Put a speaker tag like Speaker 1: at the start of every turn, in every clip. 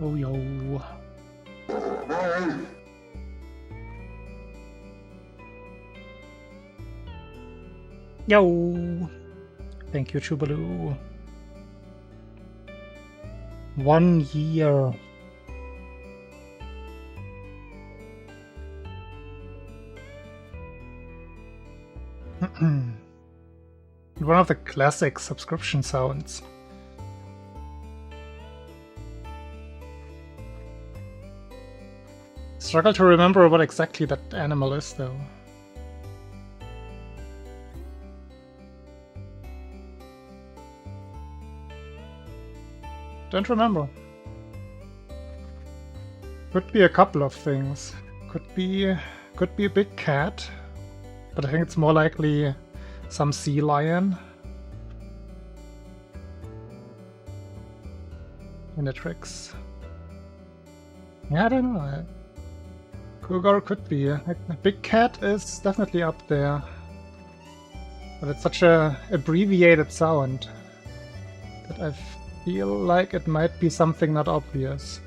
Speaker 1: Oh yo. Yo! Thank you, Chubaloo. 1 year. One of the classic subscription sounds. Struggle to remember what exactly that animal is, though. Don't remember. Could be a couple of things. Could be a big cat, but I think it's more likely some sea lion. Inatrix. Yeah, I don't know. Cougar could be. A big cat is definitely up there. But it's such a abbreviated sound that I feel like it might be something not obvious.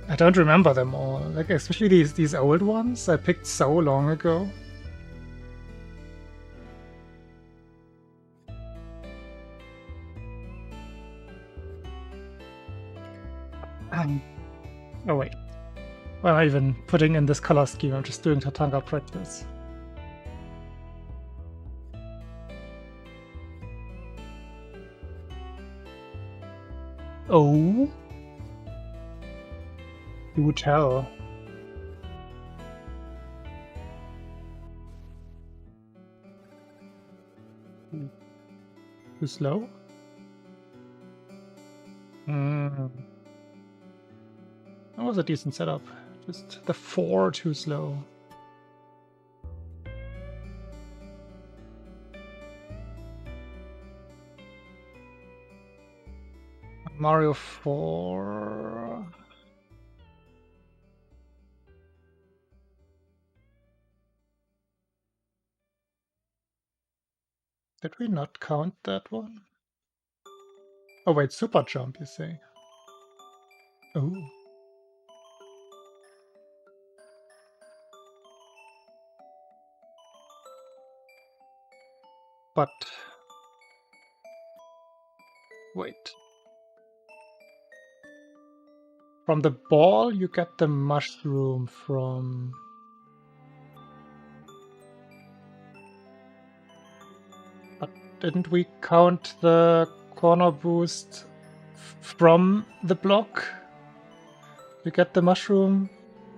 Speaker 1: I don't remember them all. Like, especially these old ones I picked so long ago. Oh wait. Why am I even putting in this color scheme? I'm just doing Tatanka practice. Oh? Do tell. Too slow? That was a decent setup. Just the 4 too slow. Mario 4. Did we not count that one? Oh wait, super jump, you say? Oh. But wait. From the ball you get the mushroom from... But didn't we count the corner boost from the block you get the mushroom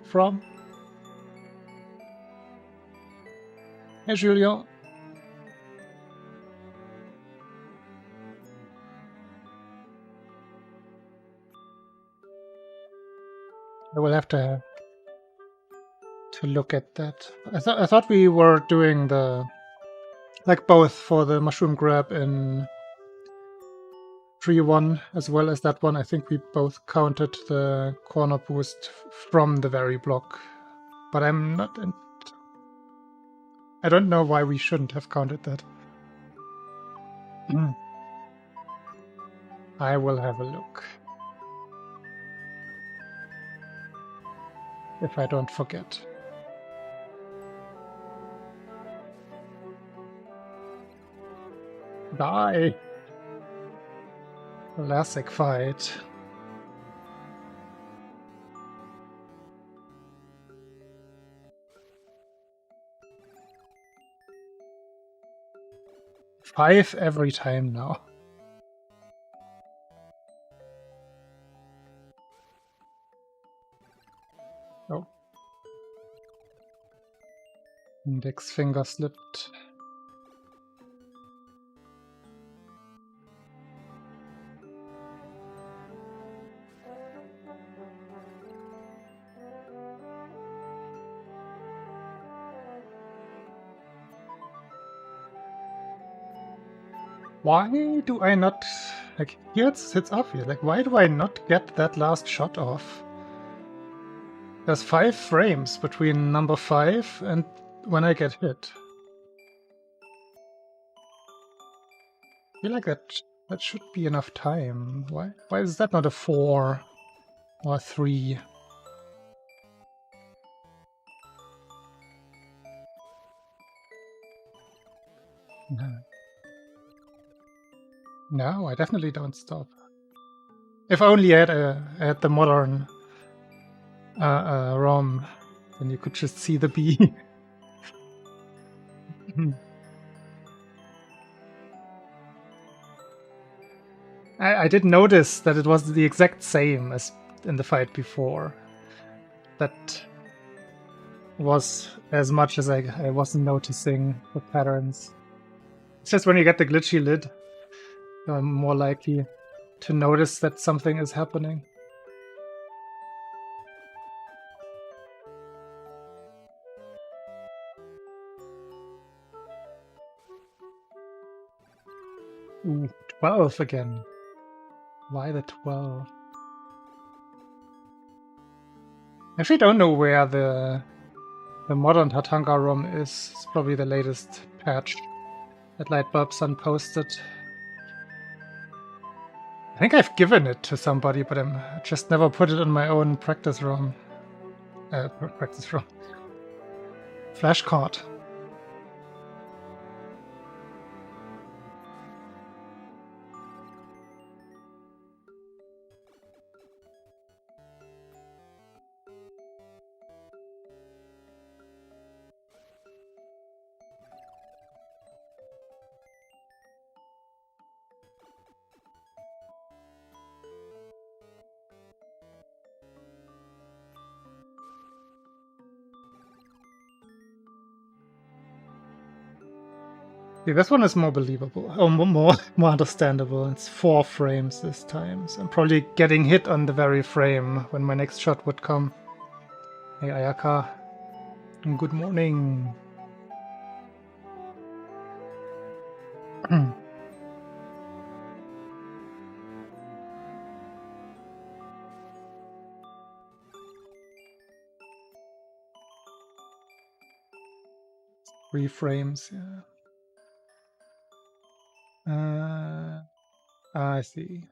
Speaker 1: from? Hey, Julien. I will have to look at that. I thought we were doing the... like both for the mushroom grab in 3-1 as well as that one. I think we both counted the corner boost from the very block. But I'm not... I don't know why we shouldn't have counted that. I will have a look. If I don't forget. Die! Classic fight. Five every time now. Oh. Index finger slipped. Why do I not... like, here it's obvious. Like, why do I not get that last shot off? There's 5 frames between number 5 and when I get hit. I feel like that That should be enough time. Why is that not a 4 or 3? No, I definitely don't stop. If only I had the modern ROM, then you could just see the B. I did notice that it was the exact same as in the fight before. That was as much as I wasn't noticing the patterns. It's just when you get the glitchy lid, you're more likely to notice that something is happening. Ooh, 12 again. Why the 12? I actually don't know where the modern Tatanka ROM is. It's probably the latest patch that Lightbulbsun posted. I think I've given it to somebody, but I just never put it on my own practice ROM. Practice ROM. Flashcard. Yeah, this one is more believable, or more understandable. It's 4 frames this time, so I'm probably getting hit on the very frame when my next shot would come. Hey Ayaka, good morning. 3 frames, yeah. I see.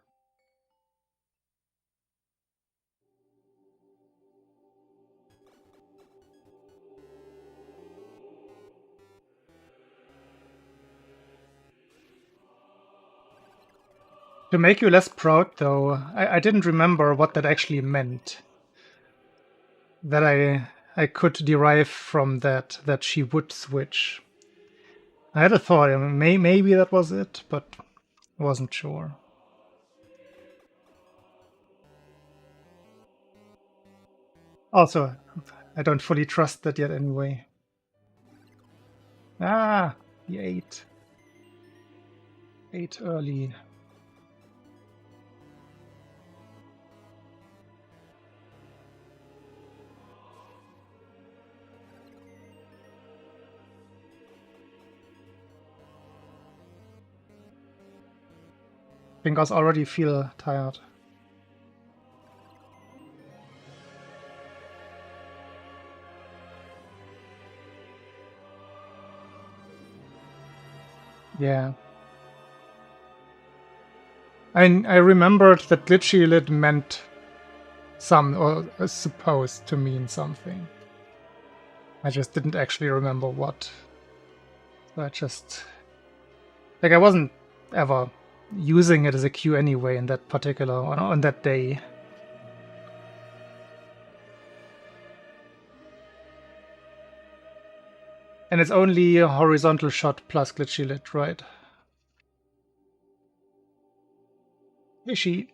Speaker 1: To make you less proud, though, I didn't remember what that actually meant. That I could derive from that she would switch. I had a thought, maybe that was it, but I wasn't sure. Also, I don't fully trust that yet anyway. Ah, the 8. 8 early. Fingers already feel tired. Yeah. I remembered that glitchy lid meant or is supposed to mean something. I just didn't actually remember what. So I just... Like, I wasn't ever using it as a cue anyway in that particular... on that day. And it's only a horizontal shot plus glitchy lid, right? Ishi.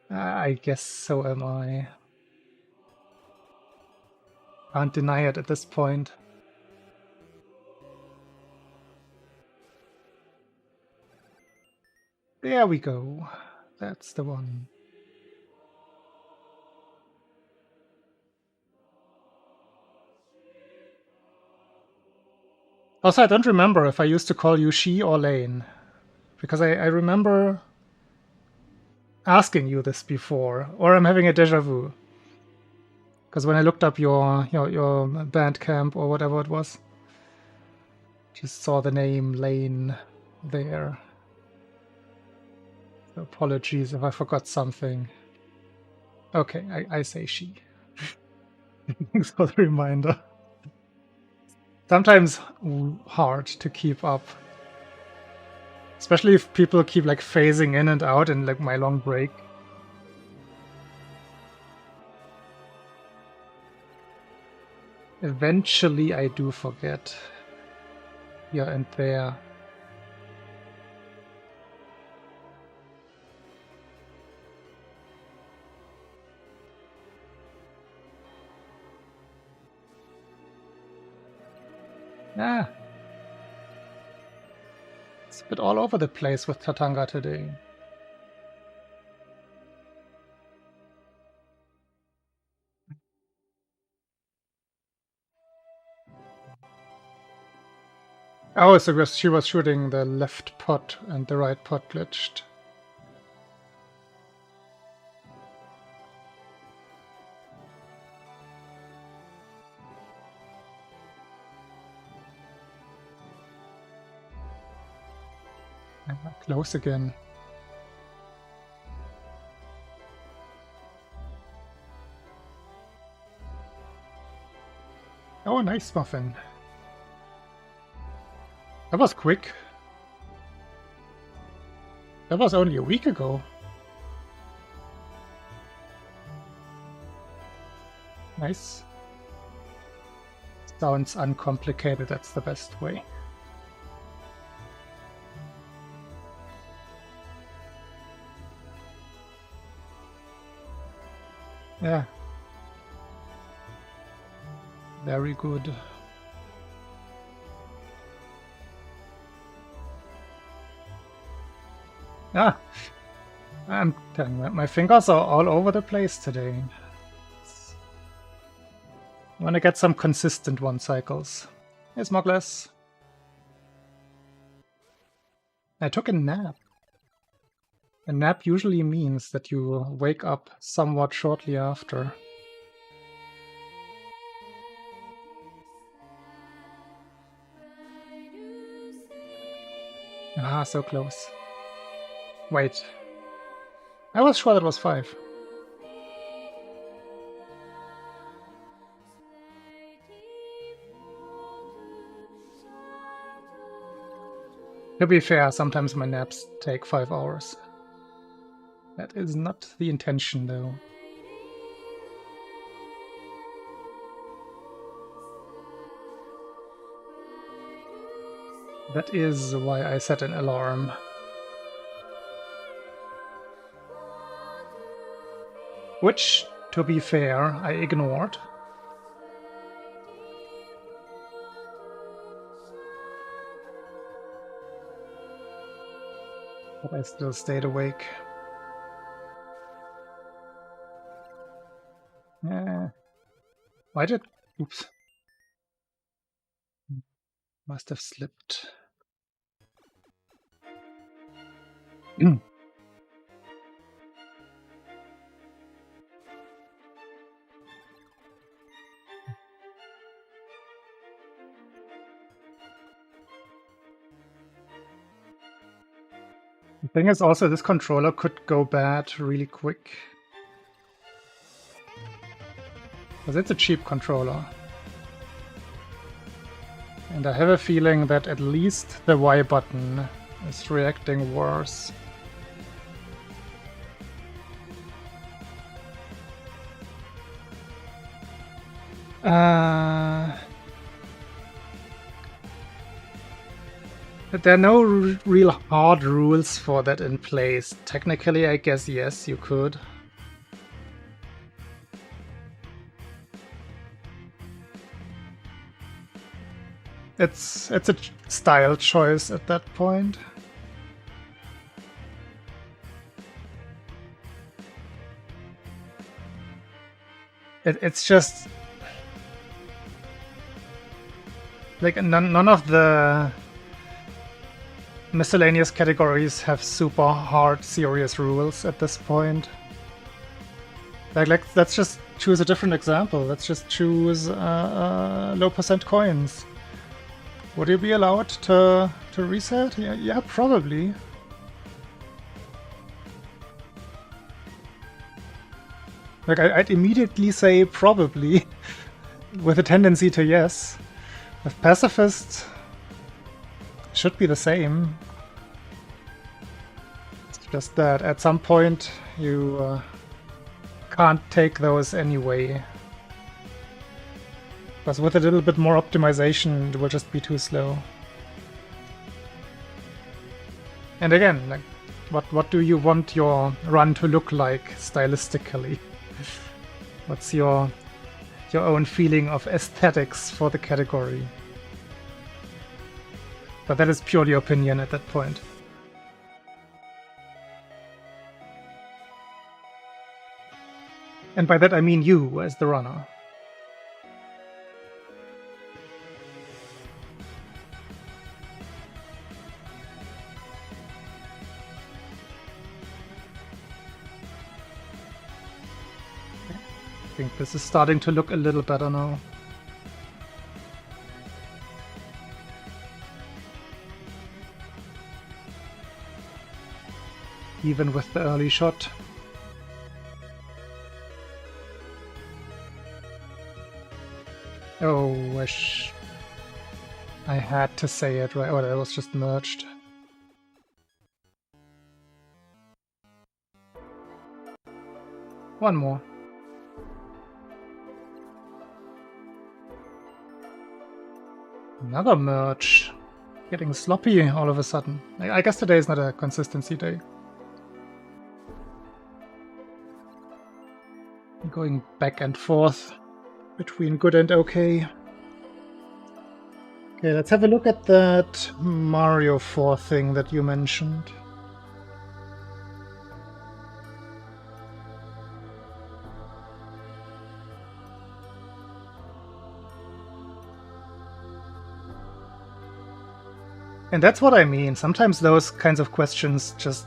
Speaker 1: I guess so am I. Can't deny it at this point. There we go. That's the one. Also, I don't remember if I used to call you she or Lane. Because I remember asking you this before. Or I'm having a deja vu. Because when I looked up your Bandcamp or whatever it was, Just saw the name Lane there. So apologies if I forgot something. Okay, I say she. Thanks for the reminder. Sometimes hard to keep up. Especially if people keep like phasing in and out in like my long break. Eventually I do forget. Here and there. Ah. It's a bit all over the place with Tatanga today. Oh, so she was shooting the left pot and the right pot glitched. Close again. Oh, nice muffin. That was quick. That was only a week ago. Nice. Sounds uncomplicated, that's the best way. Yeah. Very good. Ah! I'm telling you, my fingers are all over the place today. I want to get some consistent one cycles. Hey, Smugglers. I took a nap. A nap usually means that you wake up somewhat shortly after. Ah, so close. Wait. I was sure that was 5. To be fair, sometimes my naps take 5 hours. That is not the intention, though. That is why I set an alarm. Which, to be fair, I ignored. But I still stayed awake. Why did... Oops. Must have slipped. The thing is also, this controller could go bad really quick. Because it's a cheap controller. And I have a feeling that at least the Y button is reacting worse. There are no real hard rules for that in place. Technically, I guess yes, you could. It's a style choice at that point. It's just like none of the miscellaneous categories have super hard, serious rules at this point. Like let's just choose a different example. Let's just choose low percent coins. Would you be allowed to reset? Yeah, probably. Like, I'd immediately say probably, with a tendency to yes. With pacifist, should be the same. It's just that at some point you can't take those anyway. Because with a little bit more optimization, it will just be too slow. And again, like, what do you want your run to look like stylistically? What's your own feeling of aesthetics for the category? But that is purely opinion at that point. And by that I mean you as the runner. I think this is starting to look a little better now. Even with the early shot. Oh, wish I had to say it right. Oh, that was just merged. One more. Another merge. Getting sloppy all of a sudden. I guess today is not a consistency day. Going back and forth between good and okay. Okay, let's have a look at that Mario 4 thing that you mentioned. And that's what I mean. Sometimes those kinds of questions just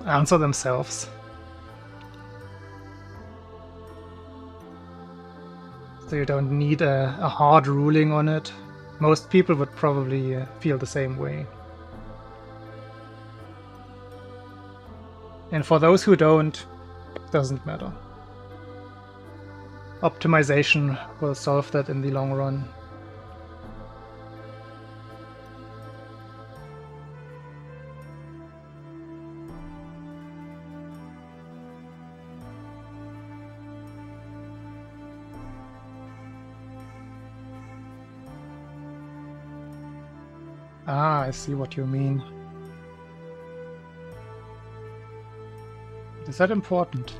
Speaker 1: answer themselves. So you don't need a hard ruling on it. Most people would probably feel the same way. And for those who don't, it doesn't matter. Optimization will solve that in the long run. Ah, I see what you mean. Is that important?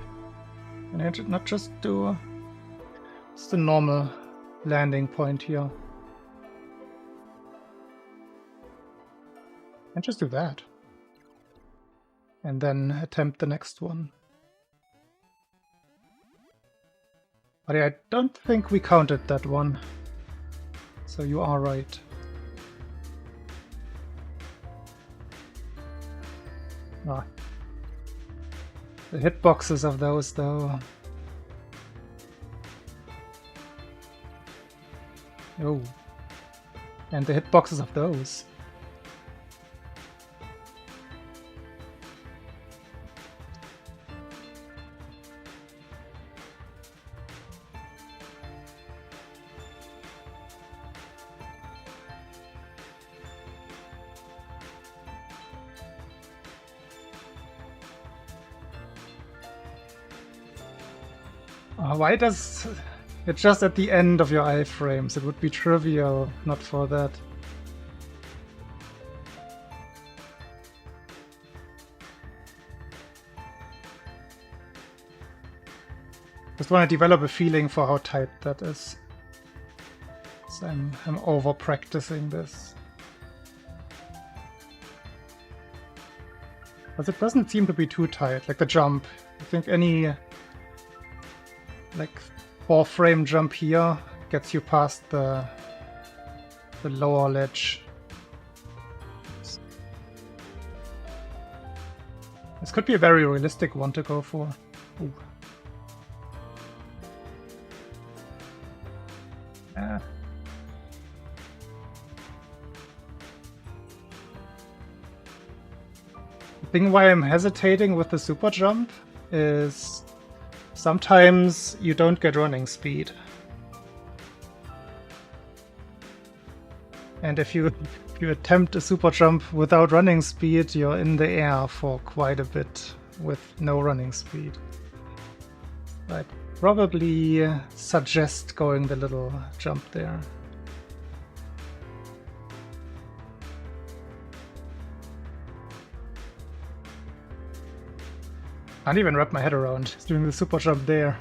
Speaker 1: Can I not just do just a normal landing point here? And just do that. And then attempt the next one. But I don't think we counted that one. So you are right. Ah. The hitboxes of those, though. Oh. And the hitboxes of those. Why does it just at the end of your iframes? It would be trivial not for that. Just want to develop a feeling for how tight that is. So I'm over practicing this. But it doesn't seem to be too tight, like the jump. I think any like 4-frame jump here gets you past the lower ledge. This could be a very realistic one to go for. Ooh. The thing why I'm hesitating with the super jump is sometimes you don't get running speed. And if you attempt a super jump without running speed, you're in the air for quite a bit with no running speed. I'd probably suggest going the little jump there. Can't even wrap my head around doing the super jump there.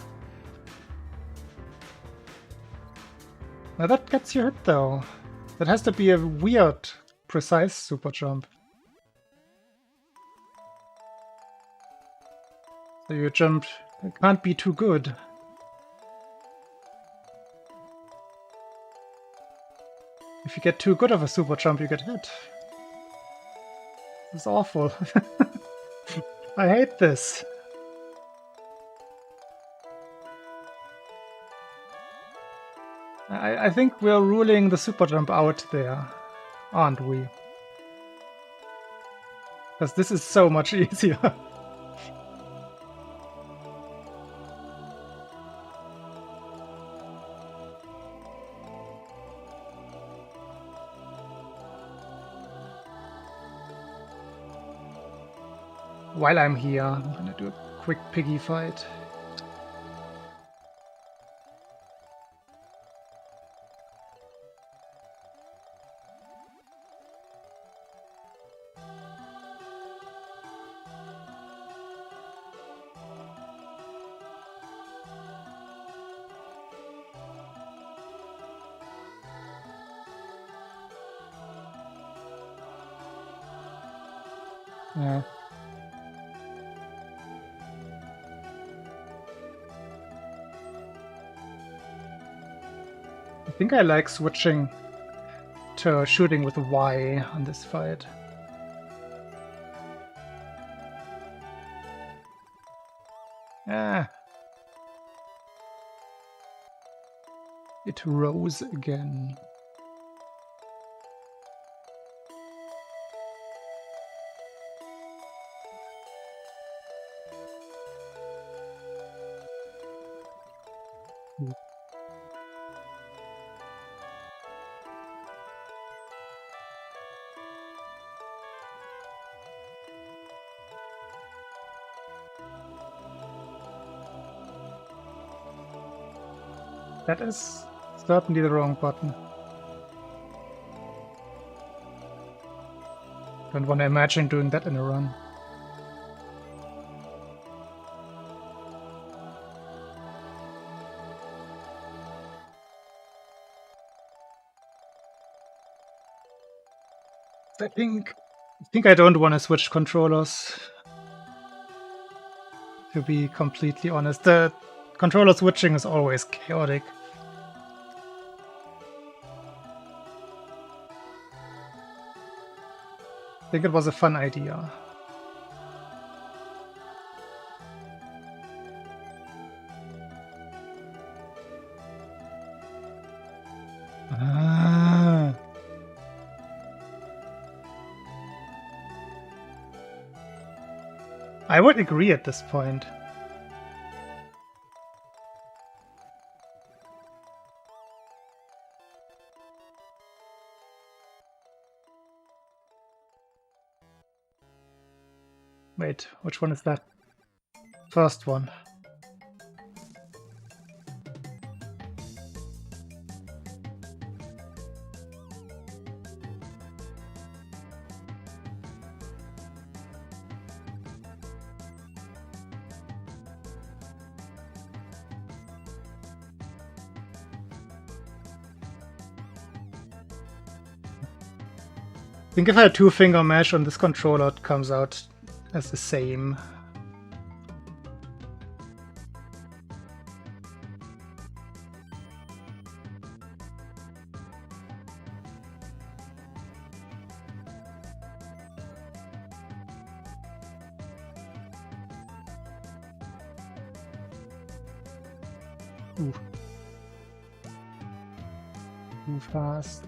Speaker 1: Now that gets you hit though. That has to be a weird, precise super jump. So your jump can't be too good. If you get too good of a super jump, you get hit. This is awful. I hate this. I think we're ruling the super jump out there, aren't we? Because this is so much easier. While I'm here, I'm gonna do a quick piggy fight. Yeah. I think I like switching to shooting with Y on this fight. Ah. It rose again. That is certainly the wrong button. Don't want to imagine doing that in a run. I think I don't want to switch controllers. To be completely honest, the controller switching is always chaotic. I think it was a fun idea. I would agree at this point. Wait, which one is that? First one. I think if I had two-finger mash on this controller, it comes out as the same. Ooh. Too fast.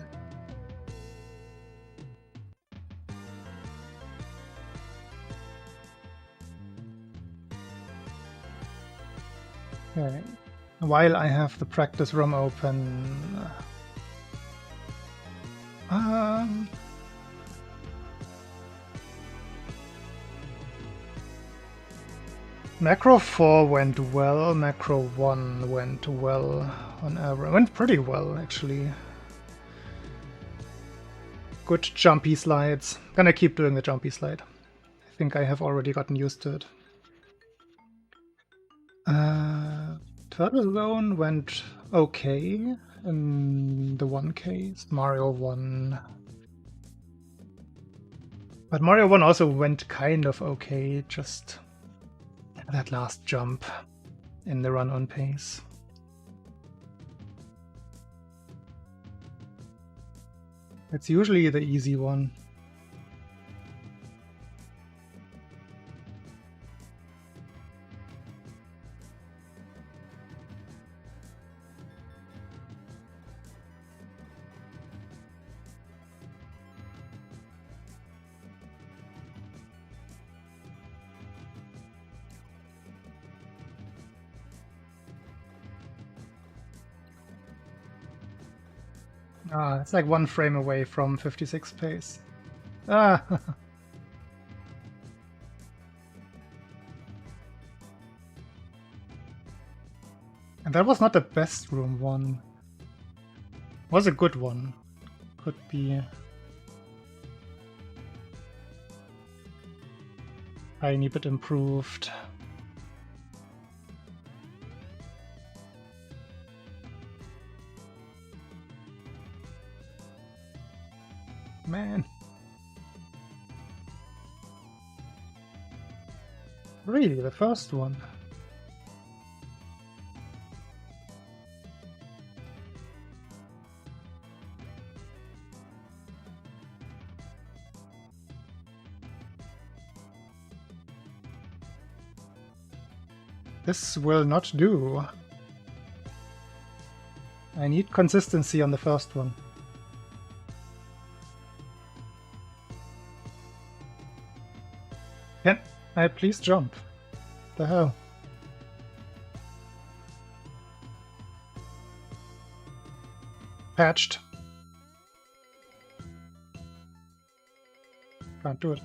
Speaker 1: Okay. While I have the practice room open... Macro 4 went well, Macro 1 went well on average. Went pretty well, actually. Good jumpy slides. Gonna keep doing the jumpy slide. I think I have already gotten used to it. Turtle Zone went okay in the one case. Mario 1. But Mario 1 also went kind of okay, just that last jump in the run-on pace. It's usually the easy one. Ah, it's like 1 frame away from 56 pace. Ah! And that was not the best room one. Was a good one. Could be tiny bit improved. Man. Really, the first one? This will not do. I need consistency on the first one. Can I please jump? The hell? Patched. Can't do it.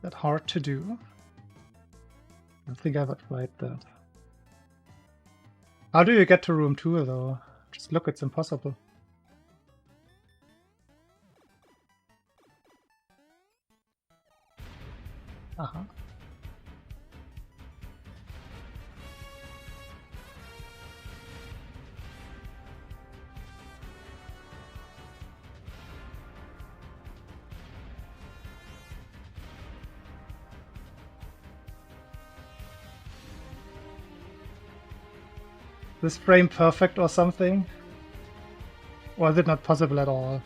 Speaker 1: That hard to do? I don't think I've tried that. How do you get to room 2 though? Just look, it's impossible. Uh-huh. This frame perfect or something? Or is it not possible at all?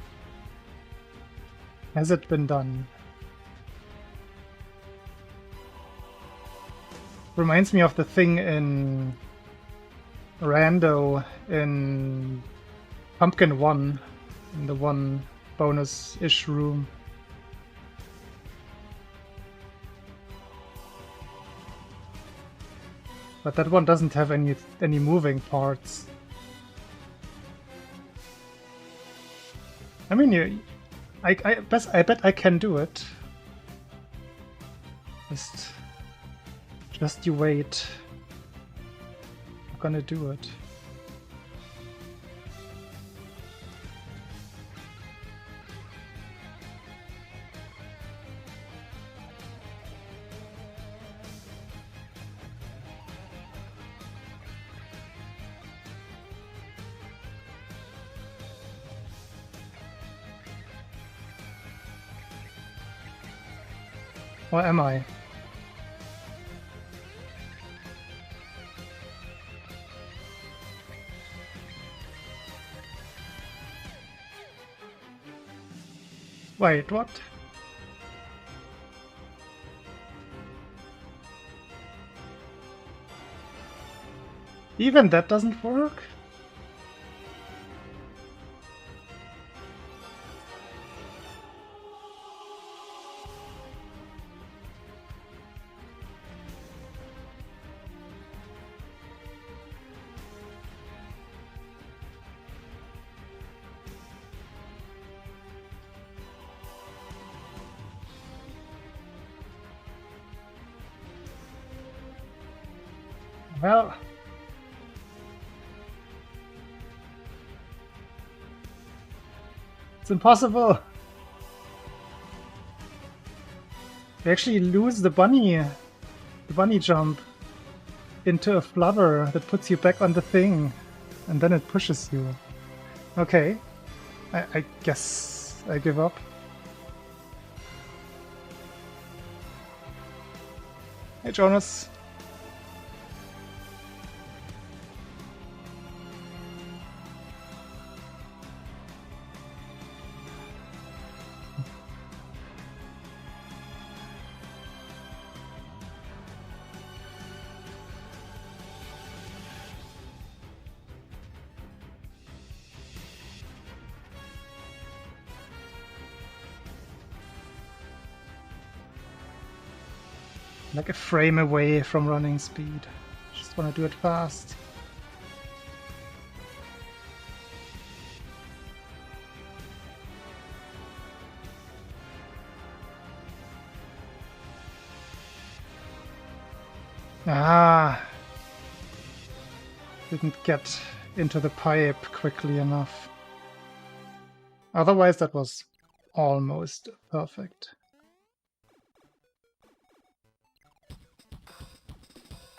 Speaker 1: Has it been done? Reminds me of the thing in Rando in Pumpkin 1, in the one bonus-ish room. But that one doesn't have any moving parts. I mean, I bet I can do it. Just you wait. I'm gonna do it. Or am I? Wait, what? Even that doesn't work? Well, it's impossible. You actually lose the bunny jump into a flutter that puts you back on the thing, and then it pushes you. Okay, I guess I give up. Hey, Jonas. Like a frame away from running speed. Just want to do it fast. Ah! Didn't get into the pipe quickly enough. Otherwise that was almost perfect.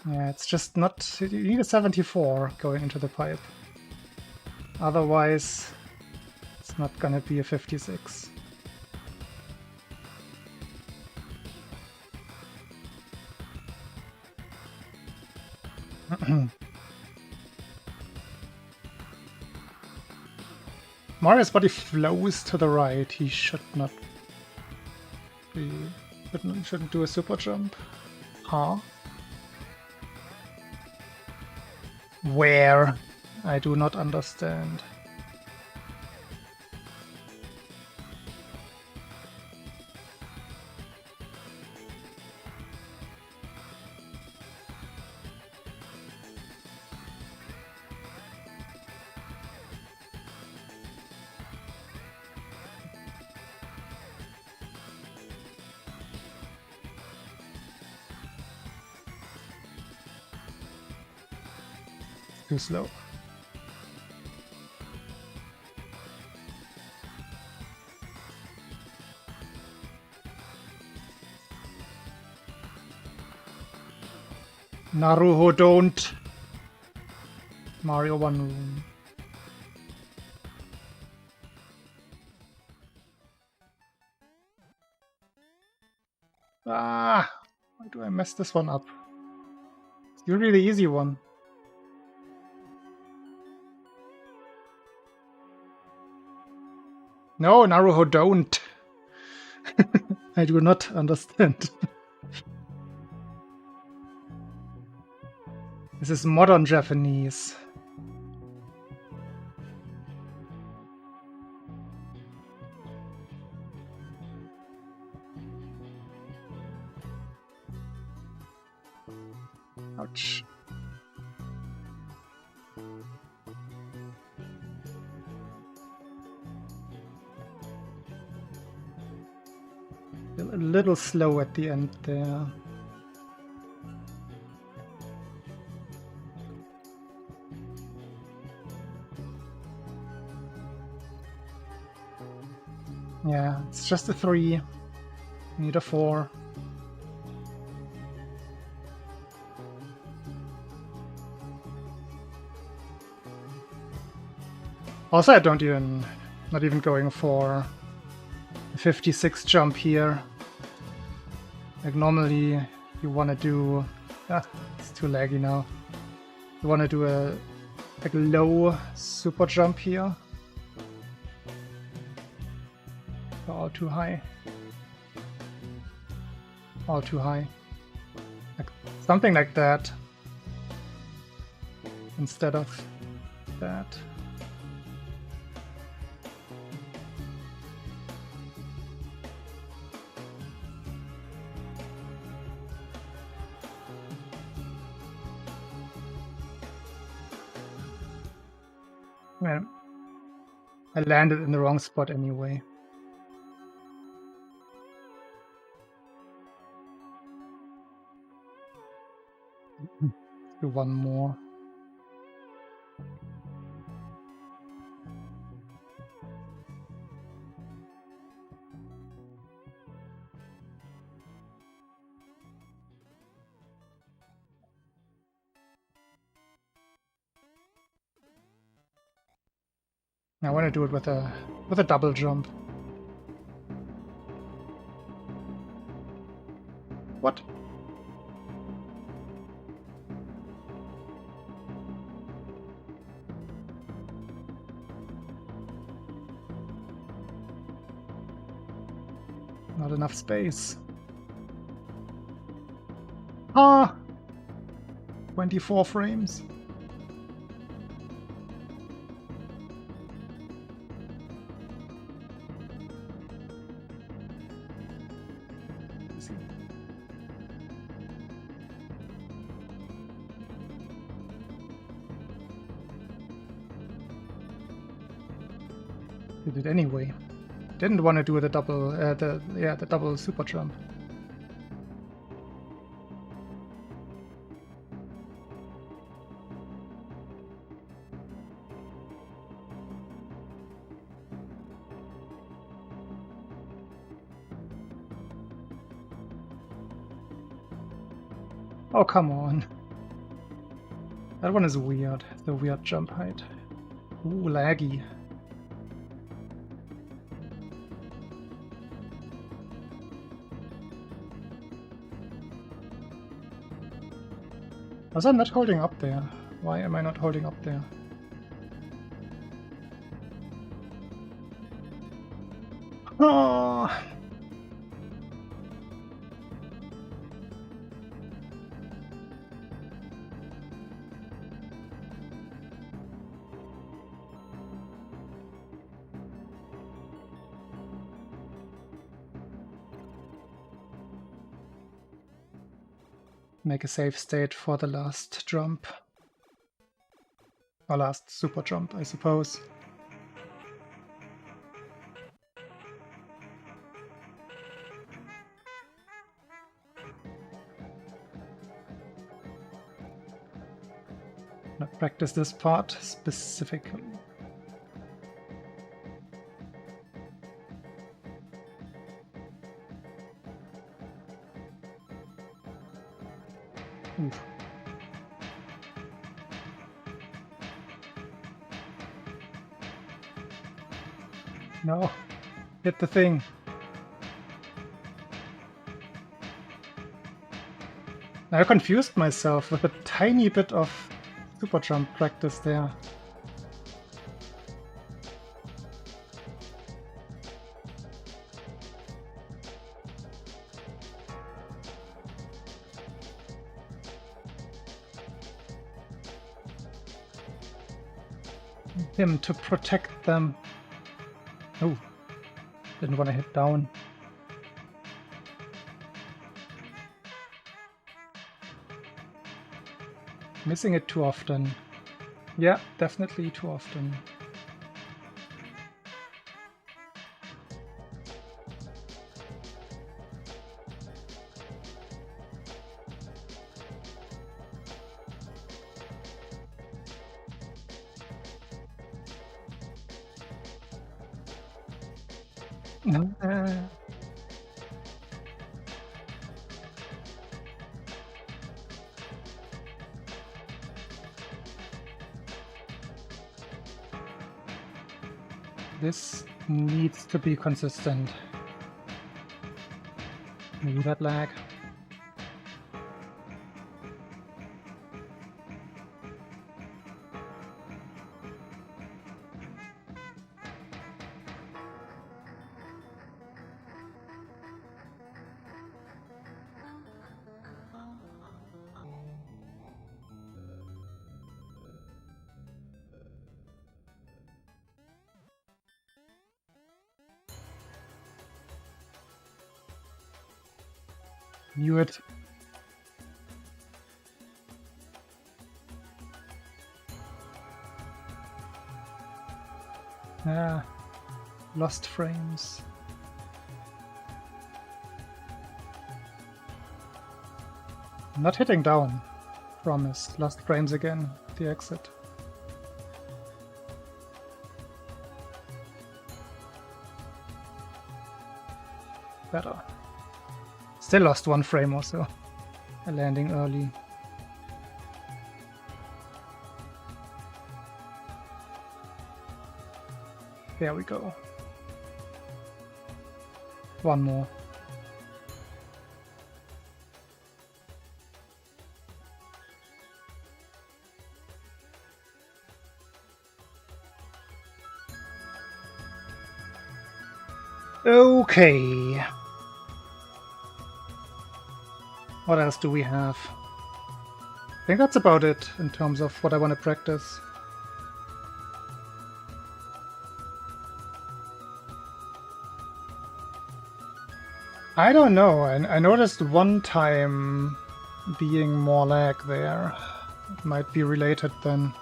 Speaker 1: Yeah, it's just not... You need a 74 going into the pipe. Otherwise, it's not gonna be a 56. Mario's body flows to the right. He should not be... shouldn't do a super jump. Huh? Where? I do not understand. Too slow. Naruho, don't! Mario 1 room. Ah! Why do I mess this one up? It's usually the easy one. No, Naruho, don't! I do not understand. This is modern Japanese. Ouch. A little slow at the end there. Yeah, it's just a 3. Need a 4. Also, I don't even... not even going for a 56 jump here. Like normally you want to do... it's too laggy now. You want to do a like low super jump here. All too high. All too high. Like, something like that. Instead of that. Well, I landed in the wrong spot anyway. Let's do one more. I want to do it with a double jump. What? Not enough space. Ah! 24 frames. Did it anyway. Didn't want to do the double, the double super jump. Oh, come on. That one is weird. The weird jump height. Ooh, laggy. Was I not holding up there? Why am I not holding up there? Oh! Make a save state for the last jump. Or last super jump, I suppose. Not practice this part specifically. Oof. No, hit the thing. I confused myself with a tiny bit of super jump practice there. Him to protect them. Oh, didn't want to hit down. Missing it too often. Yeah, definitely too often. This needs to be consistent. Ooh, that lag. Knew it. Ah, lost frames. Not hitting down. Promise. Lost frames again. The exit. Better. Still lost 1 frame or so. A landing early. There we go. 1 more. Okay. What else do we have? I think that's about it in terms of what I want to practice. I don't know. I noticed one time being more lag there. It might be related then.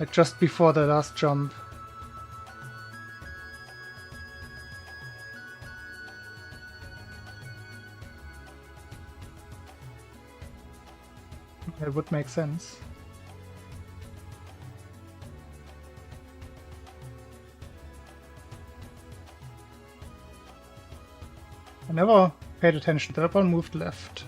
Speaker 1: Like just before the last jump. It would make sense. I never paid attention. That one moved left.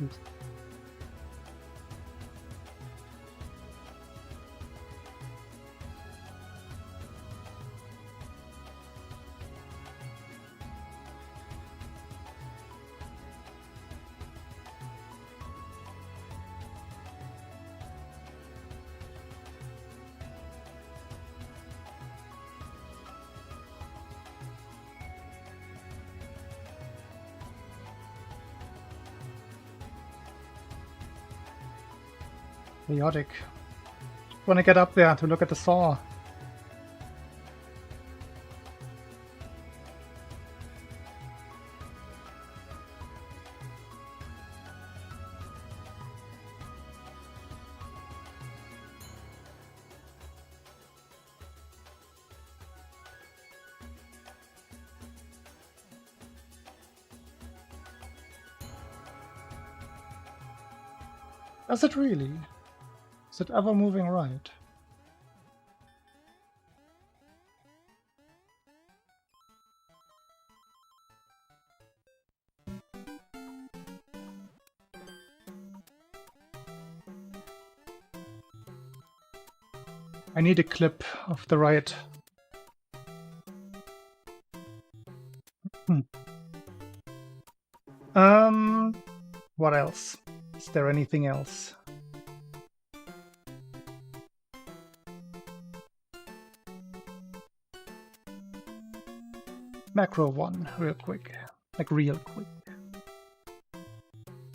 Speaker 1: Oops. Chaotic. Want to get up there to look at the saw. Does it really? Is it ever moving right? I need a clip of the right. What else? Is there anything else? Macro 1, real quick. Like real quick.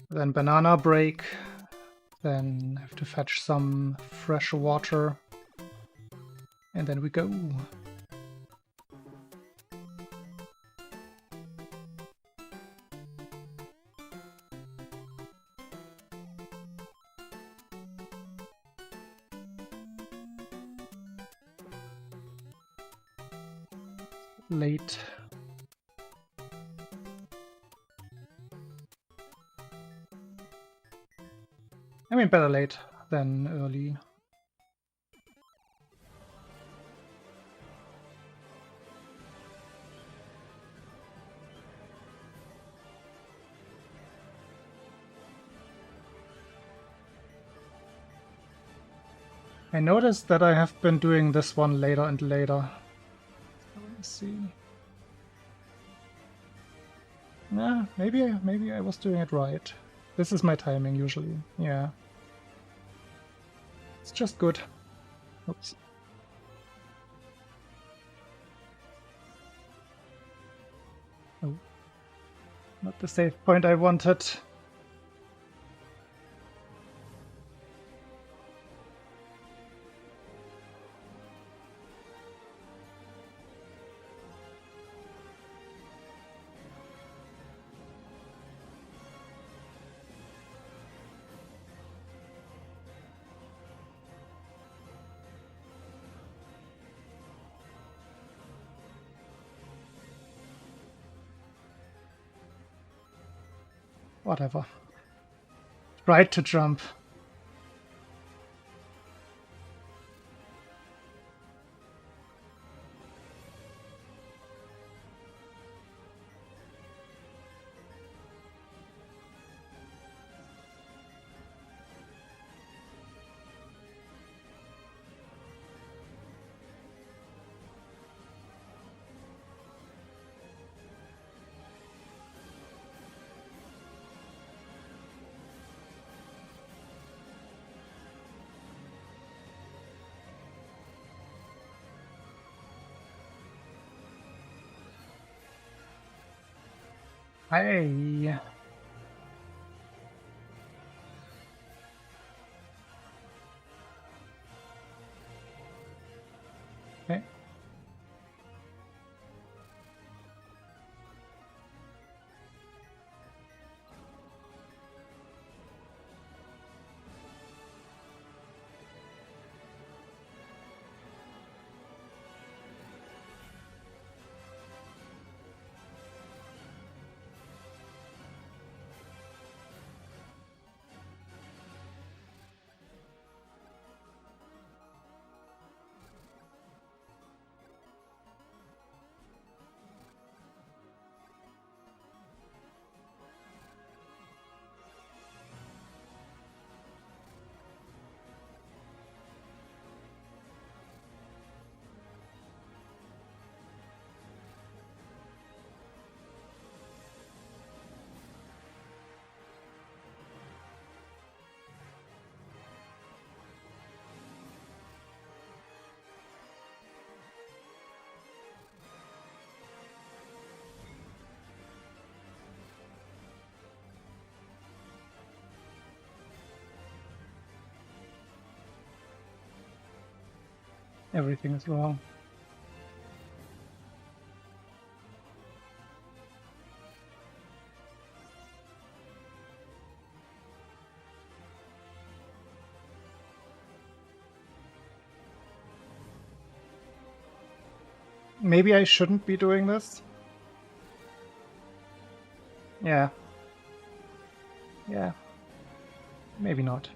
Speaker 1: Then banana break. Then have to fetch some fresh water. And then we go. Late. I mean, better late than early. I noticed that I have been doing this one later and later. Let me see. Nah, maybe I was doing it right. This is my timing usually. Yeah. It's just good. Oops. Oh. Not the save point I wanted. Whatever. Tried to jump. Hey. Okay. Everything is wrong. Maybe I shouldn't be doing this. Yeah. Yeah. Maybe not.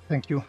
Speaker 1: Thank you.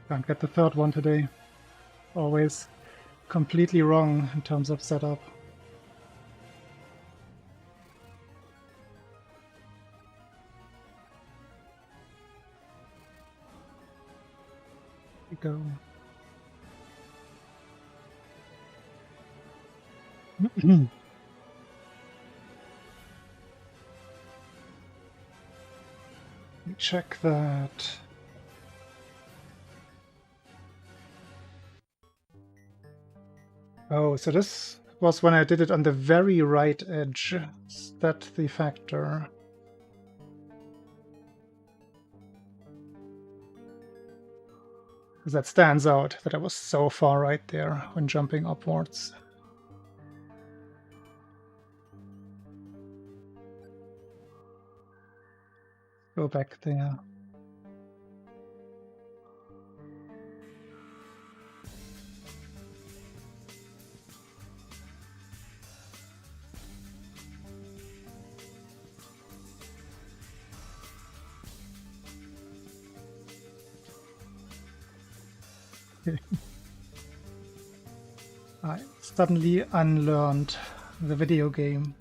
Speaker 1: Can't get the third one today. Always completely wrong in terms of setup. Here we go. Let me check that. Oh, so this was when I did it on the very right edge. Is that the factor? Because that stands out, that I was so far right there when jumping upwards. Go back there. I suddenly unlearned the video game.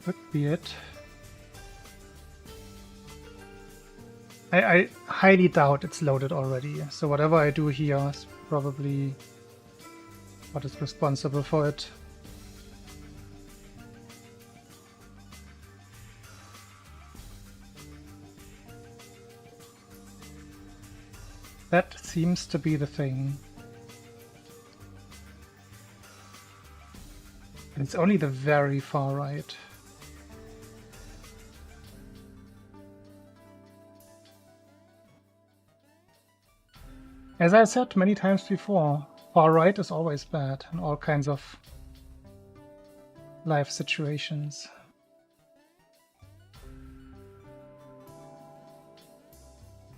Speaker 1: Could be it. I highly doubt it's loaded already, so whatever I do here is probably what is responsible for it. That seems to be the thing. And it's only the very far right. As I said many times before, far right is always bad in all kinds of life situations.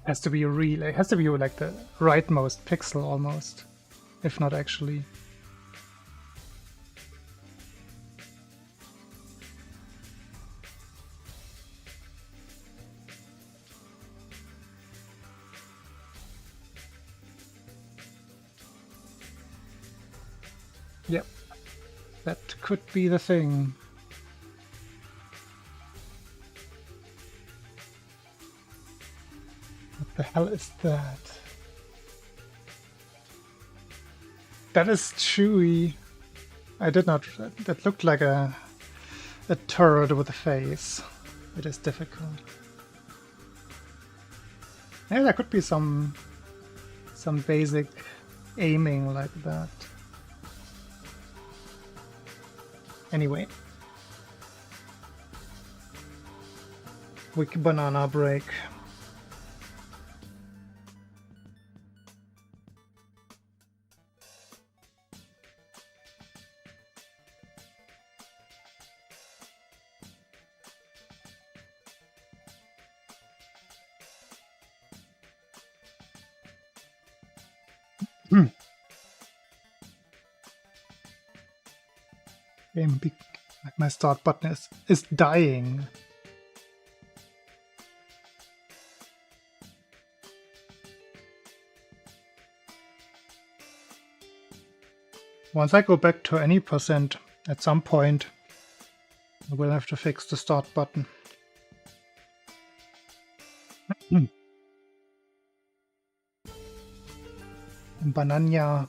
Speaker 1: Has to be real. It has to be like the rightmost pixel almost, if not actually. Yep, that could be the thing. What the hell is that? That is chewy. I did not. That looked like a turd with a face. It is difficult. Yeah, there could be some basic aiming like that. Anyway, quick banana break. Game big, like my start button is dying. Once I go back to any percent, at some point, I will have to fix the start button. Banana.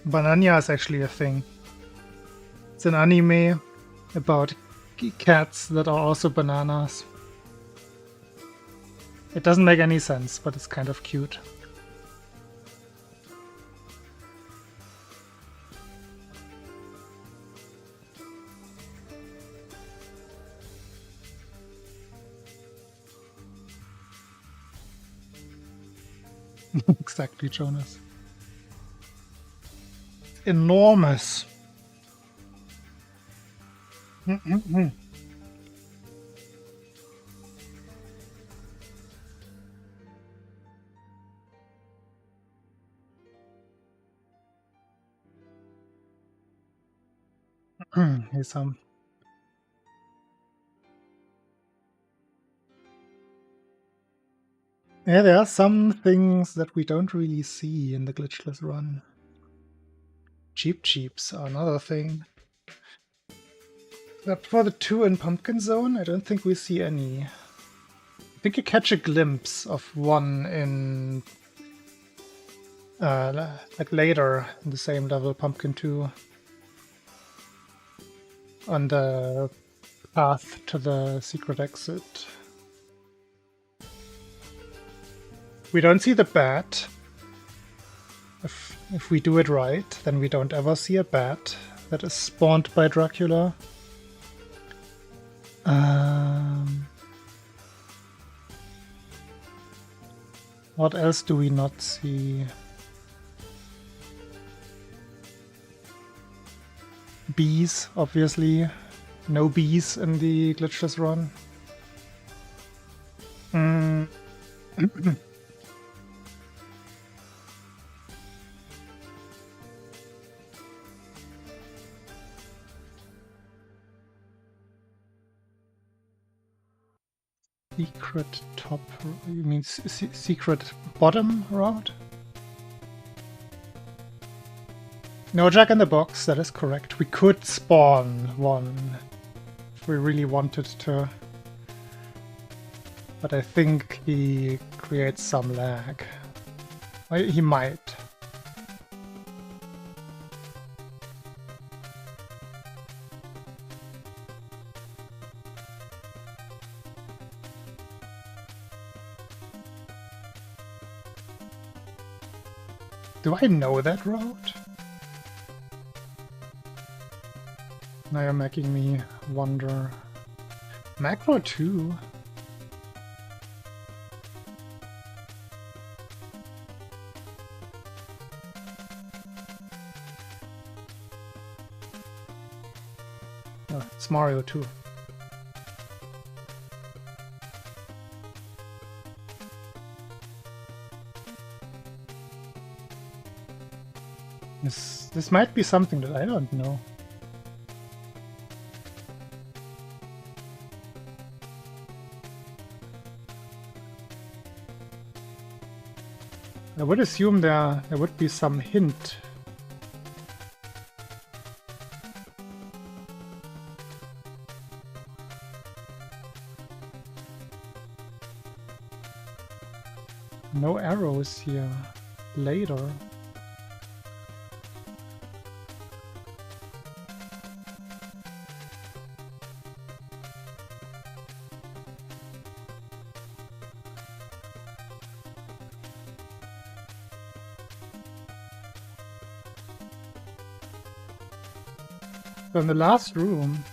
Speaker 1: Banana is actually a thing. It's an anime about cats that are also bananas. It doesn't make any sense, but it's kind of cute. Exactly, Jonas. It's enormous. Here's some. Yeah, there are some things that we don't really see in the glitchless run. Jeeps are another thing. But for the 2 in Pumpkin Zone, I don't think we see any. I think you catch a glimpse of one in like later in the same level, Pumpkin 2, on the path to the secret exit. We don't see the bat. If we do it right, then we don't ever see a bat that is spawned by Dracula. What else do we not see? Bees, obviously. No bees in the glitchless run. Secret top, you mean secret bottom route? No Jack in the Box, that is correct. We could spawn one if we really wanted to. But I think he creates some lag. Well, he might. Do I know that route? Now you're making me wonder. Macro 2? Oh, it's Mario 2. This might be something that I don't know. I would assume there would be some hint. No arrows here. Later. So in the last room,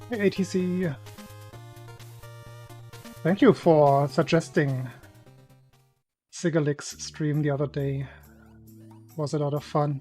Speaker 1: hey, ATC, thank you for suggesting Sigalik's stream the other day. It was a lot of fun.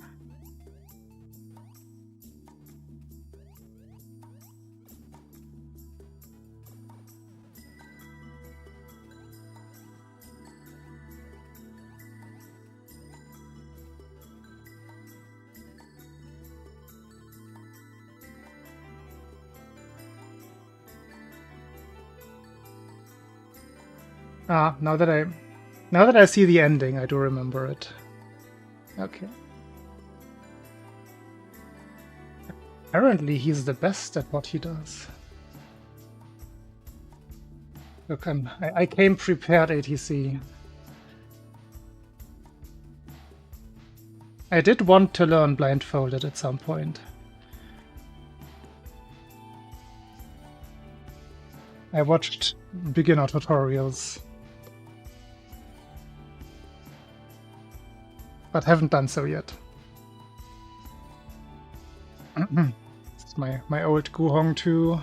Speaker 1: Ah, now that I see the ending, I do remember it. Okay. Apparently he's the best at what he does. Look, I came prepared, ATC. I did want to learn blindfolded at some point. I watched beginner tutorials. But haven't done so yet. It's my old Guhong 2,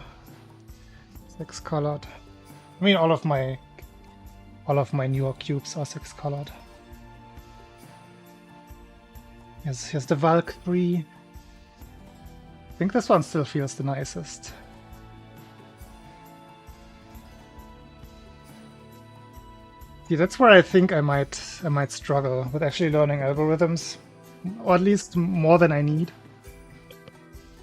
Speaker 1: 6-colored. I mean, all of my newer cubes are 6-colored. Here's the Valk 3. I think this one still feels the nicest. Yeah, that's where I think I might struggle with actually learning algorithms, or at least more than I need.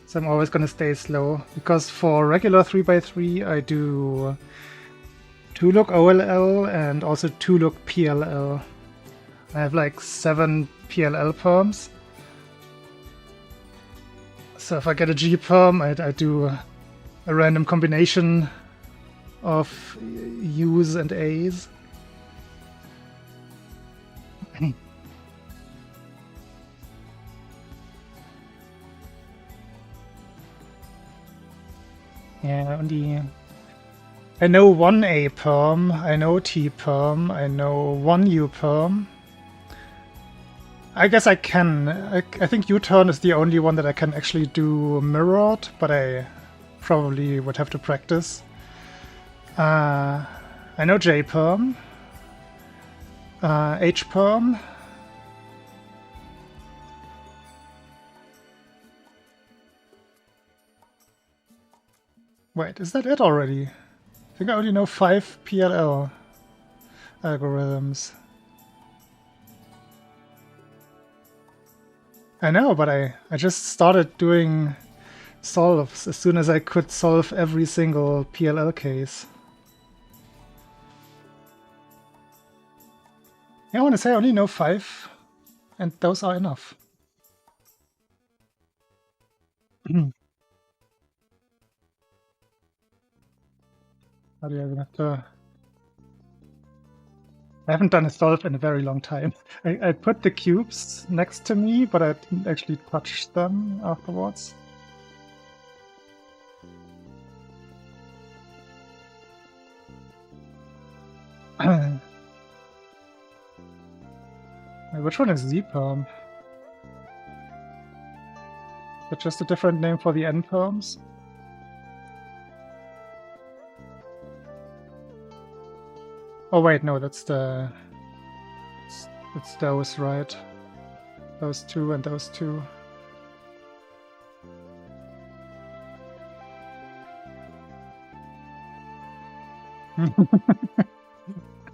Speaker 1: So I'm always gonna stay slow, because for regular 3x3 I do 2-look OLL and also 2-look PLL. I have like 7 PLL perms. So if I get a G perm, I do a random combination of U's and A's. Yeah, I know 1 A perm, I know T perm, I know 1 U perm. I guess I can. I think U-turn is the only one that I can actually do mirrored, but I probably would have to practice. I know J perm, H perm. Wait, is that it already? I think I only know 5 PLL algorithms. I know, but I just started doing solves as soon as I could solve every single PLL case. Yeah, I want to say I only know 5, and those are enough. How do I have to... I haven't done a solve in a very long time. I put the cubes next to me, but I didn't actually touch them afterwards. Which one is Z-perm? Is it just a different name for the N-perms? Oh wait, no, that's the... It's those, right? Those two and those two.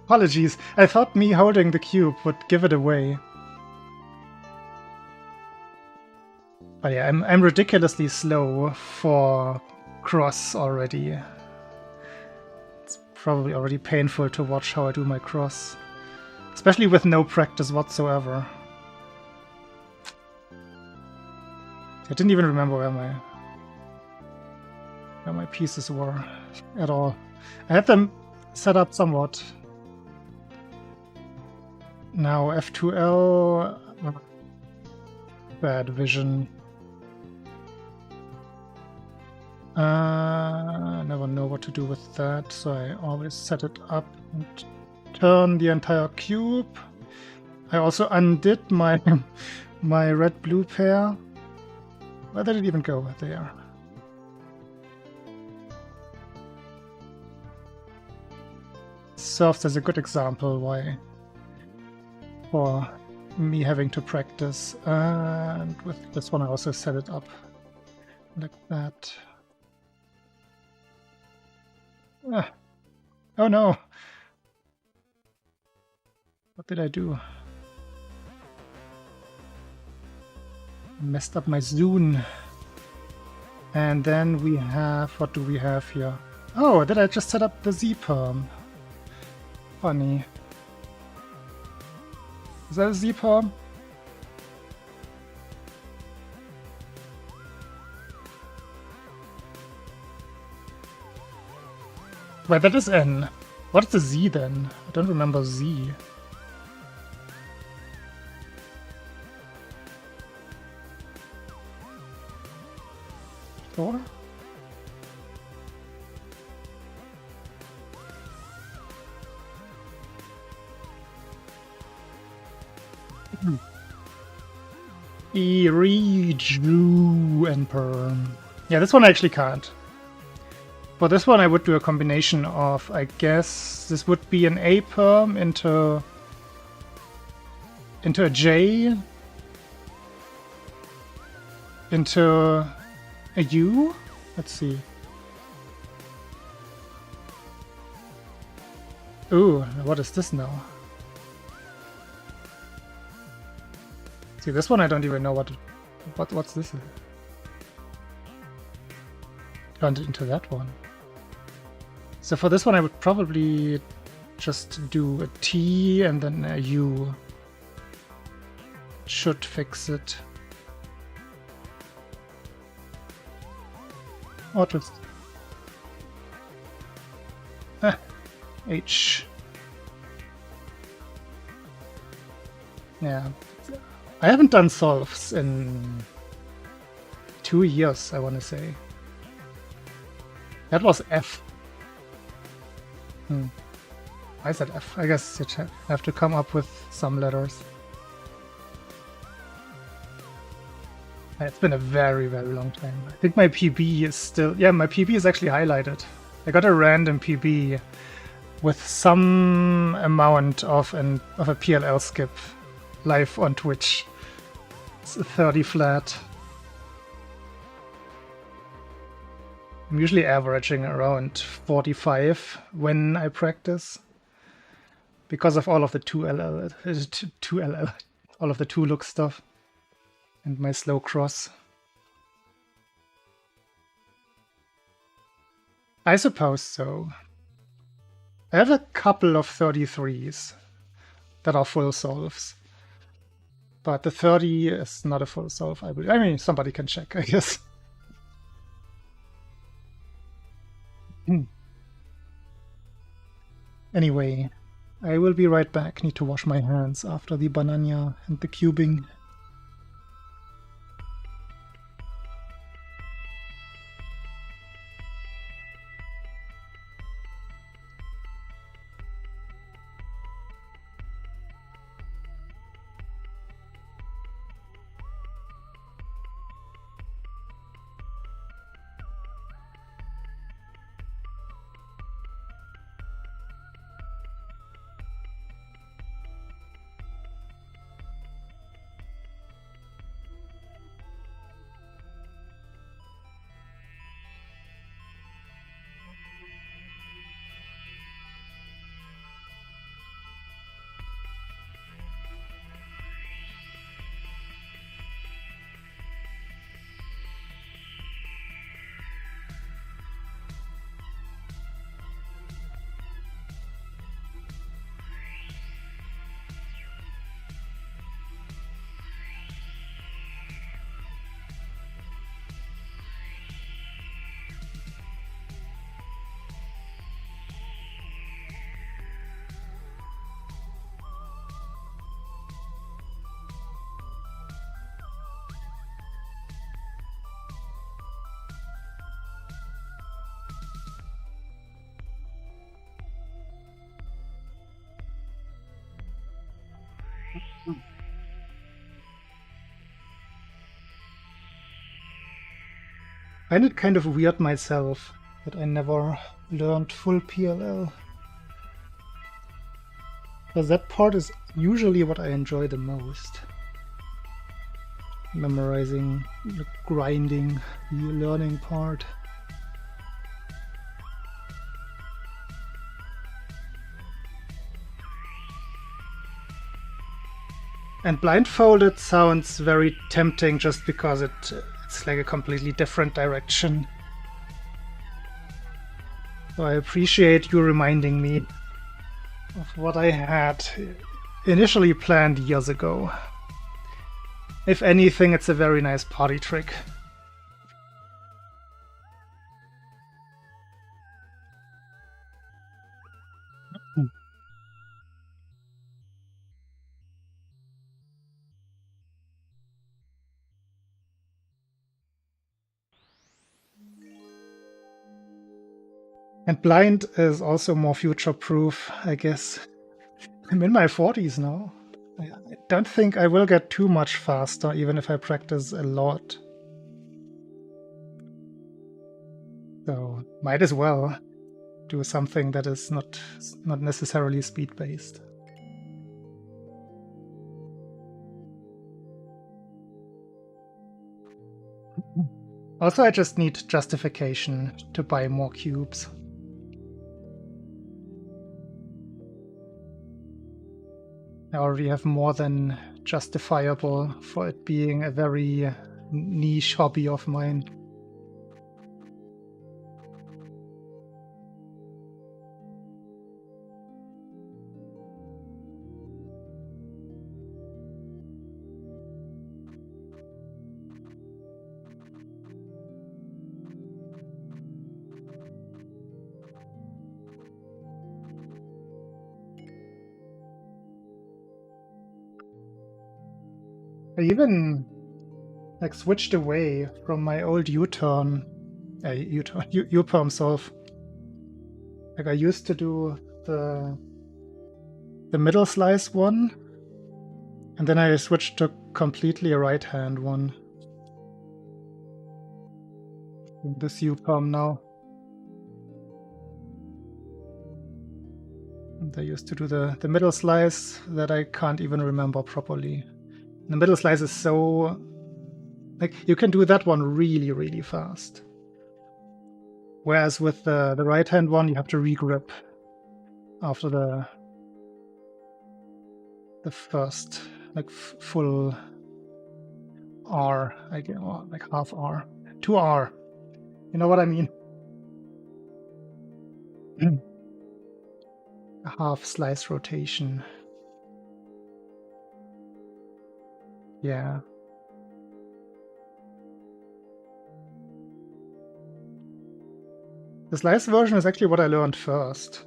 Speaker 1: Apologies, I thought me holding the cube would give it away. But yeah, I'm ridiculously slow for cross already. It's probably already painful to watch how I do my cross. Especially with no practice whatsoever. I didn't even remember where my pieces were at all. I had them set up somewhat. Now F2L... Bad vision. I never know what to do with that, so I always set it up and turn the entire cube. I also undid my my red-blue pair. Where did it even go? There. Serves as a good example why for me having to practice. And with this one I also set it up like that. Ah. Oh no! What did I do? Messed up my Zune. And then we have... what do we have here? Oh, did I just set up the Z-perm? Funny. Is that a Z-perm? Wait, that is N. What is the Z then? I don't remember Z. Sure. Reju and perm. Yeah, this one I actually can't. For this one I would do a combination of, I guess, this would be an A perm into a J, into a U? Let's see. Ooh, what is this now? See, this one I don't even know what's this? Turned it into that one. So for this one I would probably just do a T and then a U. Should fix it. Or just... H. Yeah. I haven't done solves in 2 years, I want to say. That was F. I said F. I guess you have to come up with some letters. It's been a very, very long time. I think my PB is still... Yeah, my PB is actually highlighted. I got a random PB with some amount of a PLL skip live on Twitch. It's a 30 flat. I'm usually averaging around 45 when I practice. Because of all of the 2LL, all of the 2-look stuff. And my slow cross. I suppose so. I have a couple of 33s that are full solves. But the 30 is not a full solve, I believe. I mean, somebody can check, I guess. Anyway, I will be right back. Need to wash my hands after the banana and the cubing. I find it kind of weird myself that I never learned full PLL. Because that part is usually what I enjoy the most. Memorizing, the grinding, the learning part. And blindfolded sounds very tempting just because it's like a completely different direction. So I appreciate you reminding me of what I had initially planned years ago. If anything, it's a very nice party trick. And blind is also more future-proof, I guess. I'm in my 40s now. I don't think I will get too much faster, even if I practice a lot. So might as well do something that is not necessarily speed-based. Also, I just need justification to buy more cubes. I already have more than justifiable for it being a very niche hobby of mine. I even like switched away from my old U-turn, U-perm solve. Like I used to do the middle slice one, and then I switched to completely a right-hand one. This U-perm now. And I used to do the middle slice that I can't even remember properly. The middle slice is so... like, you can do that one really, really fast. Whereas with the right-hand one, you have to regrip after the first, like, full R, I guess, or like half R. 2R. You know what I mean? A half slice rotation. Yeah. The slice version is actually what I learned first.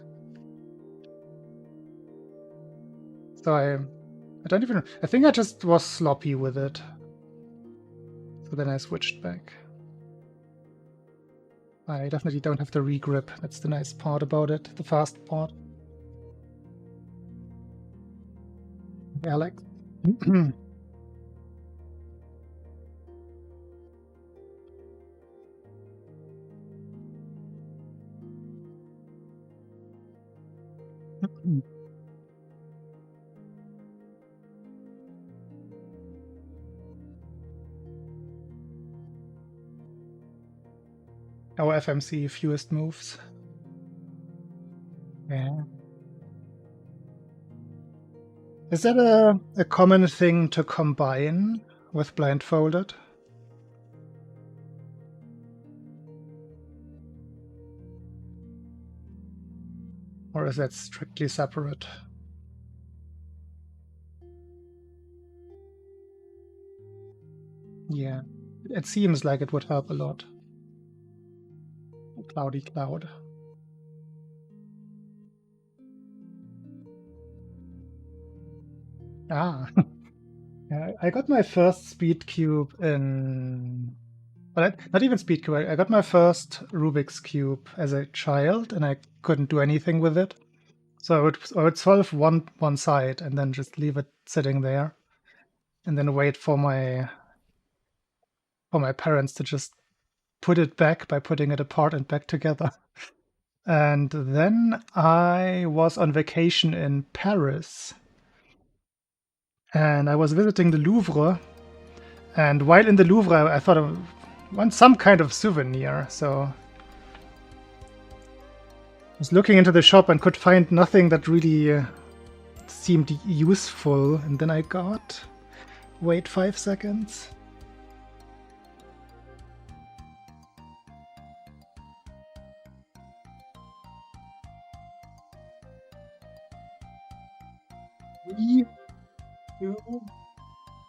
Speaker 1: So I don't even... I think I just was sloppy with it. So then I switched back. I definitely don't have the regrip. That's the nice part about it, the fast part. Alex. Our FMC fewest moves. Yeah. Is that a common thing to combine with blindfolded? Or is that strictly separate? Yeah, it seems like it would help a lot. Cloudy cloud. Ah, yeah, I got my first speed cube in... Well, not even speed cube, I got my first Rubik's Cube as a child, and I couldn't do anything with it. So I would solve one side and then just leave it sitting there, and then wait for my parents to just put it back by putting it apart and back together. And then I was on vacation in Paris, and I was visiting the Louvre. And while in the Louvre, I thought I want some kind of souvenir. So I was looking into the shop and could find nothing that really seemed useful. And then I got... Wait 5 seconds.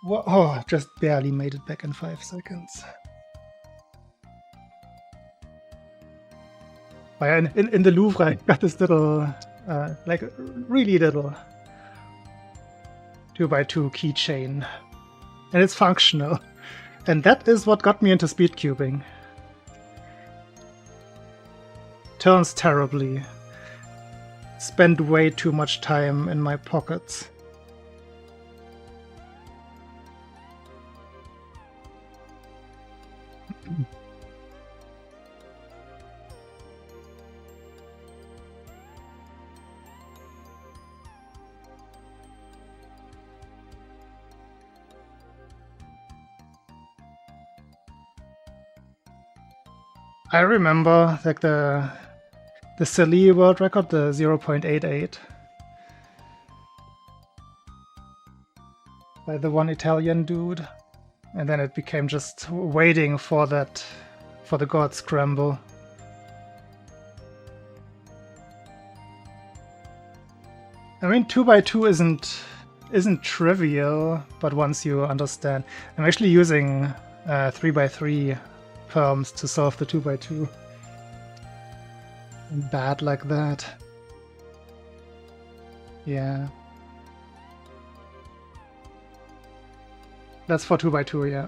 Speaker 1: Oh, just barely made it back in 5 seconds. In the Louvre, I got this little, like really little 2x2 keychain, and it's functional. And that is what got me into speed cubing. Turns terribly. Spend way too much time in my pockets. I remember like the silly world record, the 0.88 by the one Italian dude, and then it became just waiting for that, for the god scramble. I mean, 2x2 isn't trivial, but once you understand, I'm actually using 3x3 perms to solve the 2x2. I'm bad like that. Yeah. That's for 2x2, yeah.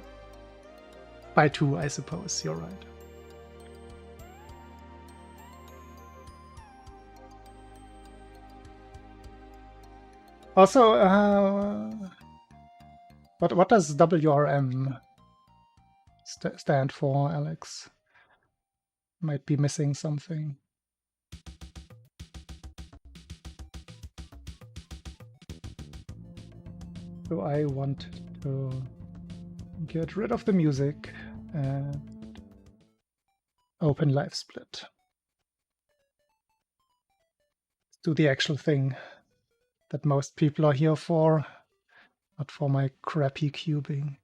Speaker 1: By 2, I suppose, you're right. Also, what does WRM stand for, Alex? Might be missing something. So I want to get rid of the music and open live split. Let's do the actual thing that most people are here for, not for my crappy cubing.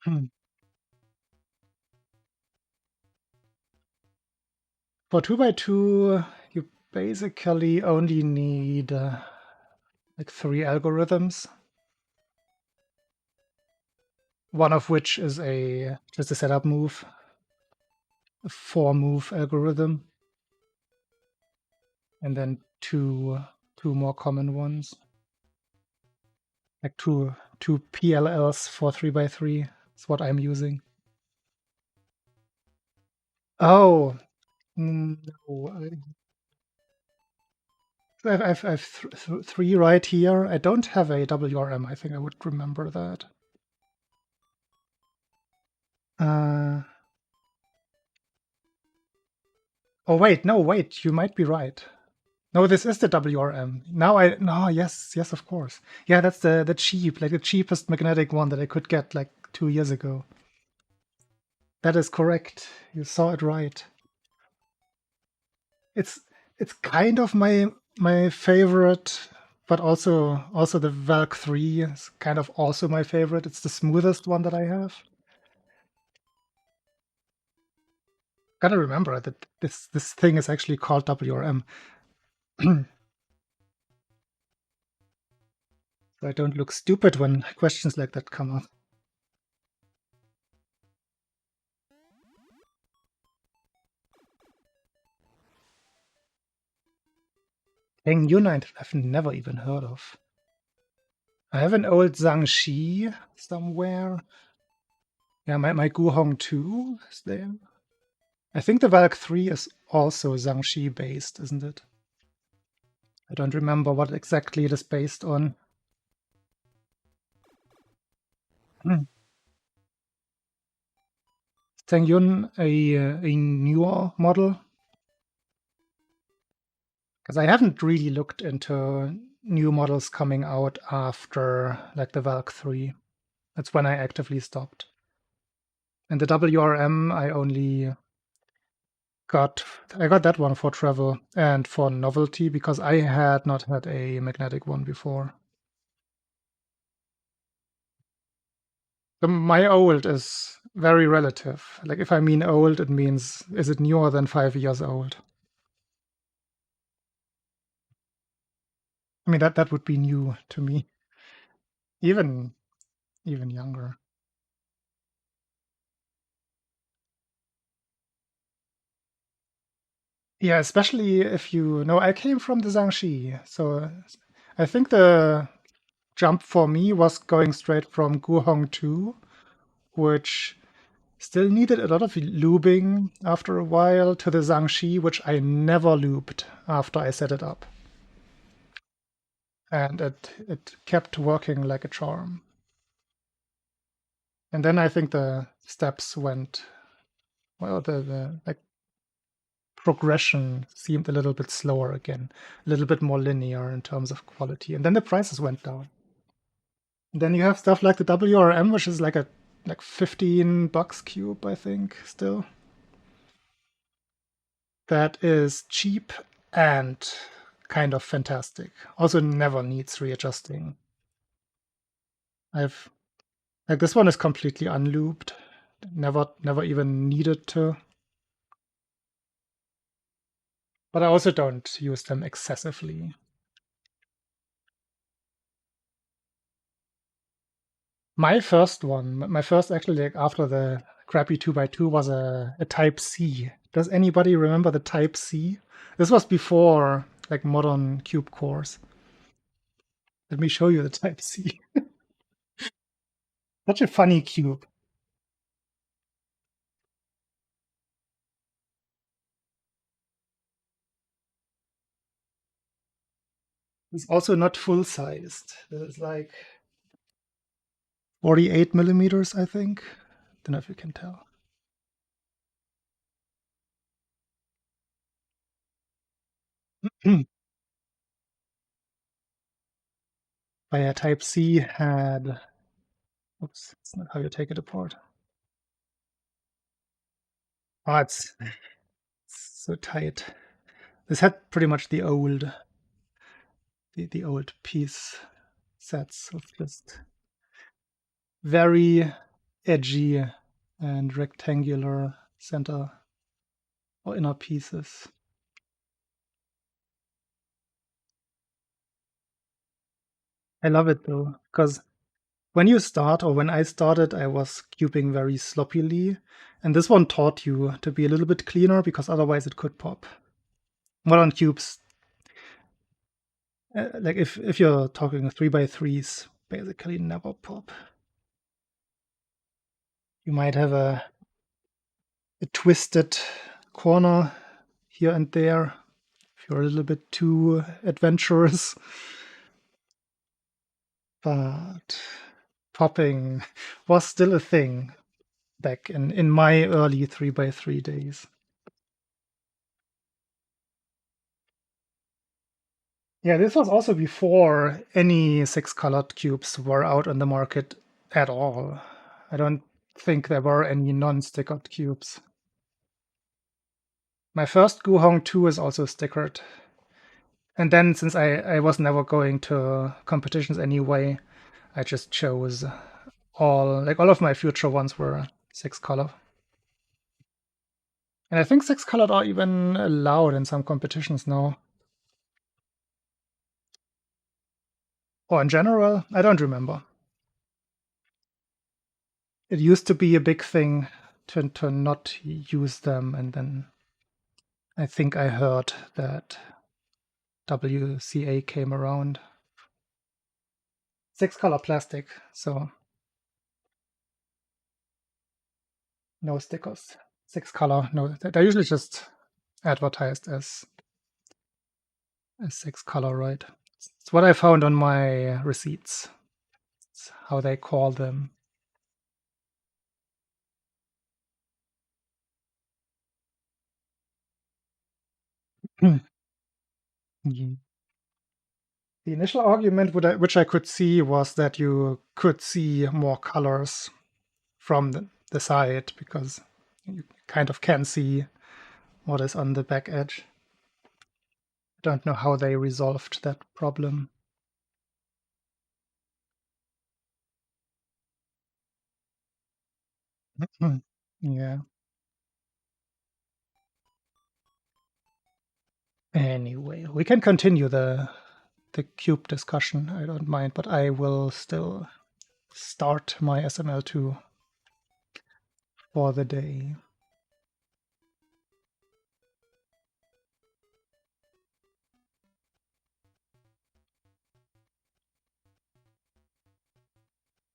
Speaker 1: Hmm. For 2x2, you basically only need like 3 algorithms. One of which is just a setup move, a 4-move algorithm, and then two more common ones, like two PLLs for 3x3. Is what I'm using. Oh no, I've 3 right here. I don't have a WRM. I think I would remember that. Oh wait, no, wait. You might be right. No, this is the WRM. No, yes, of course. Yeah, that's the cheapest magnetic one that I could get like 2 years ago. That is correct. You saw it right. It's kind of my favorite, but also the Valk 3 is kind of also my favorite. It's the smoothest one that I have. Gotta remember that this thing is actually called WRM. So I don't look stupid when questions like that come up. Dang, Unite I've never even heard of. I have an old Zhangxi somewhere. Yeah, my Guhong 2 is there. I think the Valk 3 is also Zhangxi based, isn't it? I don't remember what exactly it is based on. Yun a newer model? Because I haven't really looked into new models coming out after like the Valk 3. That's when I actively stopped. And the WRM I got that one for travel and for novelty because I had not had a magnetic one before. My old is very relative. Like if I mean old, it means is it newer than 5 years old? I mean that would be new to me. Even younger. Yeah, especially if you know I came from the Zhangxi, so I think the jump for me was going straight from Guhong 2, which still needed a lot of lubing after a while, to the Zhangxi, which I never lubed after I set it up. And it kept working like a charm. And then I think the steps went, well, the like progression seemed a little bit slower again, a little bit more linear in terms of quality. And then the prices went down. And then you have stuff like the WRM, which is like like $15 cube, I think, still. That is cheap and kind of fantastic. Also never needs readjusting. I've like this one is completely unlooped. Never even needed to. But I also don't use them excessively. My first actually like after the crappy 2x2 was a Type C. Does anybody remember the Type C? This was before like modern cube cores. Let me show you the Type C. Such a funny cube. It's also not full sized. It's like 48 millimeters, I think. Don't know if you can tell. But yeah, Type C had. Oops, it's not how you take it apart. Oh, it's so tight. This had pretty much the old piece sets of just very edgy and rectangular center or inner pieces. I love it though, because when you start, or when I started, I was cubing very sloppily, and this one taught you to be a little bit cleaner because otherwise it could pop. Modern cubes, like if you're talking 3x3s, basically never pop. You might have a twisted corner here and there if you're a little bit too adventurous. But popping was still a thing back in my early 3x3 days. Yeah, this was also before any 6-colored cubes were out on the market at all. I don't think there were any non-stickered cubes. My first Guhong 2 is also stickered. And then, since I was never going to competitions anyway, I just chose all of my future ones were 6-color. And I think 6-colored are even allowed in some competitions now. Or in general, I don't remember. It used to be a big thing to not use them, and then I think I heard that WCA came around. 6-color plastic, so no stickers. 6-color, no, they're usually just advertised as 6-color, right? It's what I found on my receipts. It's how they call them. Yeah. The initial argument which I could see was that you could see more colors from the side because you kind of can see what is on the back edge. I don't know how they resolved that problem. Yeah. Anyway, we can continue the cube discussion. I don't mind, but I will still start my SML2 for the day.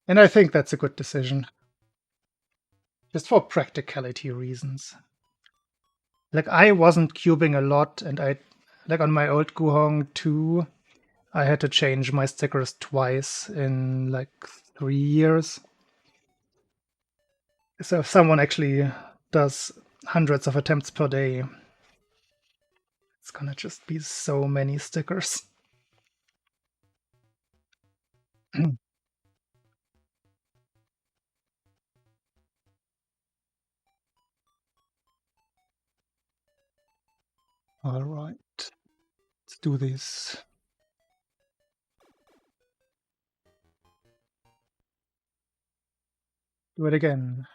Speaker 1: And I think that's a good decision. Just for practicality reasons. Like, I wasn't cubing a lot, and like on my old Guhong 2, I had to change my stickers twice in like 3 years. So if someone actually does hundreds of attempts per day, it's gonna just be so many stickers. All right, let's do this. Do it again.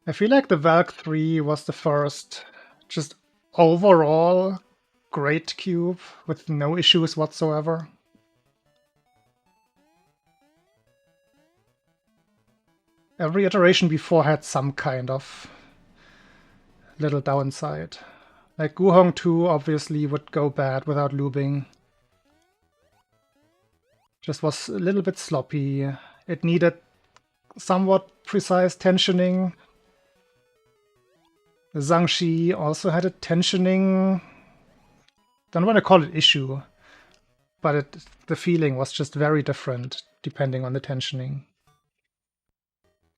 Speaker 1: I feel like the Valk 3 was the first just overall great cube with no issues whatsoever. Every iteration before had some kind of little downside. Like Guhong 2 obviously would go bad without lubing. Just was a little bit sloppy. It needed somewhat precise tensioning. The Zhangxi also had a tensioning, don't want to call it issue, but the feeling was just very different depending on the tensioning.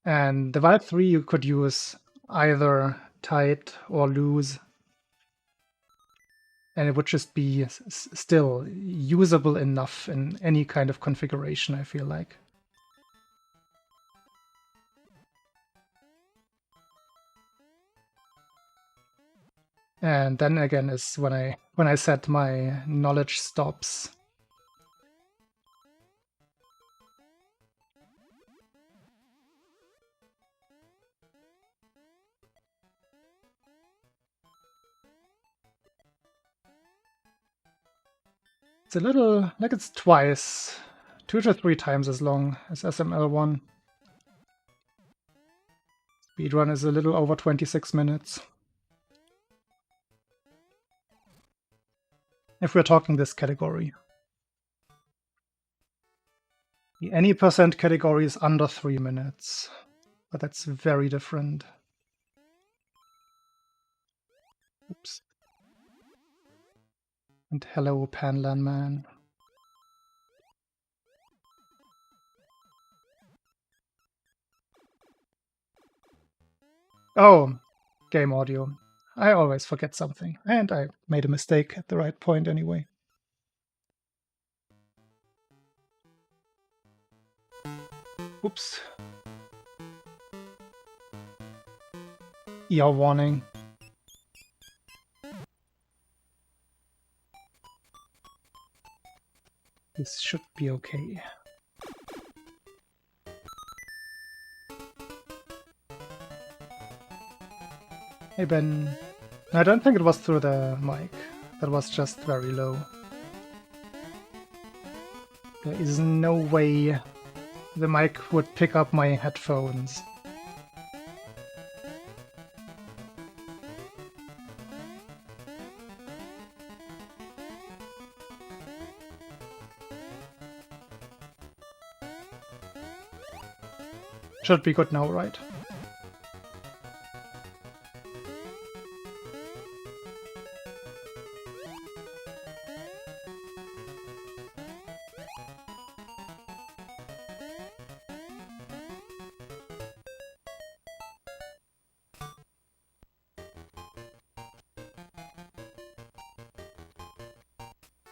Speaker 1: And the Valve 3 you could use either tight or loose, and it would just be still usable enough in any kind of configuration, I feel like. And then again is when I set my knowledge stops. It's a little, like it's twice, 2 to 3 times as long as SML1. Speedrun is a little over 26 minutes. If we're talking this category. The any percent category is under 3 minutes, but that's very different. Oops. And hello, Panlan Man. Oh, game audio. I always forget something, and I made a mistake at the right point anyway. Oops. ER warning. This should be okay. Hey Ben. I don't think it was through the mic. That was just very low. There is no way the mic would pick up my headphones. Should be good now, right?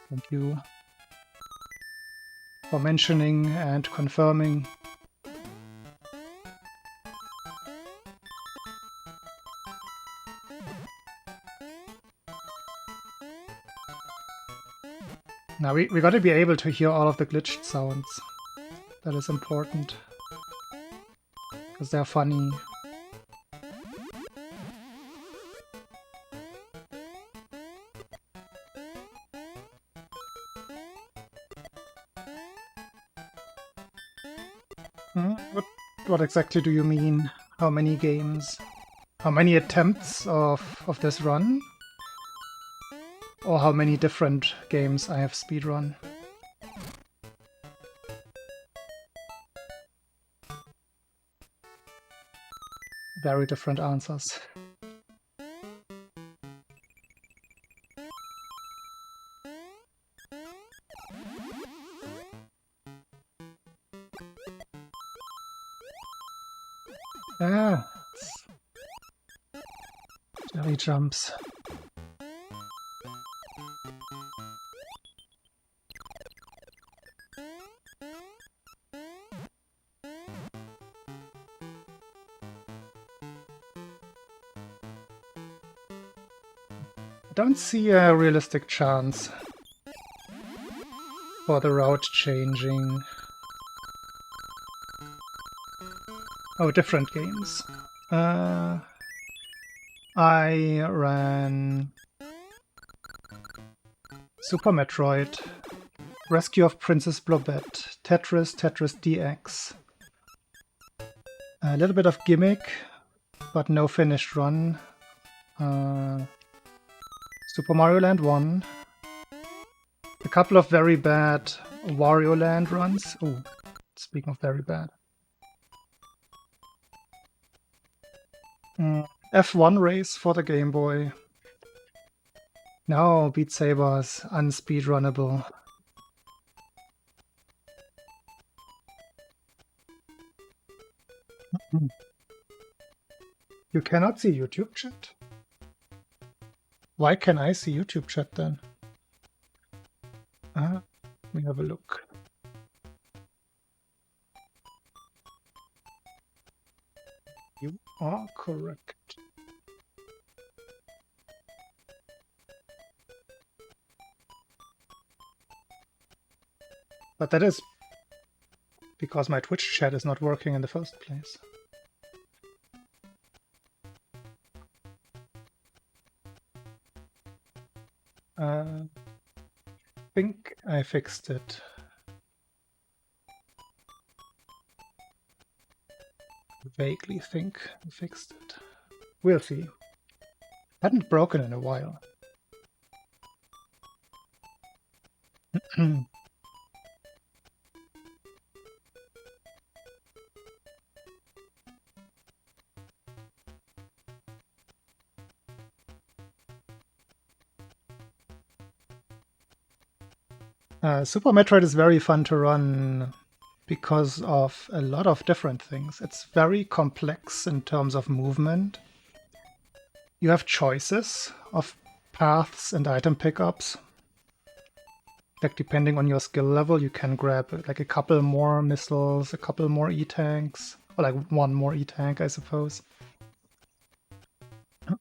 Speaker 1: Thank you for mentioning and confirming. Now we gotta be able to hear all of the glitched sounds. That is important. Because they're funny. What exactly do you mean? How many games? How many attempts of this run? Or how many different games I have speedrun? Very different answers. Ah, jelly jumps. I don't see a realistic chance for the route changing. Oh, different games. I ran Super Metroid, Rescue of Princess Blobette, Tetris, Tetris DX. A little bit of Gimmick, but no finished run. Super Mario Land 1. A couple of very bad Wario Land runs. Oh, speaking of very bad. F1 race for the Game Boy. No, Beat Saber's unspeedrunnable. You cannot see YouTube chat? Why can I see YouTube chat then? Let me have a look. You are correct. But that is because my Twitch chat is not working in the first place. I think I fixed it. Vaguely think I fixed it. We'll see. Hadn't broken in a while. Super Metroid is very fun to run because of a lot of different things. It's very complex in terms of movement. You have choices of paths and item pickups. Like, depending on your skill level, you can grab like a couple more missiles, a couple more E-tanks, or like one more E-tank, I suppose.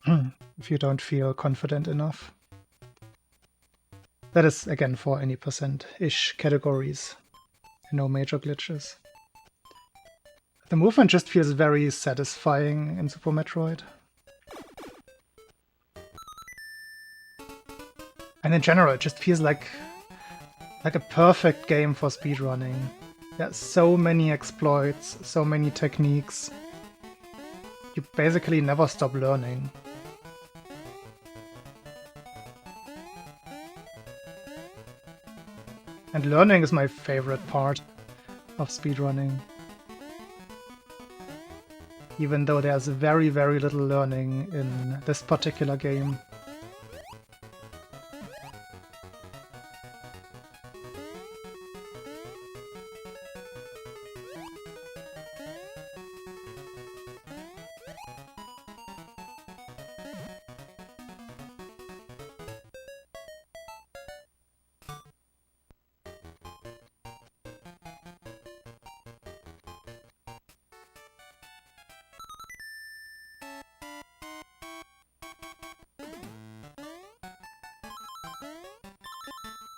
Speaker 1: If you don't feel confident enough. That is, again, for any percent-ish categories. No major glitches. The movement just feels very satisfying in Super Metroid. And in general, it just feels like a perfect game for speedrunning. There's so many exploits, so many techniques. You basically never stop learning. And learning is my favorite part of speedrunning. Even though there's very, very little learning in this particular game.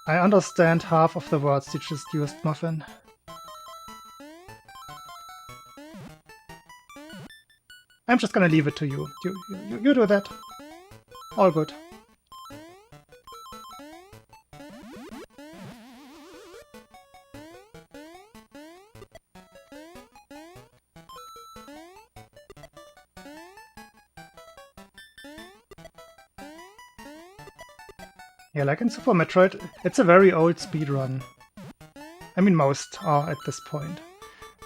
Speaker 1: I understand half of the words you just used, Muffin. I'm just gonna leave it to you. You do that. All good. Yeah, like in Super Metroid, it's a very old speedrun. I mean, most are at this point.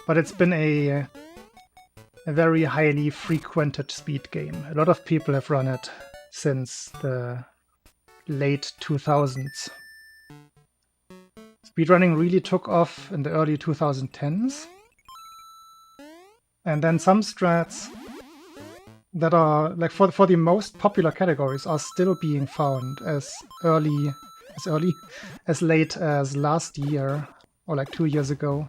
Speaker 1: But it's been a very highly frequented speed game. A lot of people have run it since the late 2000s. Speedrunning really took off in the early 2010s. And then some strats that are, like, for the most popular categories are still being found as late as last year, or like 2 years ago.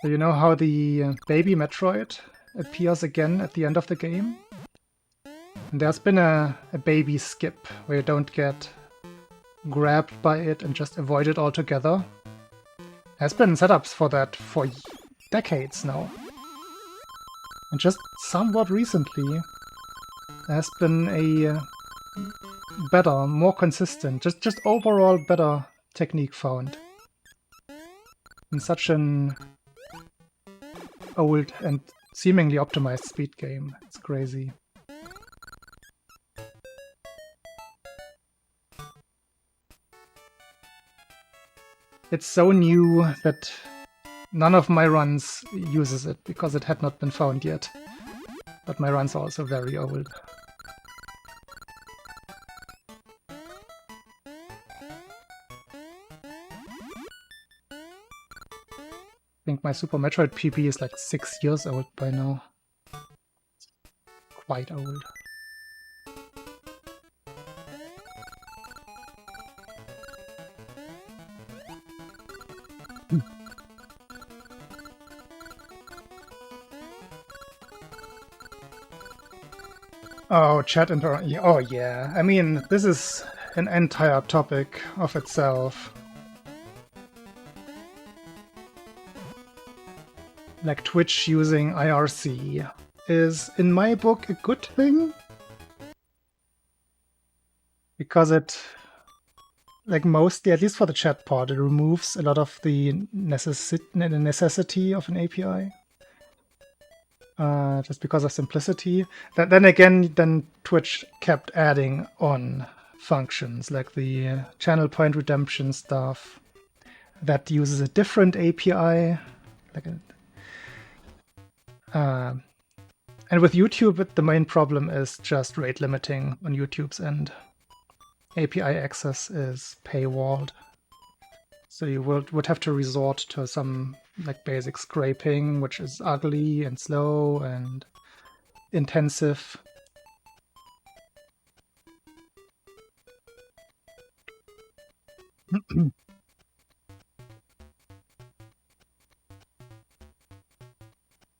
Speaker 1: So you know how the baby Metroid appears again at the end of the game? And there's been a baby skip, where you don't get grabbed by it and just avoid it altogether. There's been setups for that for decades now. And just somewhat recently, there's been a better, more consistent, just overall better technique found. In such an old and seemingly optimized speed game. It's crazy. It's so new that none of my runs uses it, because it had not been found yet. But my runs are also very old. I think my Super Metroid PB is like 6 years old by now. Quite old. Oh, chat oh yeah. I mean, this is an entire topic of itself. like Twitch using IRC is, in my book, a good thing. Because it, like mostly, at least for the chat part, it removes a lot of the necessity of an API. Just because of simplicity. Then again, Twitch kept adding on functions, like the channel point redemption stuff that uses a different API. And with YouTube, the main problem is just rate limiting on YouTube's end. API access is paywalled. So you would have to resort to some like basic scraping, which is ugly and slow and intensive.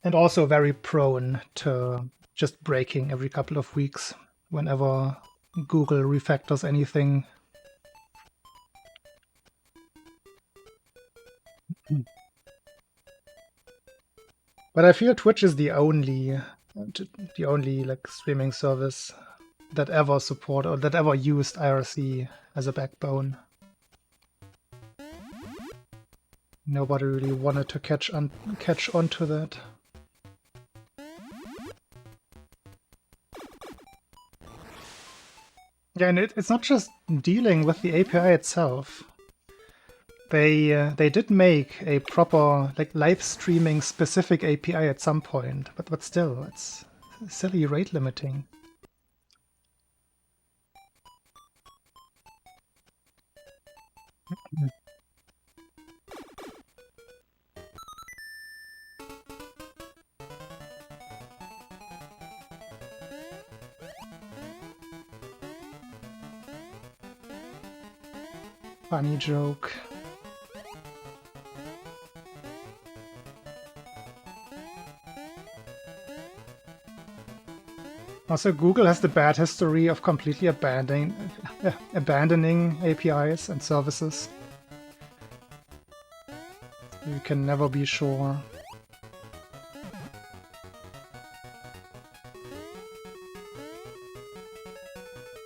Speaker 1: And also very prone to just breaking every couple of weeks whenever Google refactors anything. But I feel Twitch is the only like streaming service that ever support or that ever used IRC as a backbone. Nobody really wanted to catch onto that. Yeah, and it's not just dealing with the API itself. They did make a proper like live streaming specific API at some point, but still, it's silly rate limiting. Funny joke. Also, Google has the bad history of completely abandoning APIs and services. You can never be sure.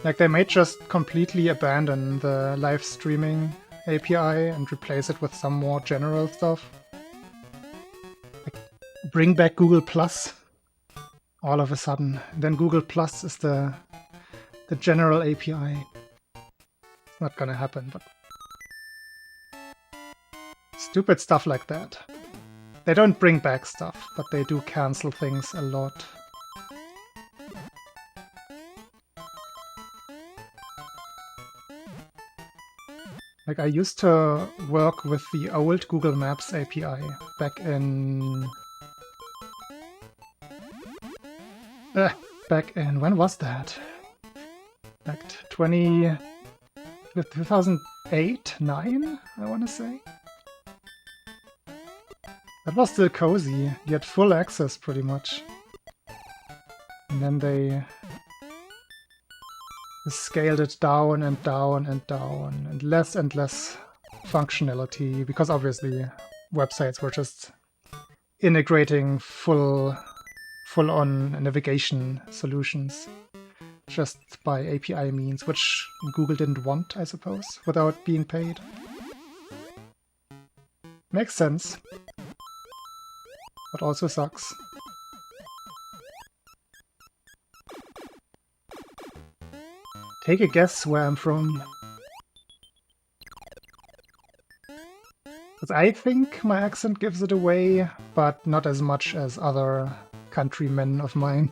Speaker 1: Like, they may just completely abandon the live streaming API and replace it with some more general stuff. Like, bring back Google Plus all of a sudden. Then Google Plus is the general API. It's not gonna happen, but stupid stuff like that. They don't bring back stuff, but they do cancel things a lot. Like, I used to work with the old Google Maps API back in... when was that? Like 2008, 9, I want to say? That was still cozy. You had full access, pretty much. And then they scaled it down and down and down, and less functionality, because obviously websites were just integrating full-on navigation solutions just by API means, which Google didn't want, I suppose, without being paid. Makes sense. But also sucks. Take a guess where I'm from. Because I think my accent gives it away, but not as much as other countrymen of mine.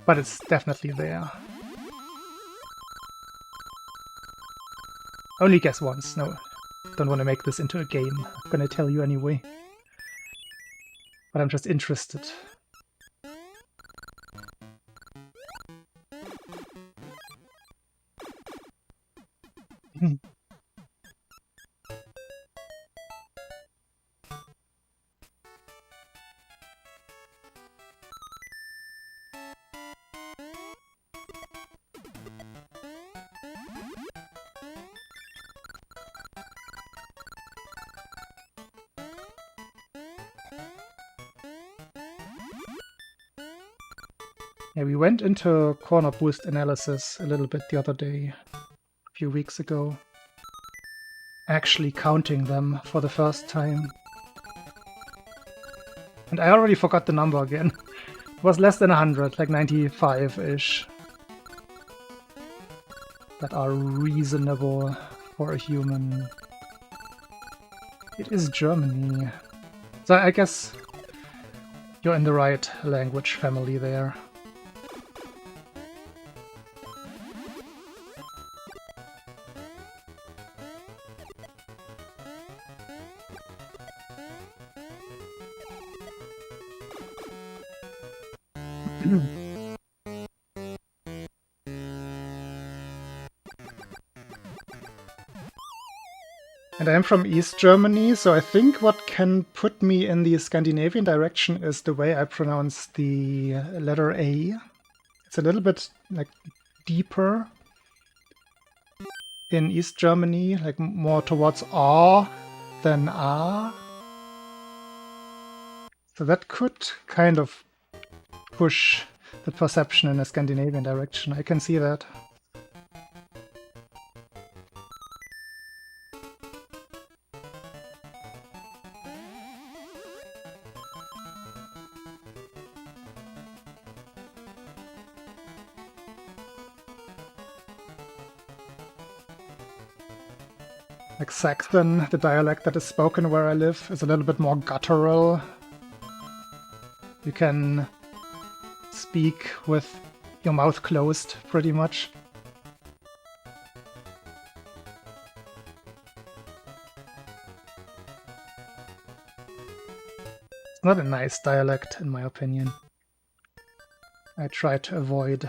Speaker 1: But it's definitely there. Only guess once. No, don't want to make this into a game. I'm gonna tell you anyway. But I'm just interested. Yeah, we went into corner boost analysis a little bit the other day, a few weeks ago. Actually counting them for the first time. And I already forgot the number again. It was less than 100, like 95-ish. That are reasonable for a human. It is Germany. So I guess you're in the right language family there. And I'm from East Germany, so I think what can put me in the Scandinavian direction is the way I pronounce the letter A. It's a little bit like deeper in East Germany, like more towards A than A. So that could kind of push the perception in a Scandinavian direction. I can see that. Like Saxon, the dialect that is spoken where I live, is a little bit more guttural. You can speak with your mouth closed, pretty much. It's not a nice dialect, in my opinion. I try to avoid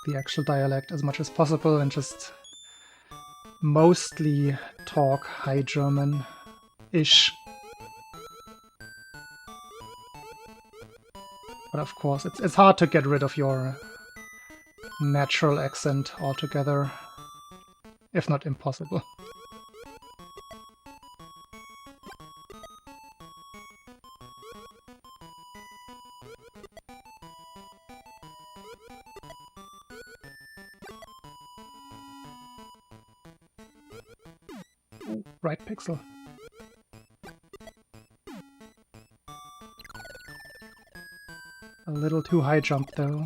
Speaker 1: the actual dialect as much as possible and just mostly talk High German-ish. But of course, it's hard to get rid of your natural accent altogether, if not impossible. Right pixel. A little too high jump though.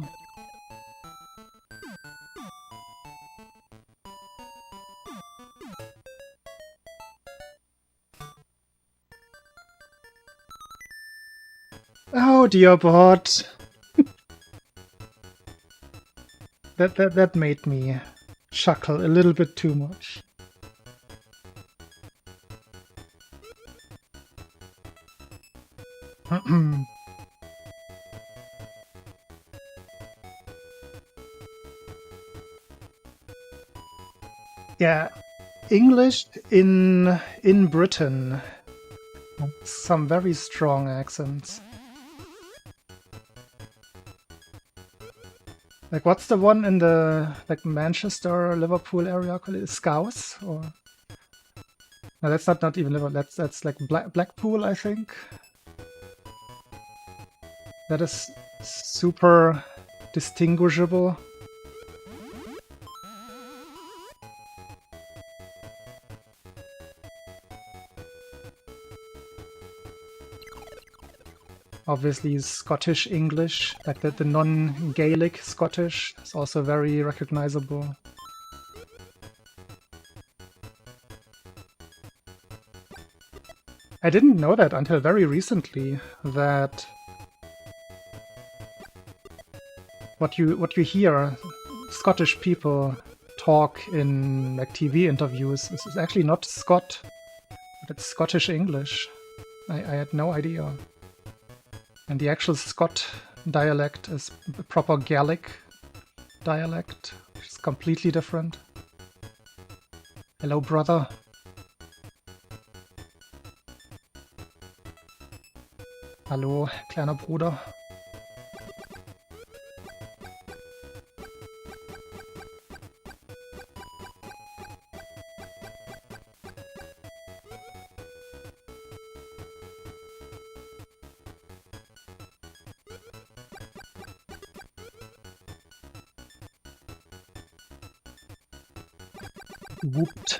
Speaker 1: Oh dear bot. That made me chuckle a little bit too much. Yeah, English in Britain. Some very strong accents. Like, what's the one in the like Manchester, Liverpool area called it? Scouse? Or no, that's not even Liverpool. That's like Blackpool, I think. That is super distinguishable. Obviously, Scottish English, like the non-Gaelic Scottish, is also very recognizable. I didn't know that until very recently, that what you hear Scottish people talk in like TV interviews is actually not Scot, but it's Scottish English. I had no idea. And the actual Scot dialect is a proper Gaelic dialect, which is completely different. Hello, brother. Hallo, kleiner Bruder. Whooped.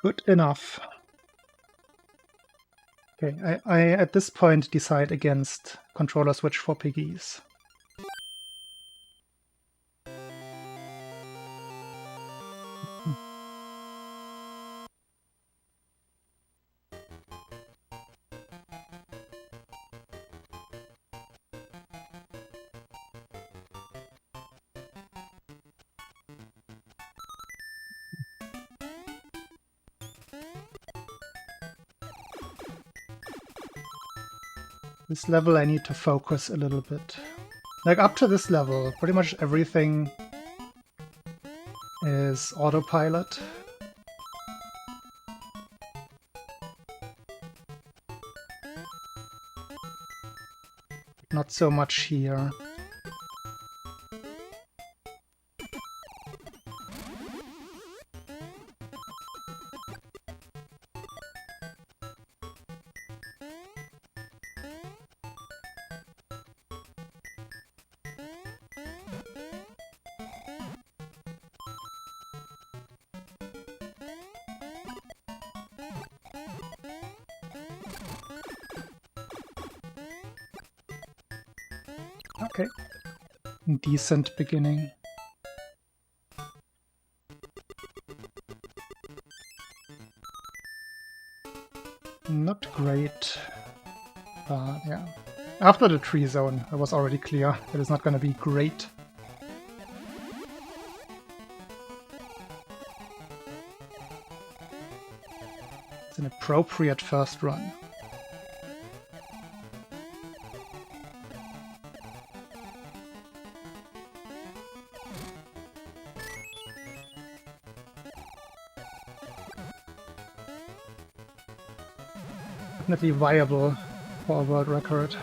Speaker 1: Good enough. Okay, I at this point decide against controller switch for piggies. This level I need to focus a little bit. Like up to this level, pretty much everything is autopilot. Not so much here. Okay. Decent beginning. Not great, but yeah. After the tree zone, it was already clear it is not going to be great. It's an appropriate first run. Definitely viable for a world record.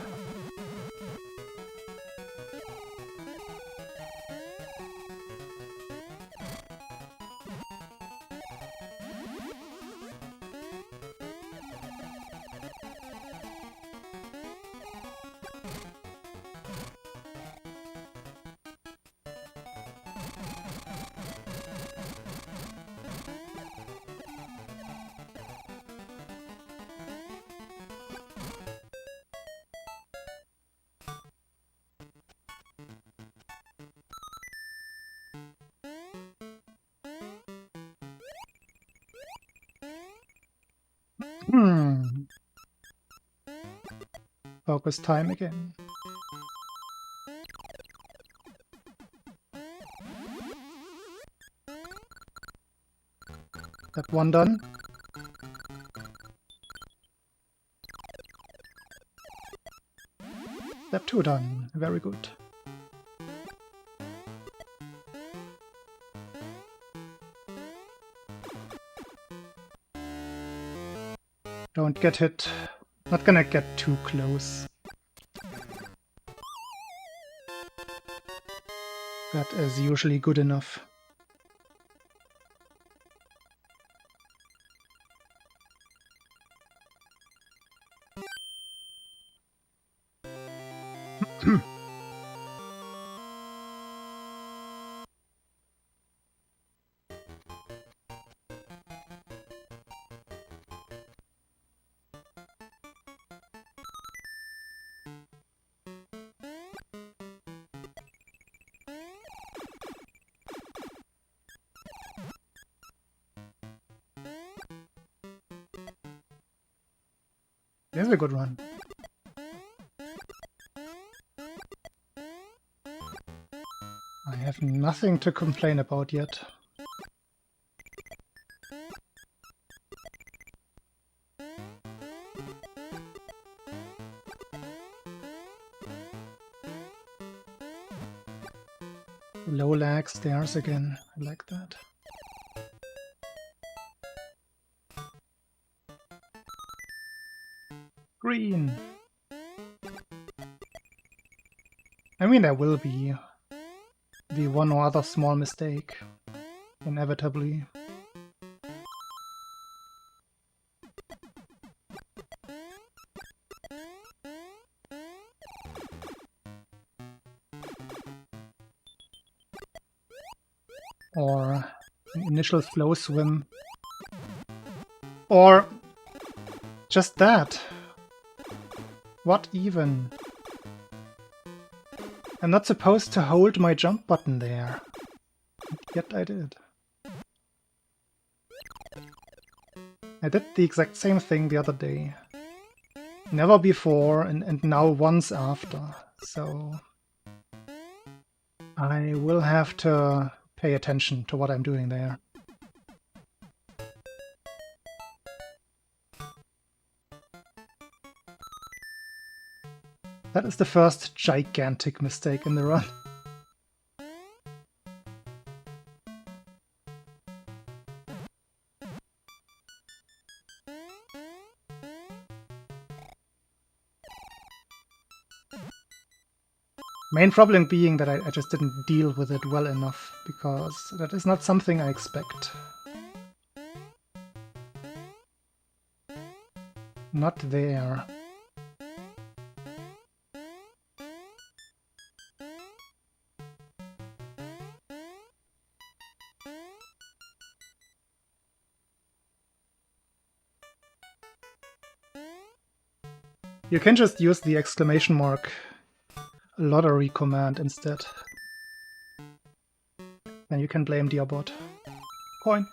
Speaker 1: Focus time again. That one done. Step 2 done. Very good. Don't get hit. Not gonna get too close. That is usually good enough. There's a good run. I have nothing to complain about yet. Low lag stairs again. I like that. Green. I mean, there will be be one or other small mistake, inevitably. Or an initial flow swim. Or just that. What even? I'm not supposed to hold my jump button there. Yet I did. I did the exact same thing the other day. Never before and now once after. So I will have to pay attention to what I'm doing there. That is the first gigantic mistake in the run. Main problem being that I just didn't deal with it well enough, because that is not something I expect. Not there. You can just use the exclamation mark lottery command instead. Then you can blame Dearbot. Coin.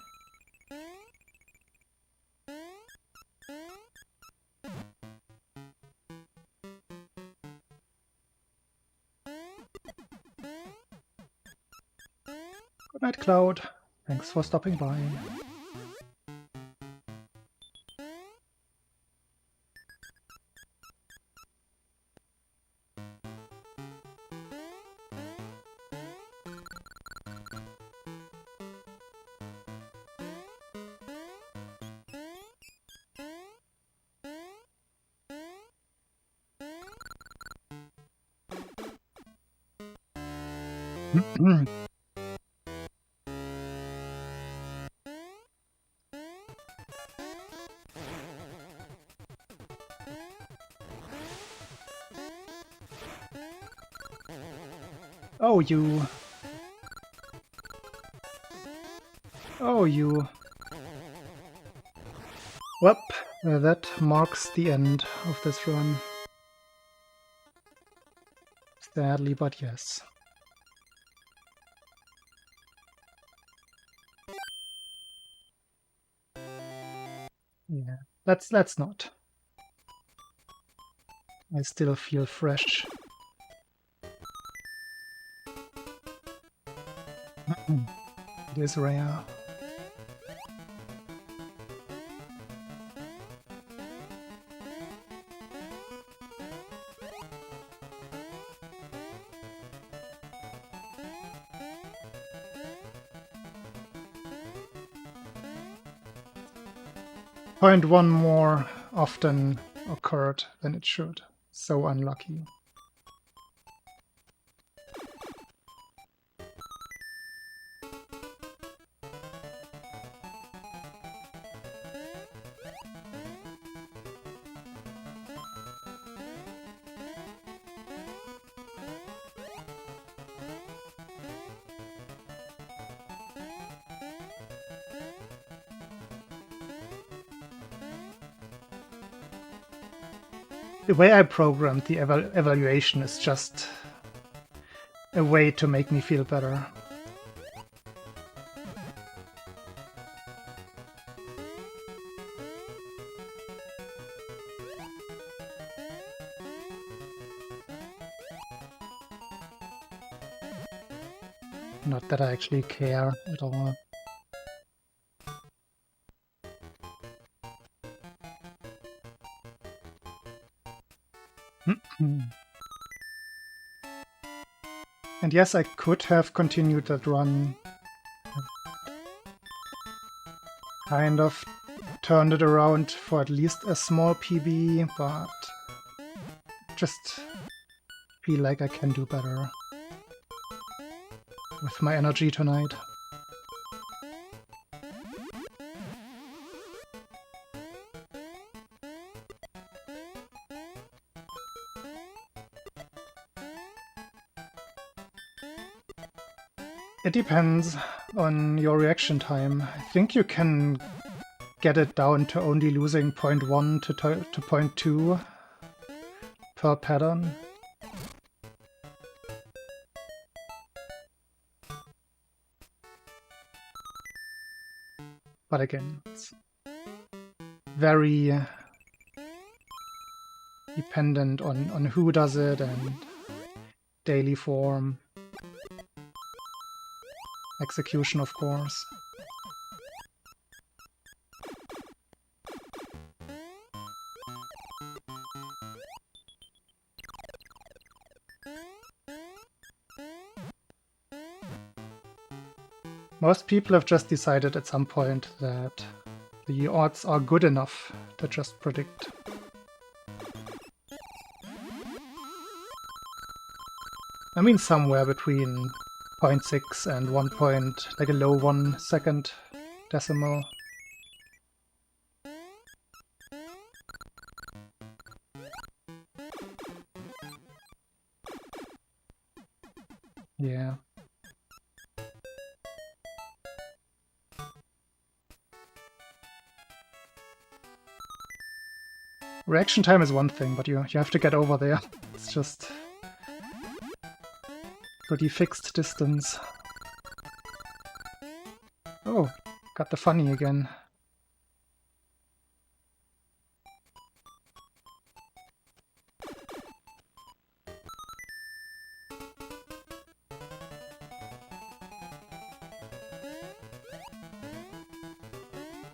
Speaker 1: Good night, Cloud. Thanks for stopping by. Oh, you. Oh, you. Well, that marks the end of this run. Sadly, but yes. Yeah, let's not. I still feel fresh. It is rare. Point one more often occurred than it should. So unlucky. The way I programmed the evaluation is just a way to make me feel better. Not that I actually care at all. And yes, I could have continued that run. Kind of turned it around for at least a small PB, but just feel like I can do better. with my energy tonight. It depends on your reaction time. I think you can get it down to only losing 0.1 to 0.2 per pattern. But again, it's very dependent on who does it and daily form. Execution, of course. Most people have just decided at some point that the odds are good enough to just predict. I mean, somewhere between 0.6 and 1 point, like a low 1 second decimal. Yeah. Reaction time is one thing, but you have to get over there. It's just pretty fixed distance. Oh, got the funny again.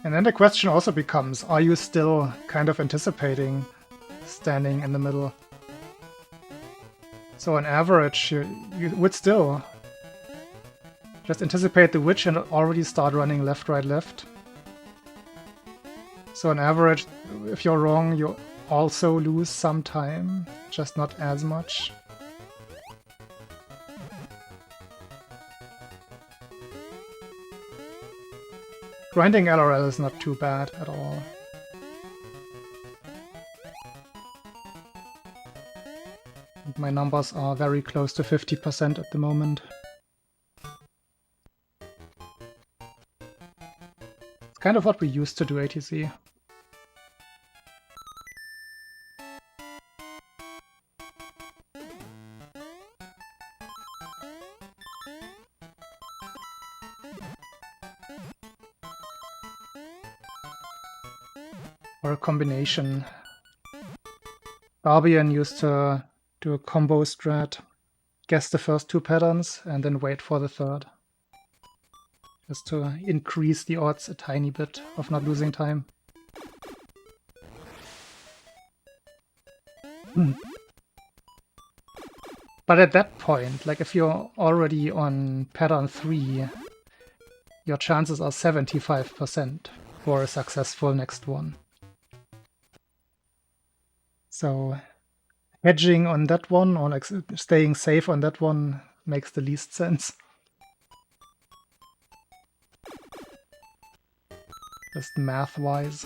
Speaker 1: And then the question also becomes, are you still kind of anticipating standing in the middle? So on average, you would still just anticipate the witch and already start running left, right, left. So on average, if you're wrong, you also lose some time, just not as much. Grinding LRL is not too bad at all. And my numbers are very close to 50% at the moment. It's kind of what we used to do ATC. Or a combination. Barbian used to do a combo strat, guess the first two patterns, and then wait for the third. Just to increase the odds a tiny bit of not losing time. But at that point, like if you're already on pattern 3, your chances are 75% for a successful next one. So hedging on that one, or like staying safe on that one, makes the least sense. Just math-wise.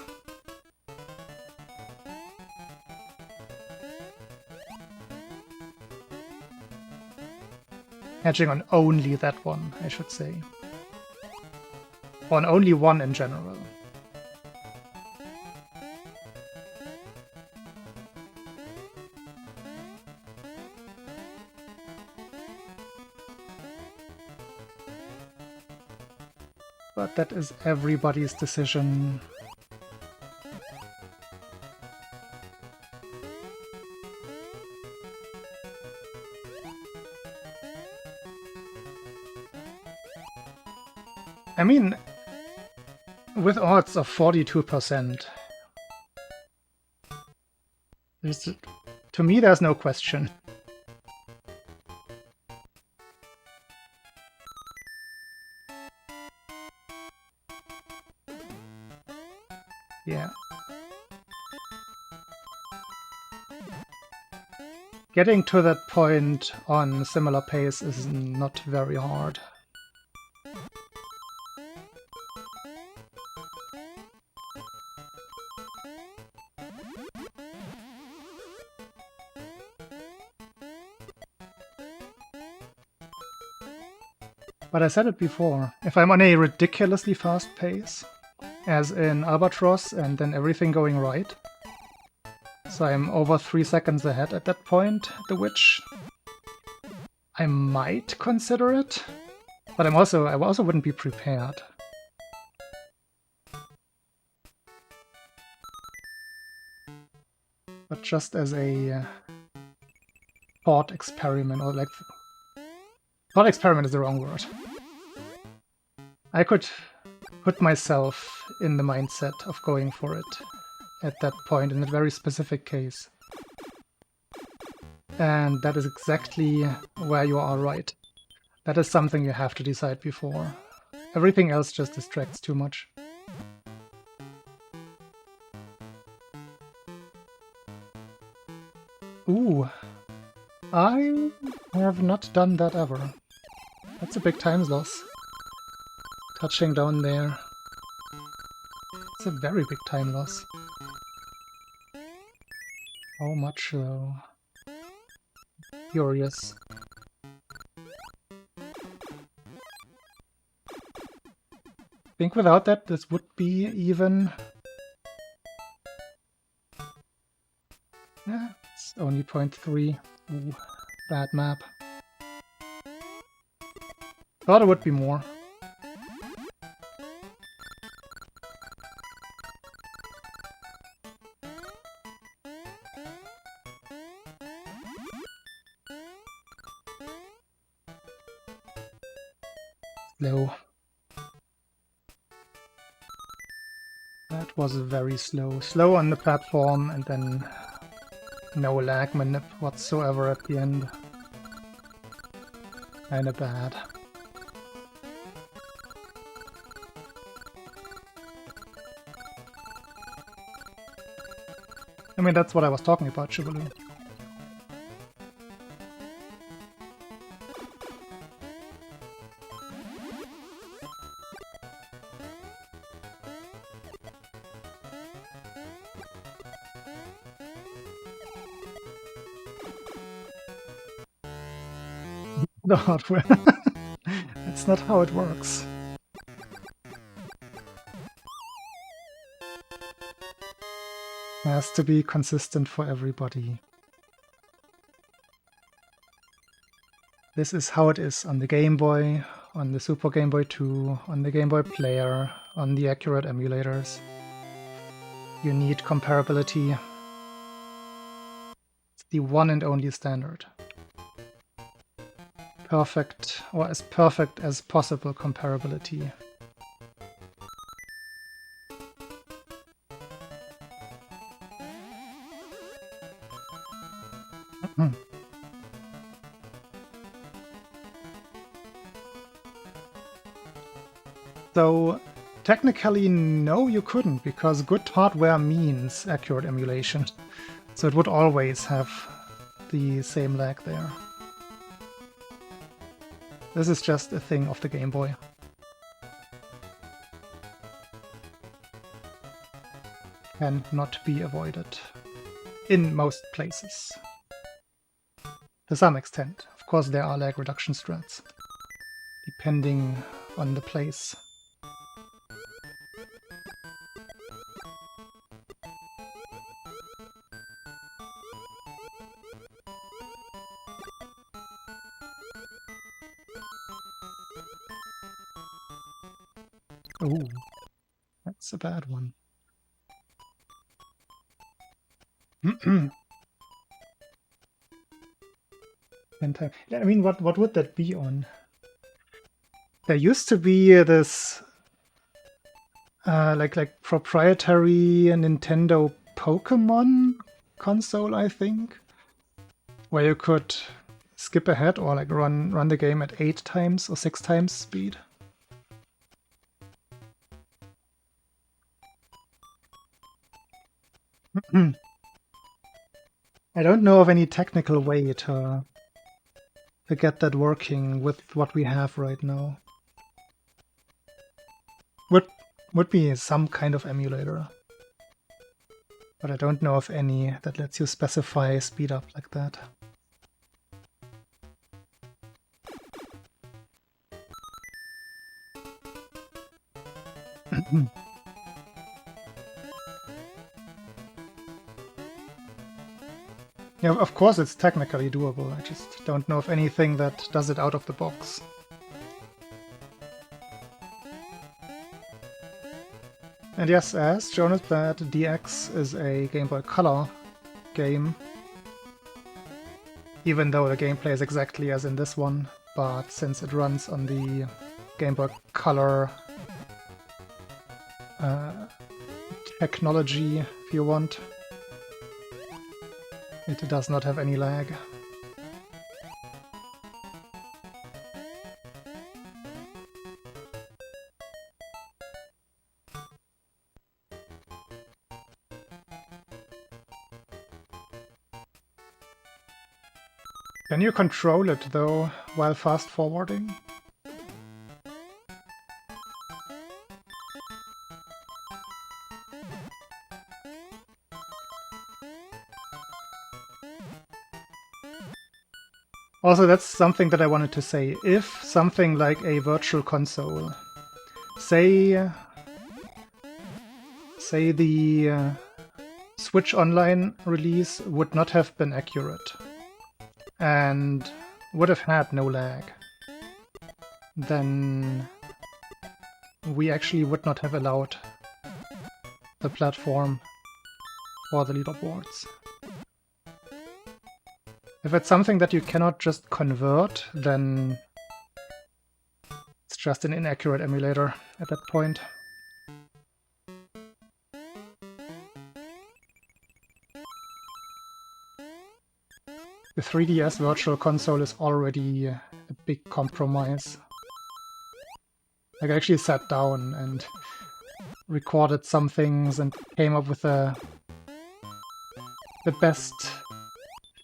Speaker 1: Hedging on only that one, I should say. Or on only one in general. But that is everybody's decision. I mean, with odds of 42%, to me there's no question. Yeah. Getting to that point on similar pace is not very hard. But I said it before, if I'm on a ridiculously fast pace, as in Albatross and then everything going right, so I'm over 3 seconds ahead at that point, the witch, I might consider it, but I also wouldn't be prepared. But just as a thought experiment, or like... Thought experiment is the wrong word. I could put myself in the mindset of going for it at that point in a very specific case. And that is exactly where you are right. That is something you have to decide before. Everything else just distracts too much. Ooh. I have not done that ever. That's a big time loss. Touching down there. It's a very big time loss. How much though? Curious. I think without that this would be even... Yeah, it's only 0.3. Ooh, bad map. Thought it would be more. Slow. That was very slow. Slow on the platform and then no lag manip whatsoever at the end. Kinda bad. I mean, that's what I was talking about, Chivalry. The hardware. That's not how it works. It has to be consistent for everybody. This is how it is on the Game Boy, on the Super Game Boy 2, on the Game Boy Player, on the accurate emulators. You need comparability. It's the one and only standard. Perfect, or as perfect as possible comparability. So, technically no, you couldn't, because good hardware means accurate emulation. So it would always have the same lag there. This is just a thing of the Game Boy. Can not be avoided. In most places. To some extent. Of course there are lag reduction strats. Depending on the place. Ooh, that's a bad one. I mean, what would that be on? There used to be this like proprietary Nintendo Pokemon console, I think, where you could skip ahead or like run the game at 8 times or 6 times speed. I don't know of any technical way to get that working with what we have right now. Would be some kind of emulator. But I don't know of any that lets you specify speed up like that. Yeah, of course it's technically doable, I just don't know of anything that does it out of the box. And yes, as Jonas said, DX is a Game Boy Color game, even though the gameplay is exactly as in this one, but since it runs on the Game Boy Color technology, if you want, it does not have any lag. Can you control it, though, while fast-forwarding? Also, that's something that I wanted to say. If something like a virtual console, say the Switch Online release would not have been accurate and would have had no lag, then we actually would not have allowed the platform for the leaderboards. If it's something that you cannot just convert, then it's just an inaccurate emulator at that point. The 3DS Virtual Console is already a big compromise. Like, I actually sat down and recorded some things and came up with the best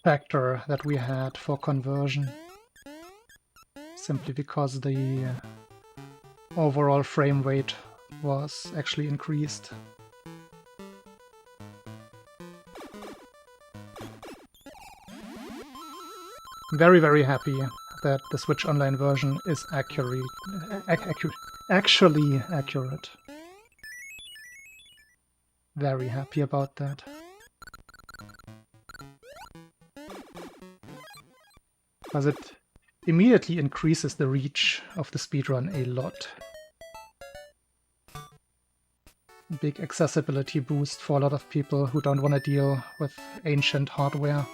Speaker 1: factor that we had for conversion. Simply because the overall frame rate was actually increased. Very, very happy that the Switch Online version is actually accurate. Very happy about that. Because it immediately increases the reach of the speedrun a lot. Big accessibility boost for a lot of people who don't want to deal with ancient hardware.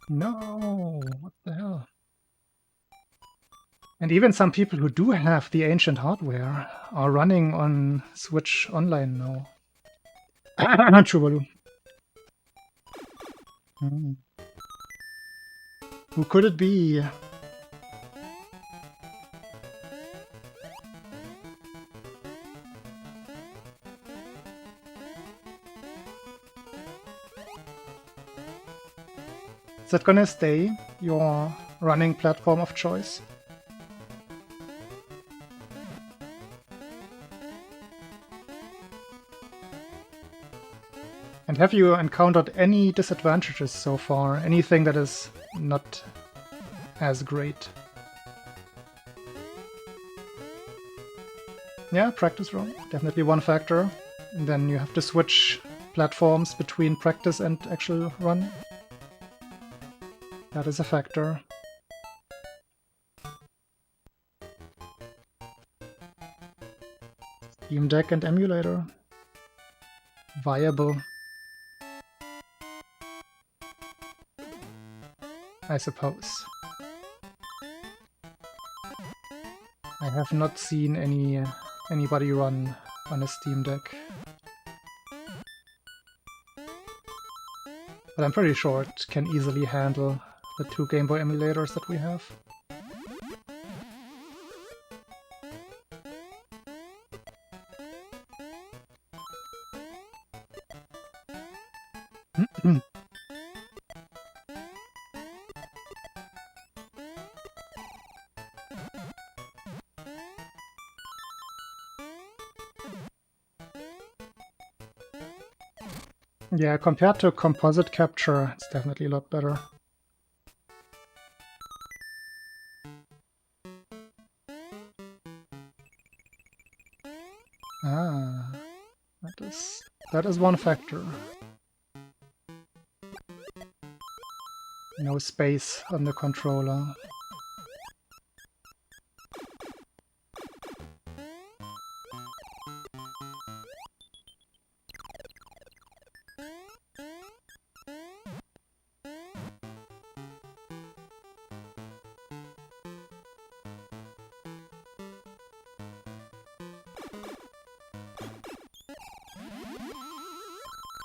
Speaker 1: No, what the hell? And even some people who do have the ancient hardware are running on Switch Online now. Chubalu. Who could it be? Is that gonna stay your running platform of choice? And have you encountered any disadvantages so far? Anything that is not as great? Yeah, practice run. Definitely one factor. And then you have to switch platforms between practice and actual run. That is a factor. Steam Deck and emulator. Viable. I suppose. I have not seen anybody run on a Steam Deck. But I'm pretty sure it can easily handle the 2 Game Boy emulators that we have. Yeah, compared to composite capture, it's definitely a lot better. Ah, that is one factor. No space on the controller.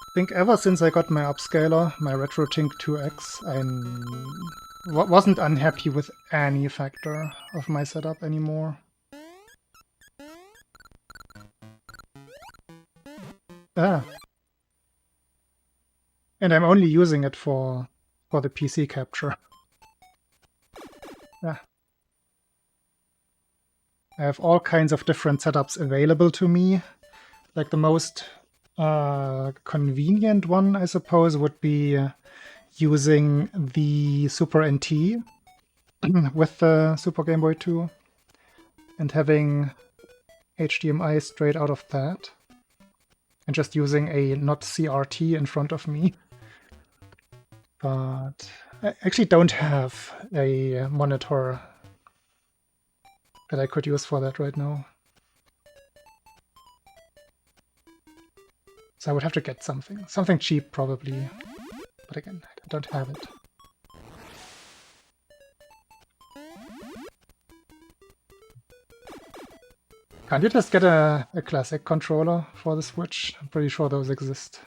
Speaker 1: I think ever since I got my upscaler, my RetroTink 2X, I wasn't unhappy with any factor of my setup anymore. Ah. And I'm only using it for the PC capture. Yeah. I have all kinds of different setups available to me. Like the most convenient one, I suppose, would be using the Super NT with the Super Game Boy 2 and having HDMI straight out of that and just using a not CRT in front of me. But I actually don't have a monitor that I could use for that right now. So I would have to get something cheap probably, but again, I don't have it. Can't you just get a classic controller for the Switch? I'm pretty sure those exist.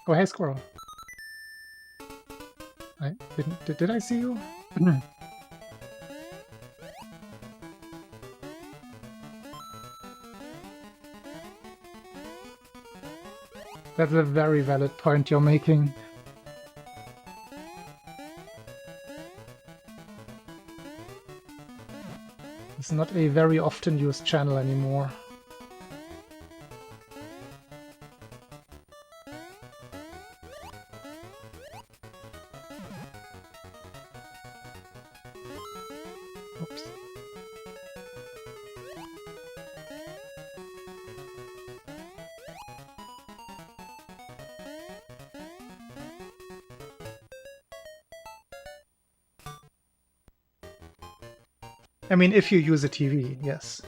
Speaker 1: Oh, hey, Squirrel. Did I see you? That's a very valid point you're making. It's not a very often used channel anymore. Oops. I mean, if you use a TV, yes.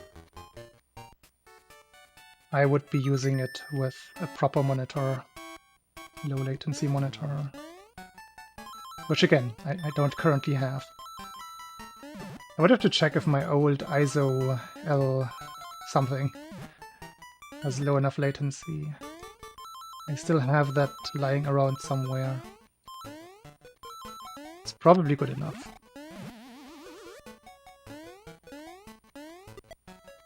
Speaker 1: I would be using it with a proper monitor, low latency monitor, which again, I don't currently have. I would have to check if my old ISO L something has low enough latency. I still have that lying around somewhere. It's probably good enough.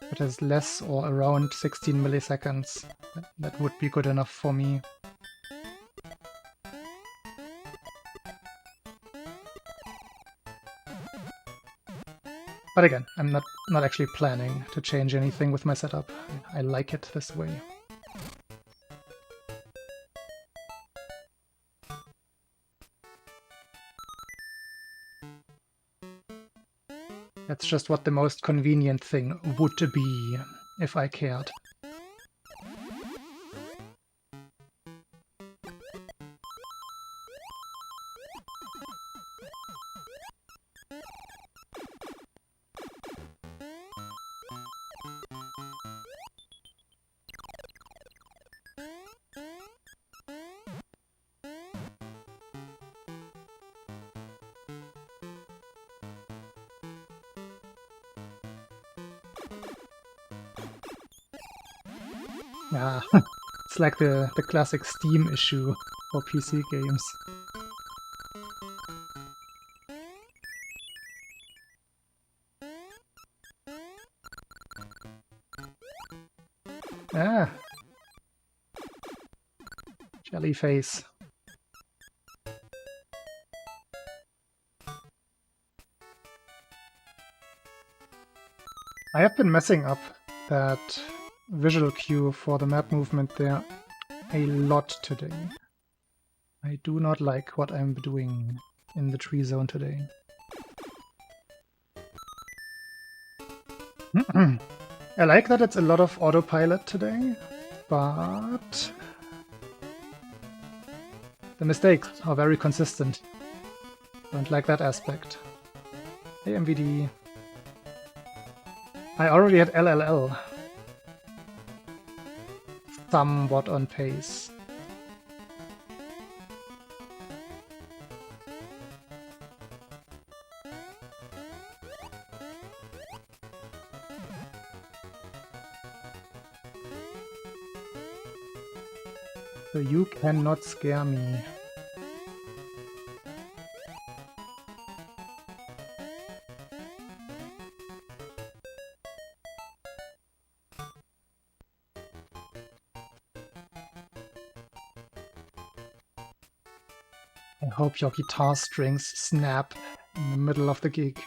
Speaker 1: If it has less or around 16 milliseconds, that would be good enough for me. But again, I'm not actually planning to change anything with my setup. I like it this way. That's just what the most convenient thing would be, if I cared. Yeah, it's like the classic Steam issue for PC games. Ah, jelly face. I have been messing up that visual cue for the map movement there a lot today. I do not like what I'm doing in the tree zone today. I like that it's a lot of autopilot today, but the mistakes are very consistent. Don't like that aspect. Hey MVD. I already had LLL. Somewhat on pace. So you cannot scare me. I hope your guitar strings snap in the middle of the gig.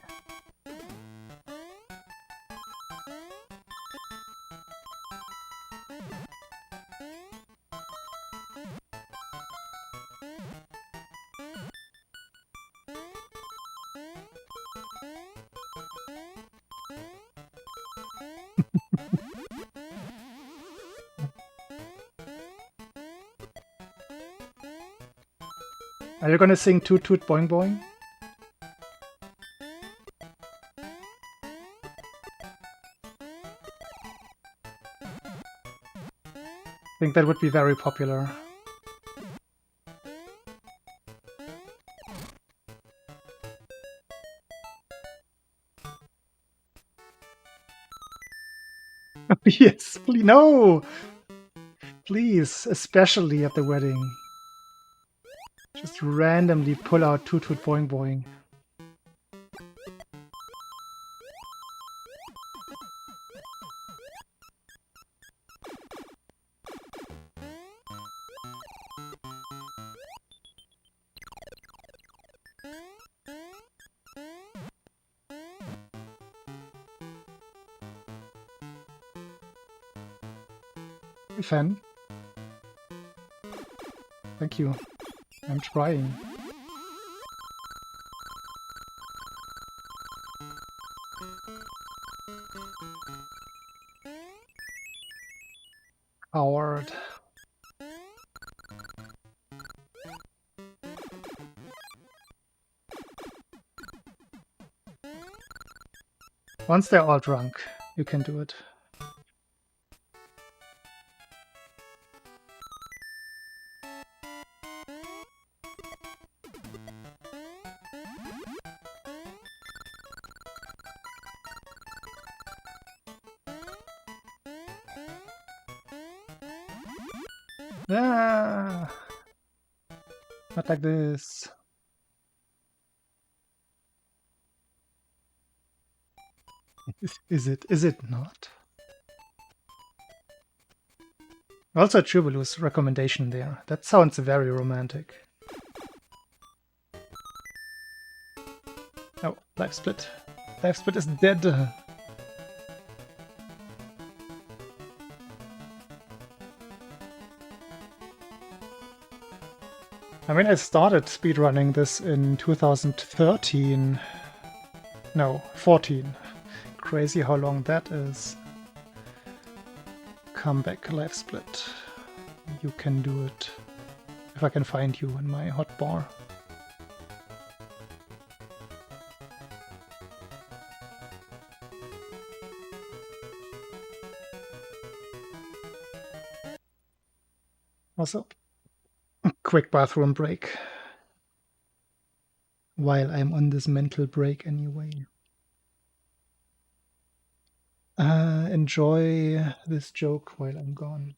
Speaker 1: Are you gonna sing Toot Toot Boing Boing? I think that would be very popular. Yes, please, no! Please, especially at the wedding. Just randomly pull out Toot Toot Boing Boing. Fan. Thank you. I'm trying. Howard. Once they're all drunk, you can do it. Ah, not like this. Is it? Is it not? Also, Jubilu's recommendation there. That sounds very romantic. Oh, life split. Life split is dead. I mean, I started speedrunning this in 2013. No, 14. Crazy how long that is. Come back, life split. You can do it. If I can find you in my hotbar. Also, quick bathroom break. While I'm on this mental break anyway. Enjoy this joke while I'm gone.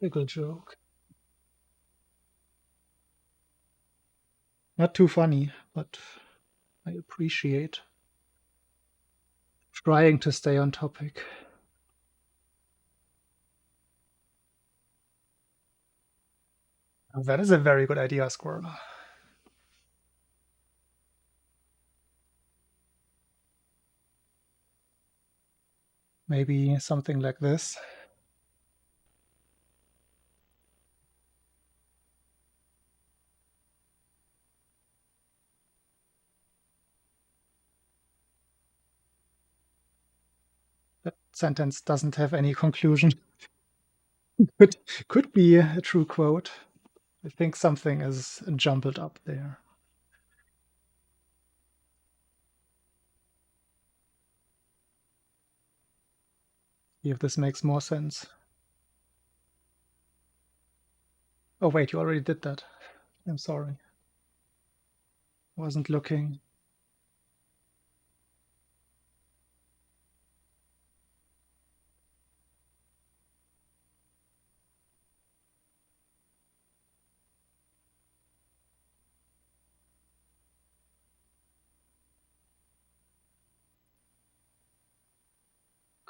Speaker 1: Pickle joke. Not too funny, but I appreciate trying to stay on topic. That is a very good idea, Squirrel. Maybe something like this. That sentence doesn't have any conclusion. Could be a true quote. I think something is jumbled up there. See if this makes more sense. Oh wait, you already did that. I'm sorry. Wasn't looking.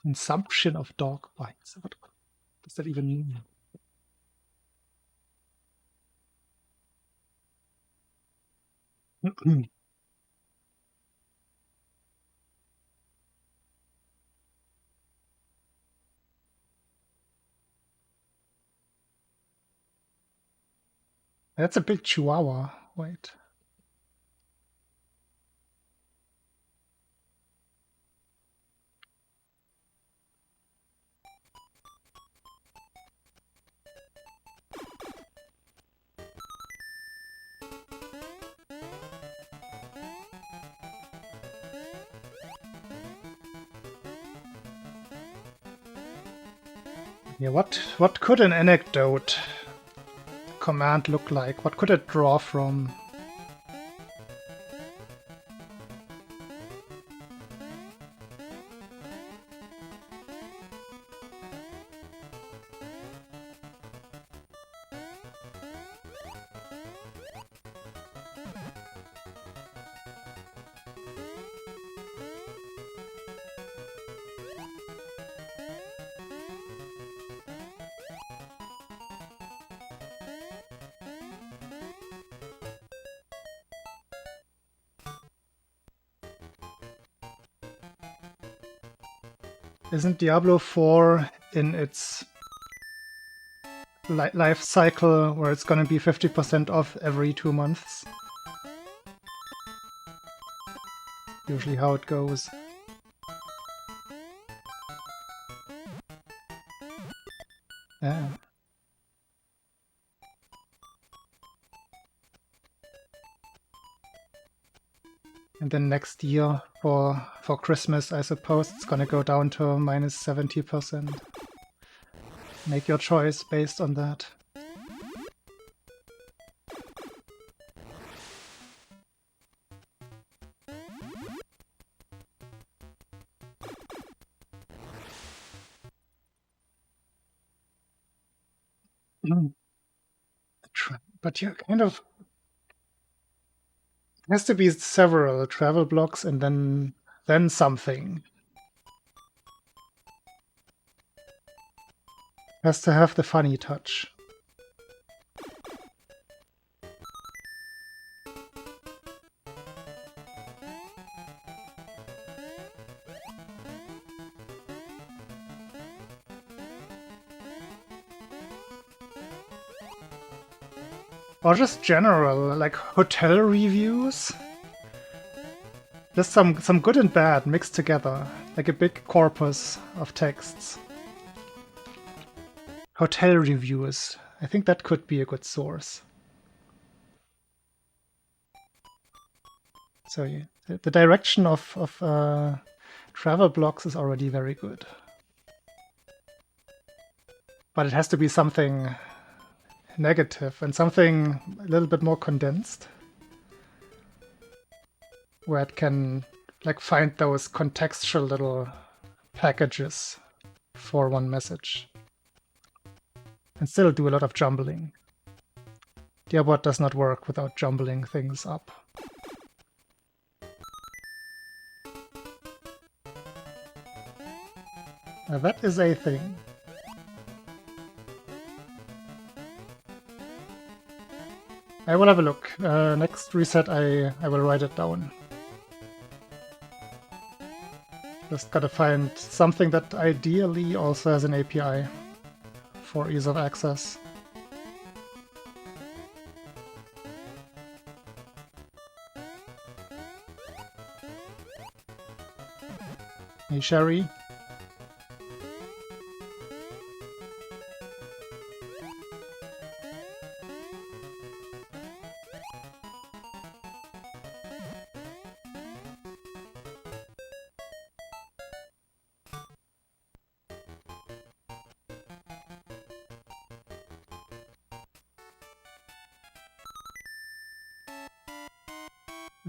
Speaker 1: Consumption of dog bites. What does that even mean? That's a big chihuahua. Wait. Yeah, what could an anecdote command look like? What could it draw from? Isn't Diablo 4 in its life cycle where it's gonna be 50% off every 2 months? Usually how it goes. Yeah. And then next year for Christmas, I suppose it's gonna go down to minus 70%. Make your choice based on that. But you kind of... It has to be several travel blocks and then something. Has to have the funny touch. Or just general, like hotel reviews. Just some good and bad mixed together, like a big corpus of texts. Hotel reviews. I think that could be a good source. So yeah, the direction of travel blogs is already very good. But it has to be something negative and something a little bit more condensed, where it can like find those contextual little packages for one message. and still do a lot of jumbling. Gearbot does not work without jumbling things up. That is a thing. I will have a look. Next reset I will write it down. Just gotta find something that ideally also has an API for ease of access. Hey Sherry.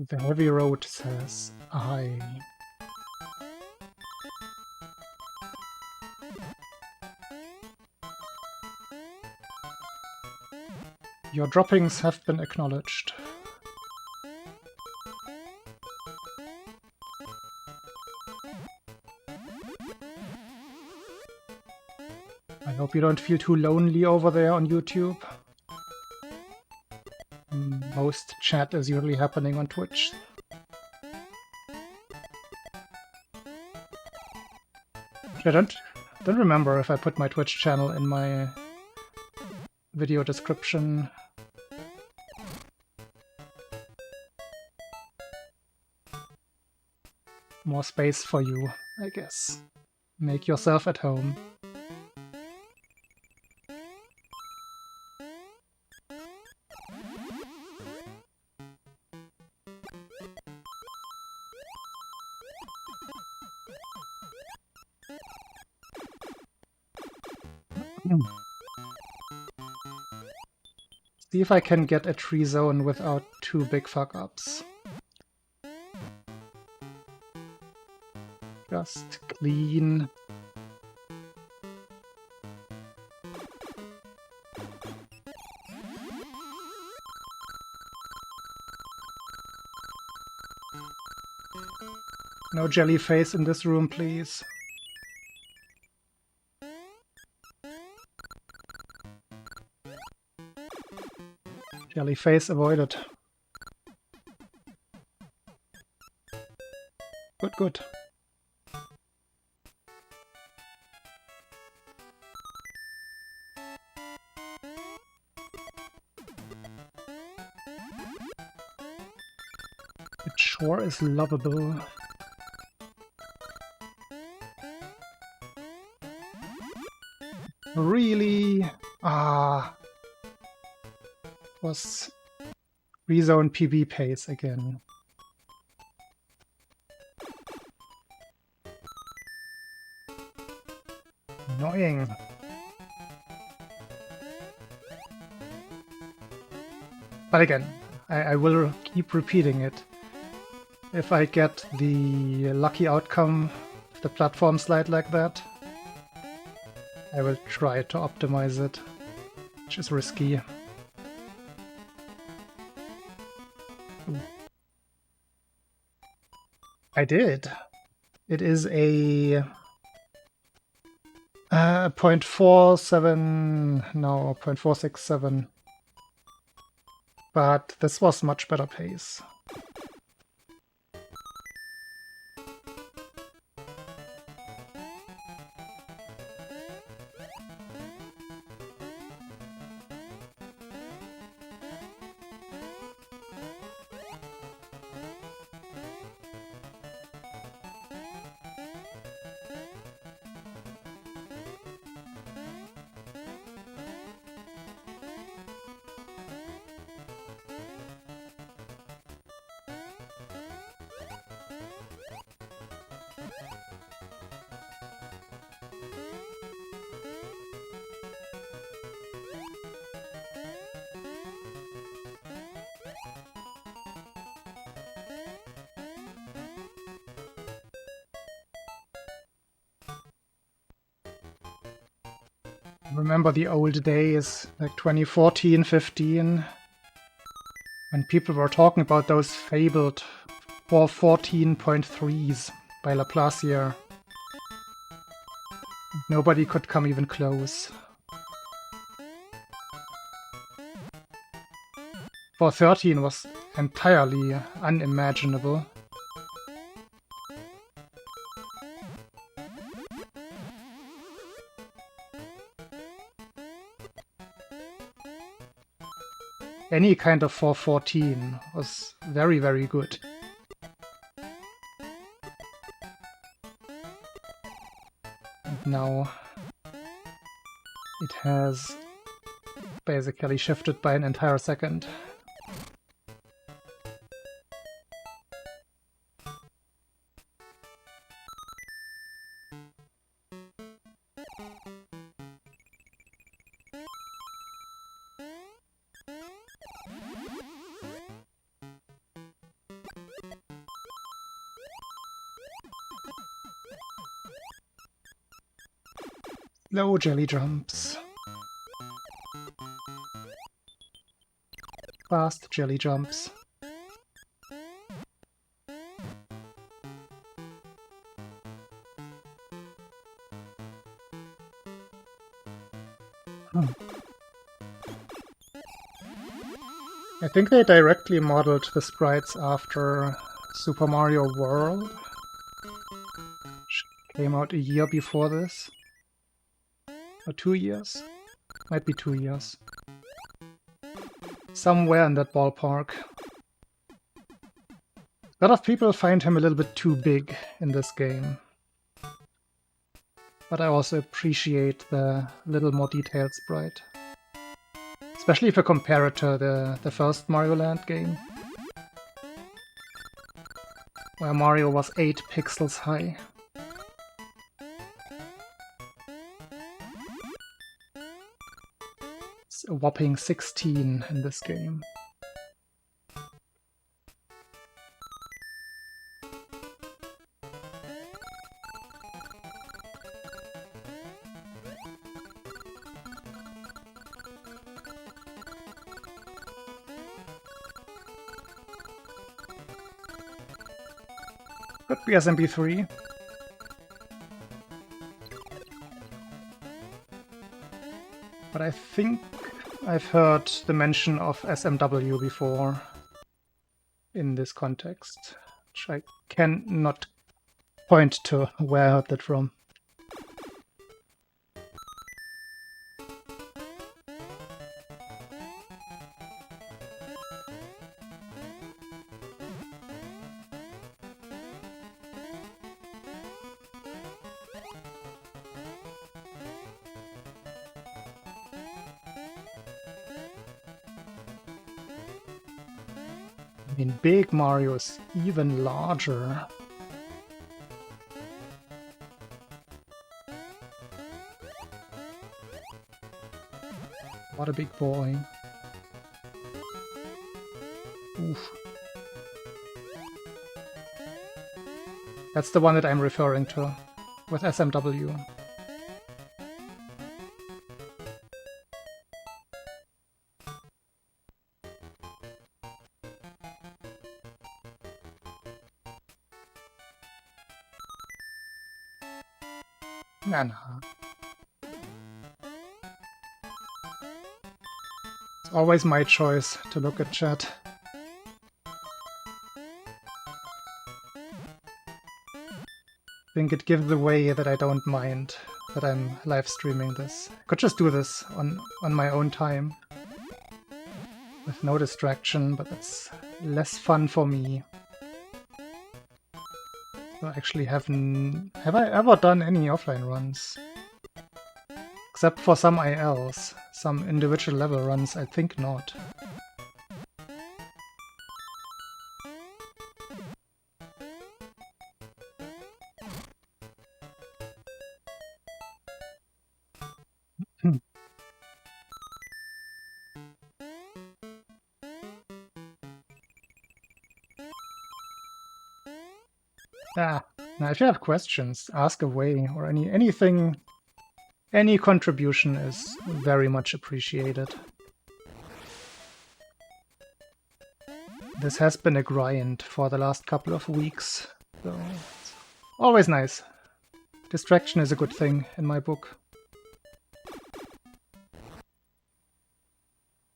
Speaker 1: The heavy road says I. Your droppings have been acknowledged. I hope you don't feel too lonely over there on YouTube. Most chat is usually happening on Twitch. I don't remember if I put my Twitch channel in my video description. More space for you, I guess. Make yourself at home. See if I can get a tree zone without too big fuck-ups. Just clean. No jelly face in this room, please. Jelly face avoided. Good, good. It sure is lovable. Really? Was rezone PB pace again. Annoying. But again, I will keep repeating it. If I get the lucky outcome of the platform slide like that, I will try to optimize it, which is risky. I did. It is a 0.47, no, 0.467. But this was much better pace. Remember the old days, like 2014, 15, when people were talking about those fabled 414.3s by Laplacier. Nobody could come even close. 413 was entirely unimaginable. Any kind of 414 was very, very good. And now it has basically shifted by an entire second. Low jelly jumps. Fast jelly jumps. I think they directly modeled the sprites after Super Mario World, which came out a year before this. Or 2 years? Might be 2 years. Somewhere in that ballpark. A lot of people find him a little bit too big in this game. But I also appreciate the little more detailed sprite. Especially if you compare it to the first Mario Land game, where Mario was 8 pixels high. It's a whopping 16 in this game. Could be SMP3. But I think I've heard the mention of SMW before in this context, which I cannot point to where I heard that from. I mean, Big Mario is even larger. What a big boy. Oof. That's the one that I'm referring to, with SMW. Nah. It's always my choice to look at chat. I think it gives away that I don't mind that I'm live streaming this. I could just do this on my own time with no distraction, but that's less fun for me. I actually have I ever done any offline runs? Except for some ILs, some individual level runs, I think not. Now if you have questions, ask away, or anything Any contribution is very much appreciated. This has been a grind for the last couple of weeks, so it's always nice. Distraction is a good thing in my book.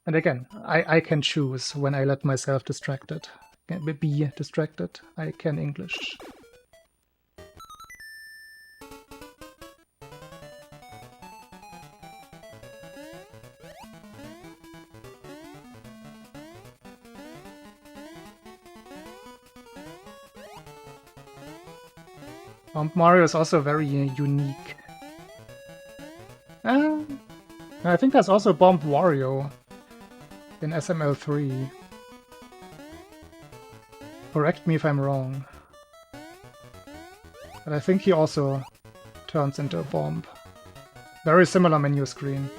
Speaker 1: And again, I can choose when I let myself be distracted. I can English. Mario is also very unique. I think there's also Bomb Wario in SML3. Correct me if I'm wrong. But I think he also turns into a bomb. Very similar menu screen.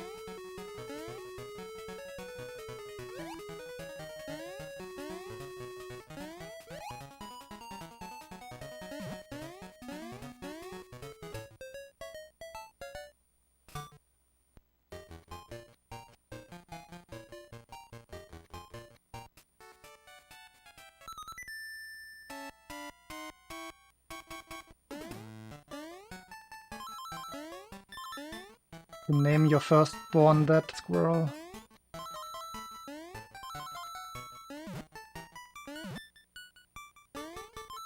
Speaker 1: Name your firstborn that squirrel.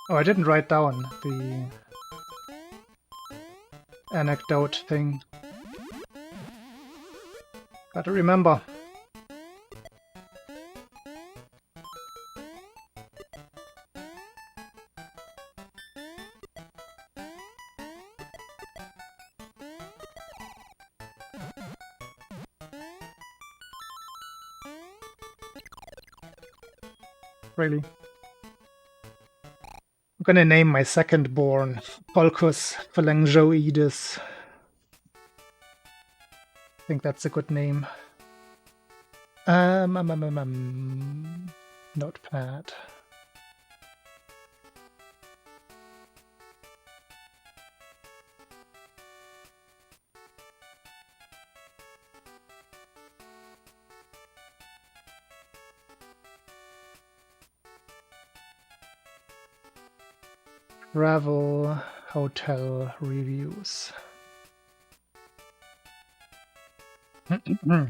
Speaker 1: Oh, I didn't write down the anecdote thing. Gotta remember. Really? I'm gonna name my second-born Polcus phalangoides. I think that's a good name. Notepad. Travel hotel reviews. But yeah,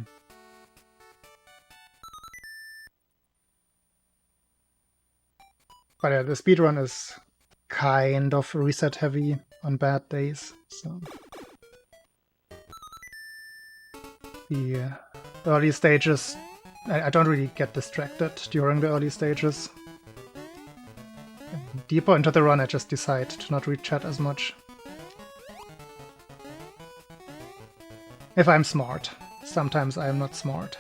Speaker 1: the speedrun is kind of reset heavy on bad days, so the early stages, I don't really get distracted during the early stages. Deeper into the run, I just decide to not read chat as much. If I'm smart. Sometimes I am not smart.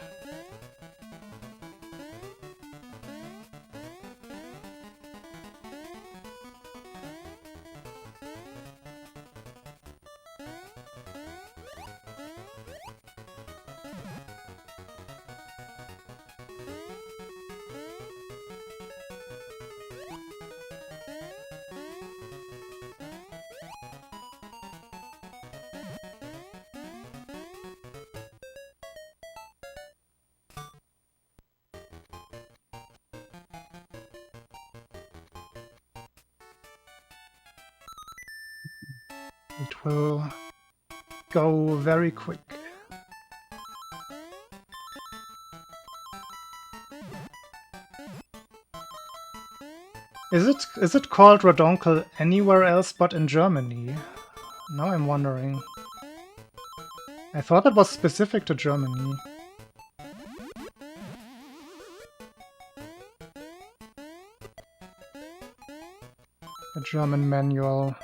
Speaker 1: It will go very quick. Is it called Rodonkel anywhere else but in Germany? Now I'm wondering. I thought it was specific to Germany. A German manual.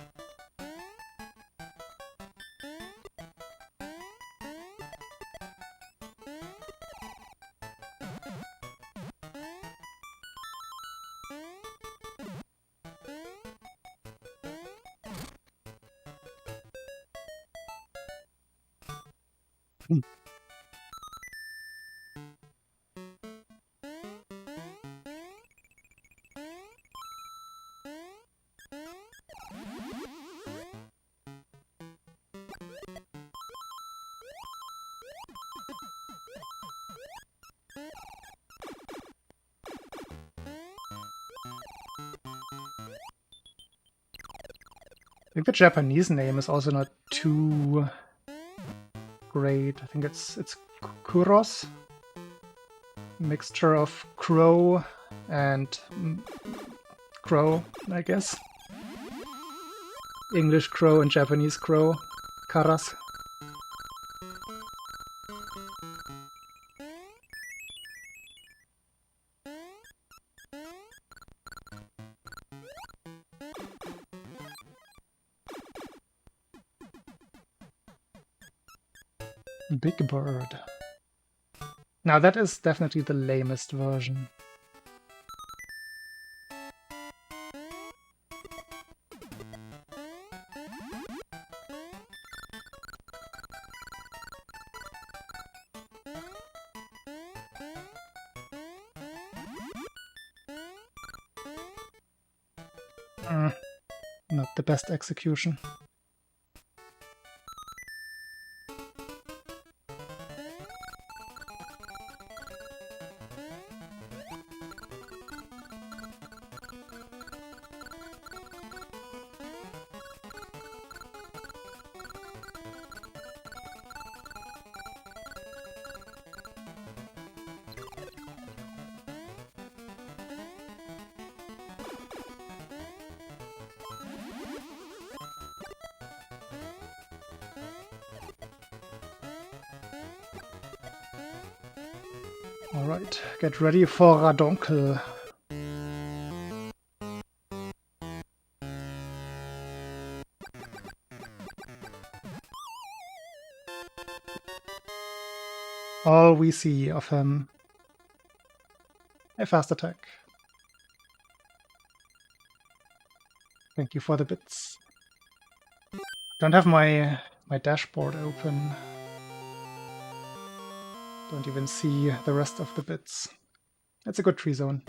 Speaker 1: I think the Japanese name is also not too great. I think it's Kuros. Mixture of crow and crow, I guess. English crow and Japanese crow. Karas. Big Bird. Now that is definitely the lamest version. Not the best execution. Alright, get ready for Radonkel. All we see of him. A fast attack. Thank you for the bits. Don't have my dashboard open. Don't even see the rest of the bits. That's a good tree zone.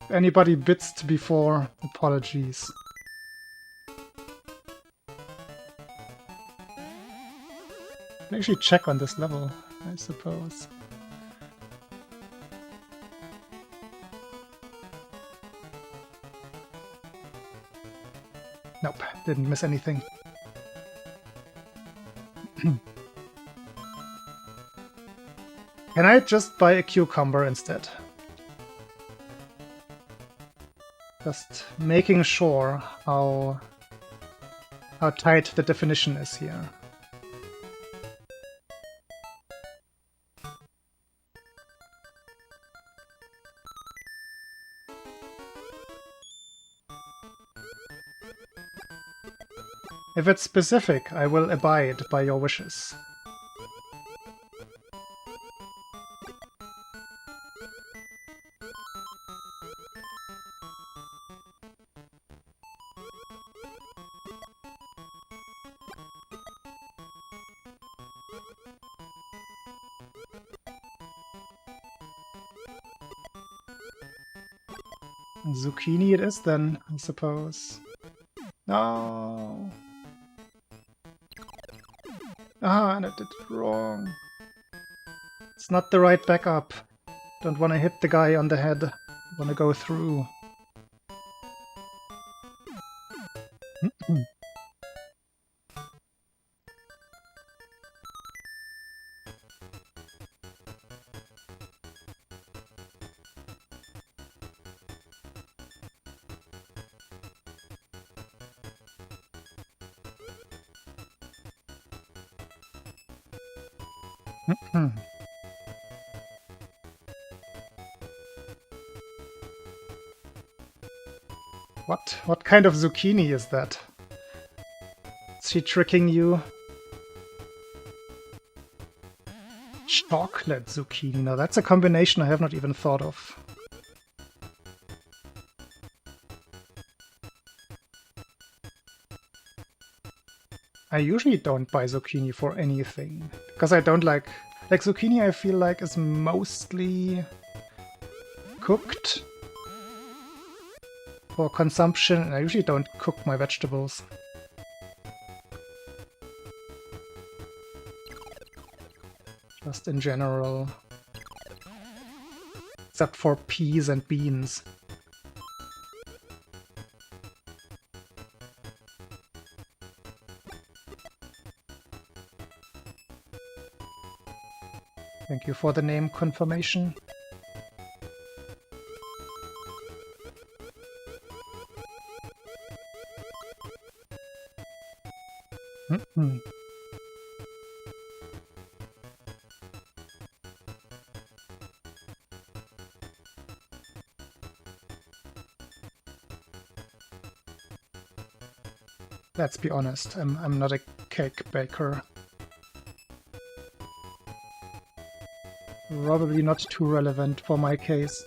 Speaker 1: If anybody bitsed before, apologies. I can actually check on this level, I suppose. Nope, didn't miss anything. Can I just buy a cucumber instead? Just making sure how tight the definition is here. If it's specific, I will abide by your wishes. Zucchini it is then, I suppose. No. Ah, and I did it wrong. It's not the right backup. Don't want to hit the guy on the head. Want to go through. What kind of zucchini is that? Is she tricking you? Chocolate zucchini. Now that's a combination I have not even thought of. I usually don't buy zucchini for anything, because I don't like zucchini. I feel like is mostly cooked for consumption, and I usually don't cook my vegetables. just in general. Except for peas and beans. Thank you for the name confirmation. Let's be honest, I'm not a cake baker. Probably not too relevant for my case.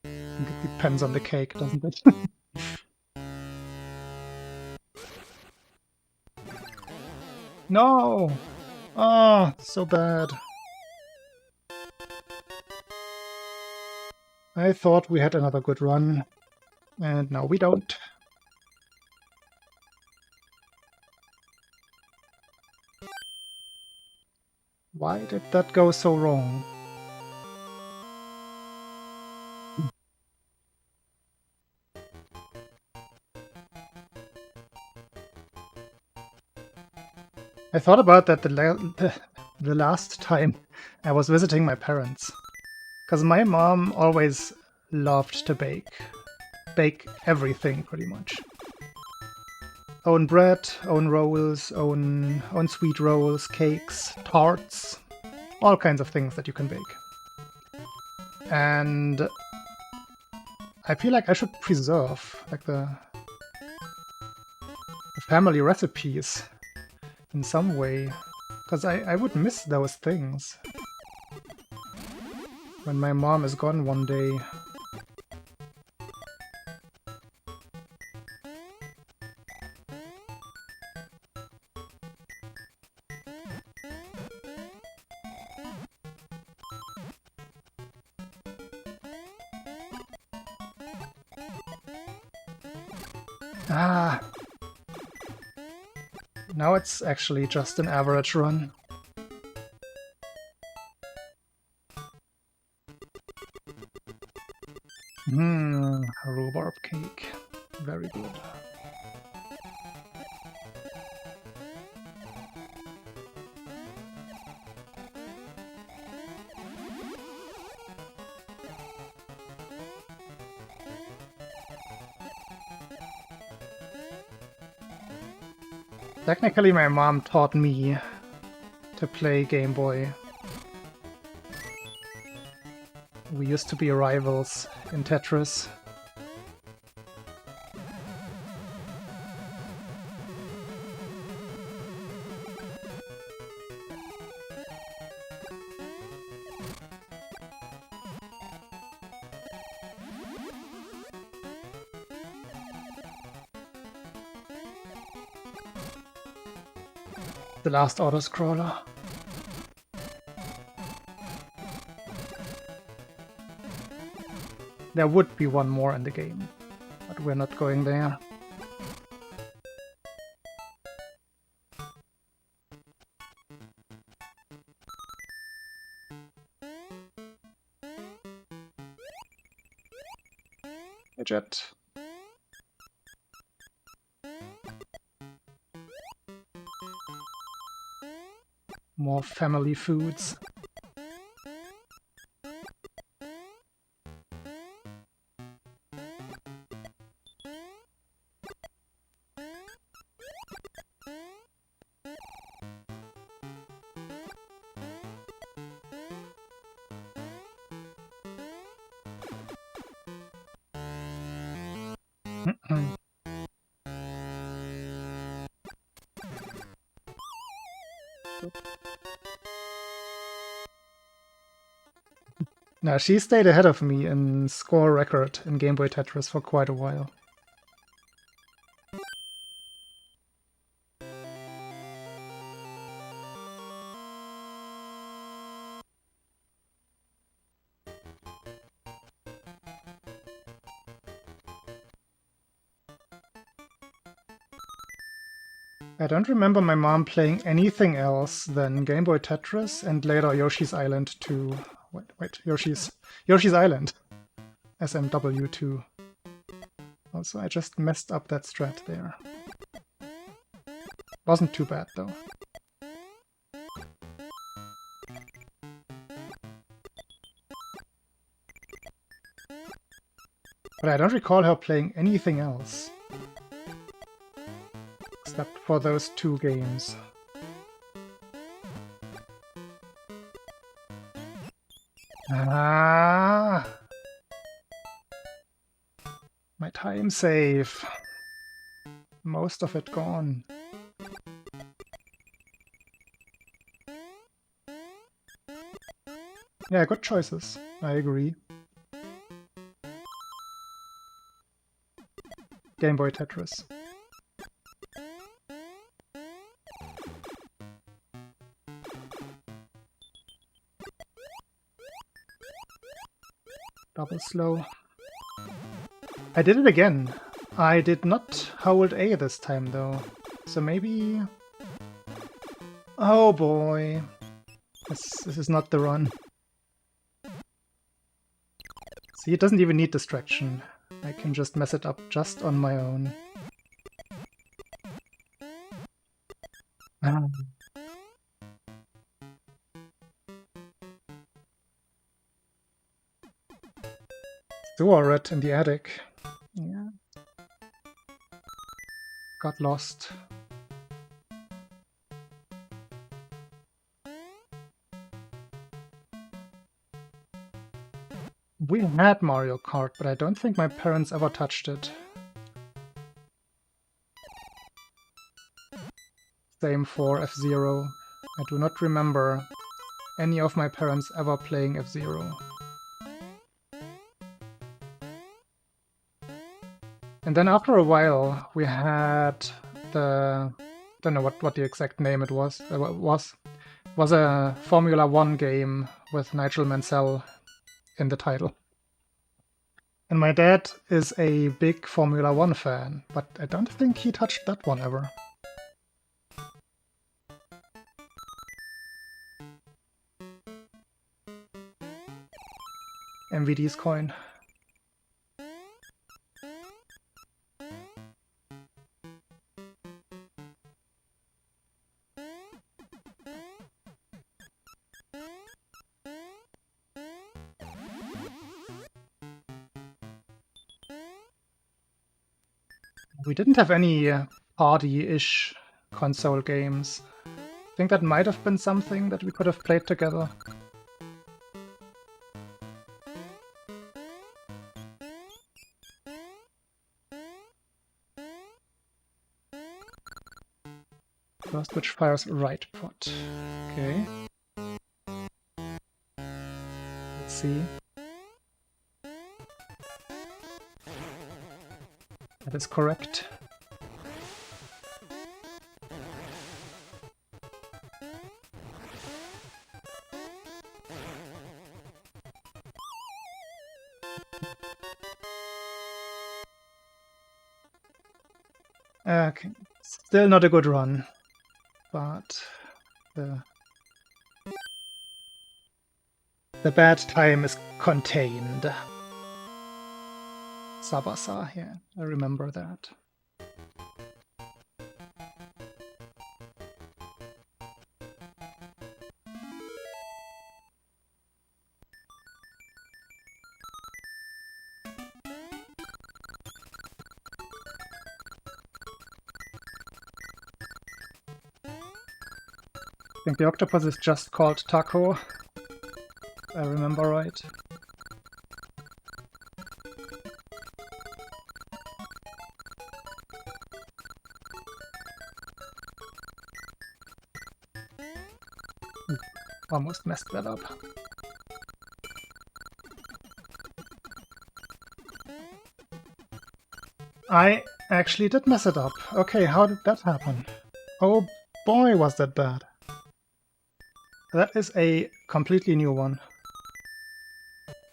Speaker 1: I think it depends on the cake, doesn't it? No! Oh, so bad. I thought we had another good run, and now we don't. Why did that go so wrong? I thought about that the last time I was visiting my parents. Because my mom always loved to bake. Bake everything, pretty much. Own bread, own rolls, own sweet rolls, cakes, tarts, all kinds of things that you can bake. And I feel like I should preserve like the family recipes in some way, because I would miss those things when my mom is gone one day. Ah! Now it's actually just an average run. Rhubarb cake. Very good. Technically, my mom taught me to play Game Boy. We used to be rivals in Tetris. The last auto-scroller. There would be one more in the game, but we're not going there. Jet. More family foods. Now, she stayed ahead of me in score record in Game Boy Tetris for quite a while. I don't remember my mom playing anything else than Game Boy Tetris and later Yoshi's Island 2. Wait, Yoshi's Island. SMW2. Also, I just messed up that strat there. Wasn't too bad, though. But I don't recall her playing anything else. Except for those 2 games. Ah! My time save. Most of it gone. Yeah, good choices. I agree. Game Boy Tetris. Double slow. I did it again. I did not hold A this time, though. So maybe... Oh boy. This is not the run. See, it doesn't even need distraction. I can just mess it up just on my own. Sewer rat in the attic. Yeah. Got lost. We had Mario Kart, but I don't think my parents ever touched it. Same for F-Zero. I do not remember any of my parents ever playing F-Zero. And then after a while, we had the... don't know what the exact name it was. Was a Formula 1 game with Nigel Mansell in the title. And my dad is a big Formula 1 fan, but I don't think he touched that one ever. MVD's coin. We didn't have any party-ish console games. I think that might have been something that we could have played together. First which fires right pot. Okay. Let's see. That is correct. Okay, still not a good run, but the bad time is contained. Sabasa, yeah, I remember that. I think the octopus is just called Taco, if I remember right. Almost messed that up. I actually did mess it up. Okay, how did that happen? Oh boy, was that bad. That is a completely new one.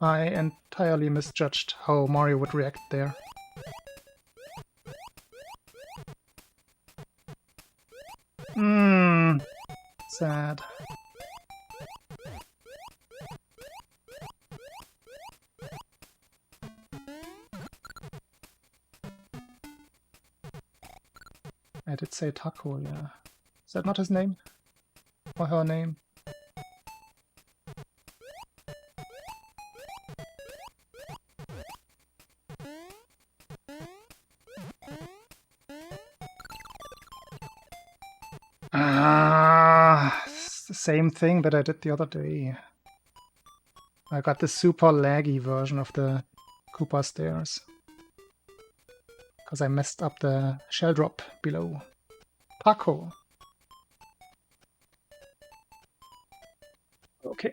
Speaker 1: I entirely misjudged how Mario would react there. Sad. I did say Taco, yeah. Is that not his name? Or her name? Ah, it's the same thing that I did the other day. I got the super laggy version of the Koopa stairs. Because I messed up the shell drop below. Paco. Okay.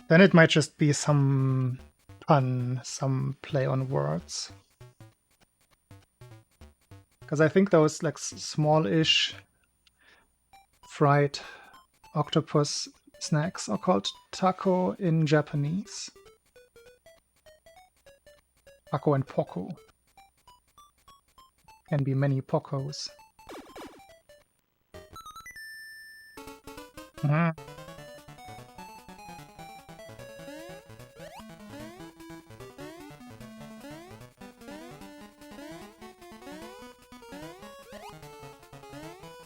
Speaker 1: Then it might just be some pun, some play on words. Because I think those like small-ish fried octopus snacks are called taco in Japanese. Taco and poco. Can be many pocos.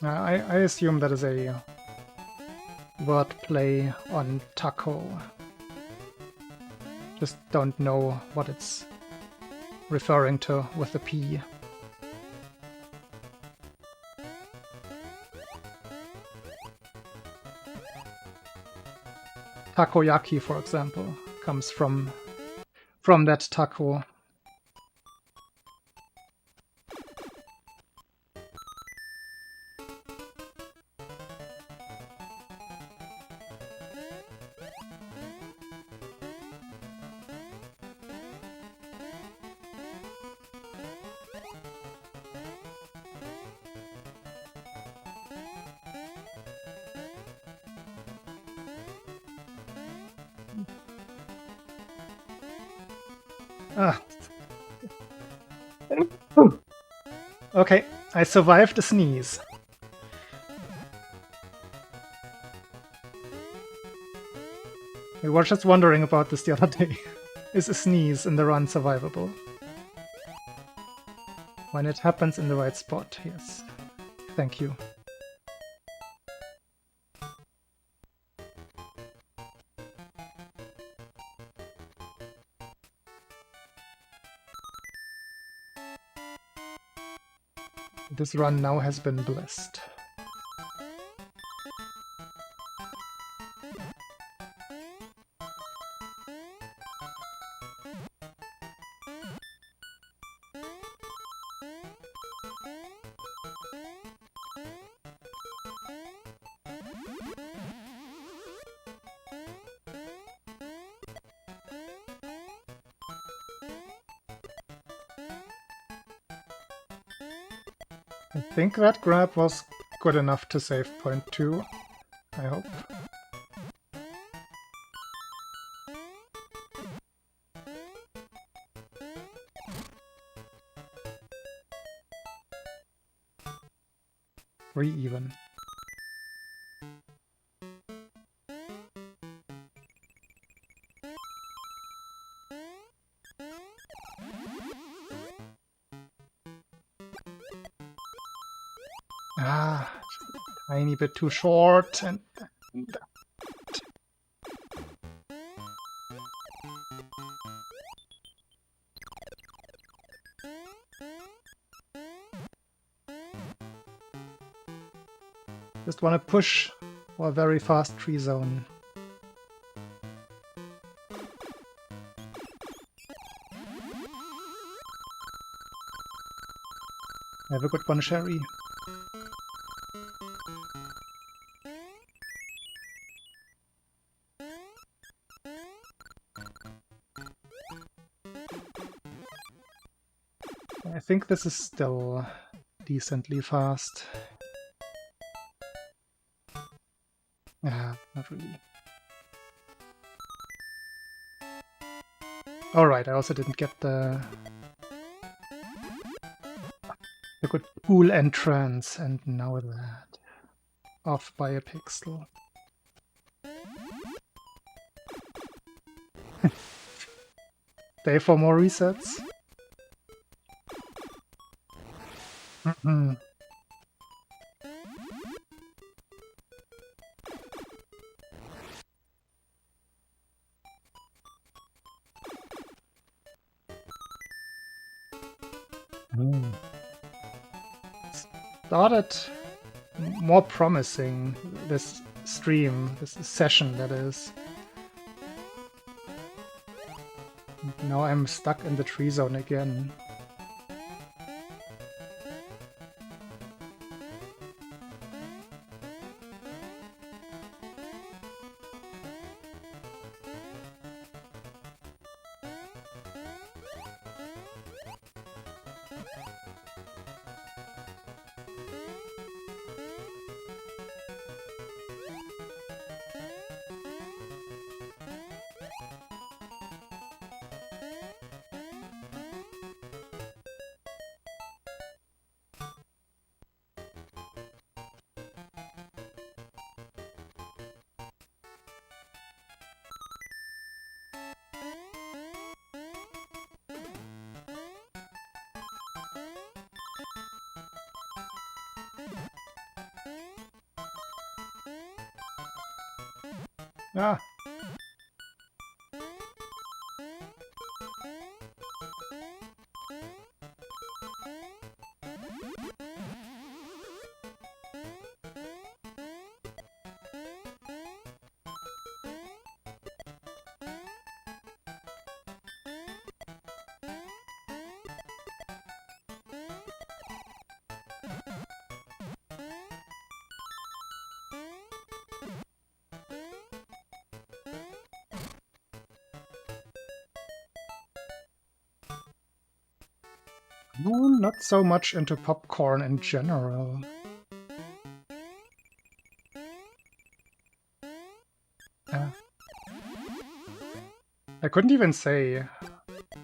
Speaker 1: I assume that is a wordplay on taco. Just don't know what it's referring to with the P. Takoyaki, for example, comes from that taco. Ah. Okay, I survived a sneeze. We were just wondering about this the other day. Is a sneeze in the run survivable? When it happens in the right spot, yes. Thank you. This run now has been blessed. I think that grab was good enough to save point 2, I hope. Re-even. Ah, tiny bit too short and just want to push for a very fast tree zone. Have a good one, Sherry. I think this is still decently fast. Ah, not really. Alright, I also didn't get the A good pool entrance, and now that. Off by a pixel. Day for more resets. Started more promising, this stream, this session that is. Now I'm stuck in the tree zone again. Ah. No, not so much into popcorn in general. I couldn't even say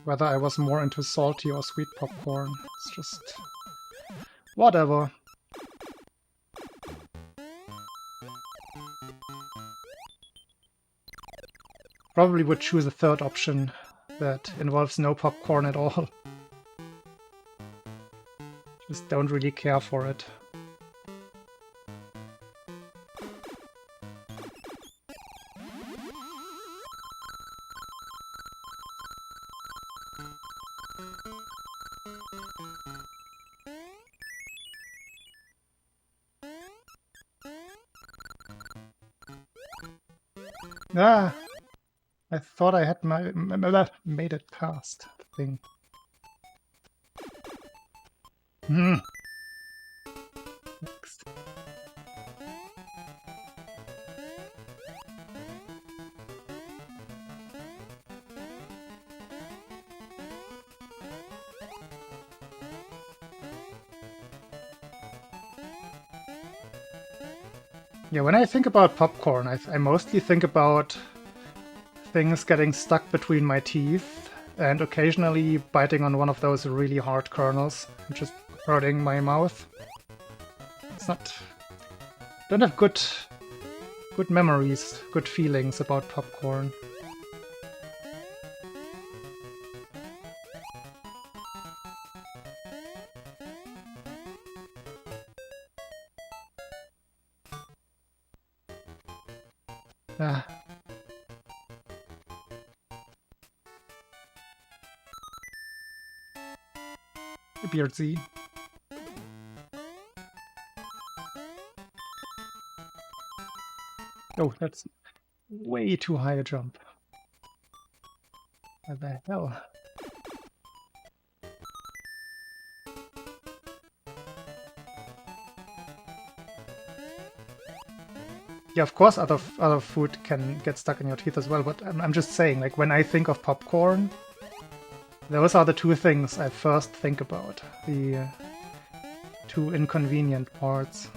Speaker 1: whether I was more into salty or sweet popcorn. It's just... whatever. Probably would choose a third option that involves no popcorn at all. Just don't really care for it. Ah! I thought I had made it past the thing. Next. Yeah, when I think about popcorn, I mostly think about things getting stuck between my teeth and occasionally biting on one of those really hard kernels and just hurting my mouth. It's not... don't have good memories, good feelings about popcorn. Ah. Beardsy. Oh, that's way too high a jump. What the hell? Yeah, of course other food can get stuck in your teeth as well, but I'm just saying, like, when I think of popcorn, those are the two things I first think about. The two inconvenient parts.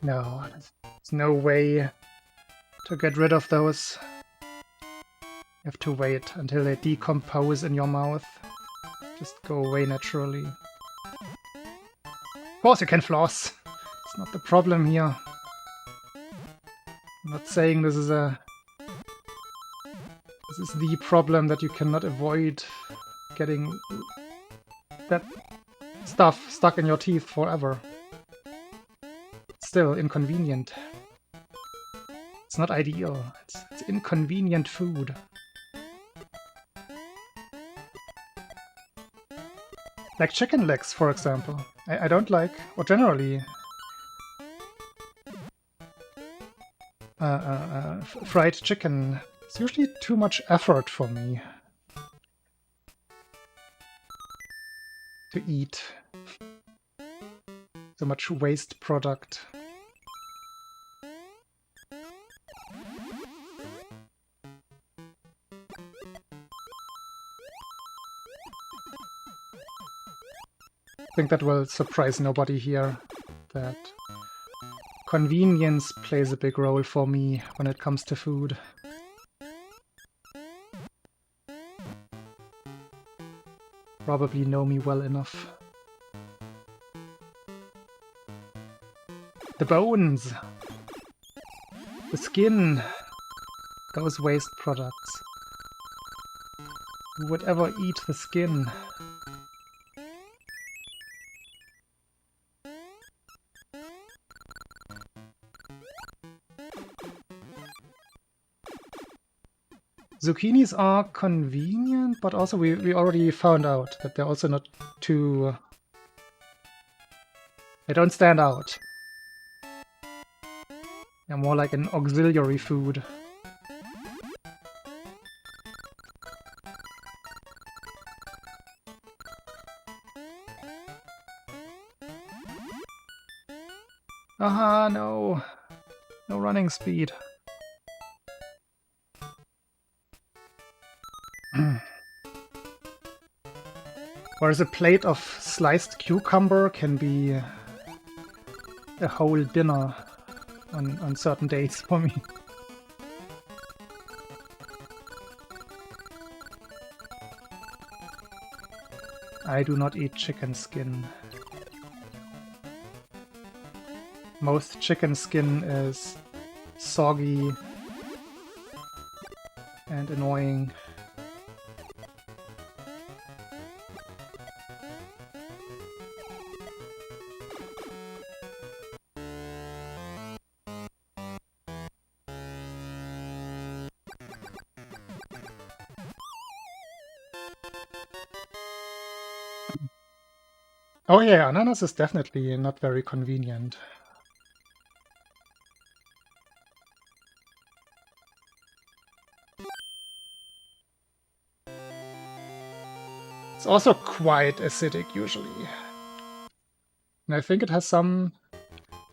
Speaker 1: No, there's no way to get rid of those. You have to wait until they decompose in your mouth. Just go away naturally. Of course you can floss. It's not the problem here. I'm not saying this is the problem that you cannot avoid getting that stuff stuck in your teeth forever. It's still inconvenient. It's not ideal. It's inconvenient food. Like chicken legs, for example. I don't like, or generally, fried chicken. It's usually too much effort for me to eat. So much waste product. I think that will surprise nobody here, that convenience plays a big role for me when it comes to food. Probably know me well enough. The bones! The skin! Those waste products. Who would ever eat the skin? Zucchinis are convenient, but also we already found out that they're also not too... They don't stand out. They're more like an auxiliary food. Aha, no! No running speed. Whereas a plate of sliced cucumber can be a whole dinner on certain days for me. I do not eat chicken skin. Most chicken skin is soggy and annoying. Oh yeah, ananas is definitely not very convenient. It's also quite acidic usually. And I think it has some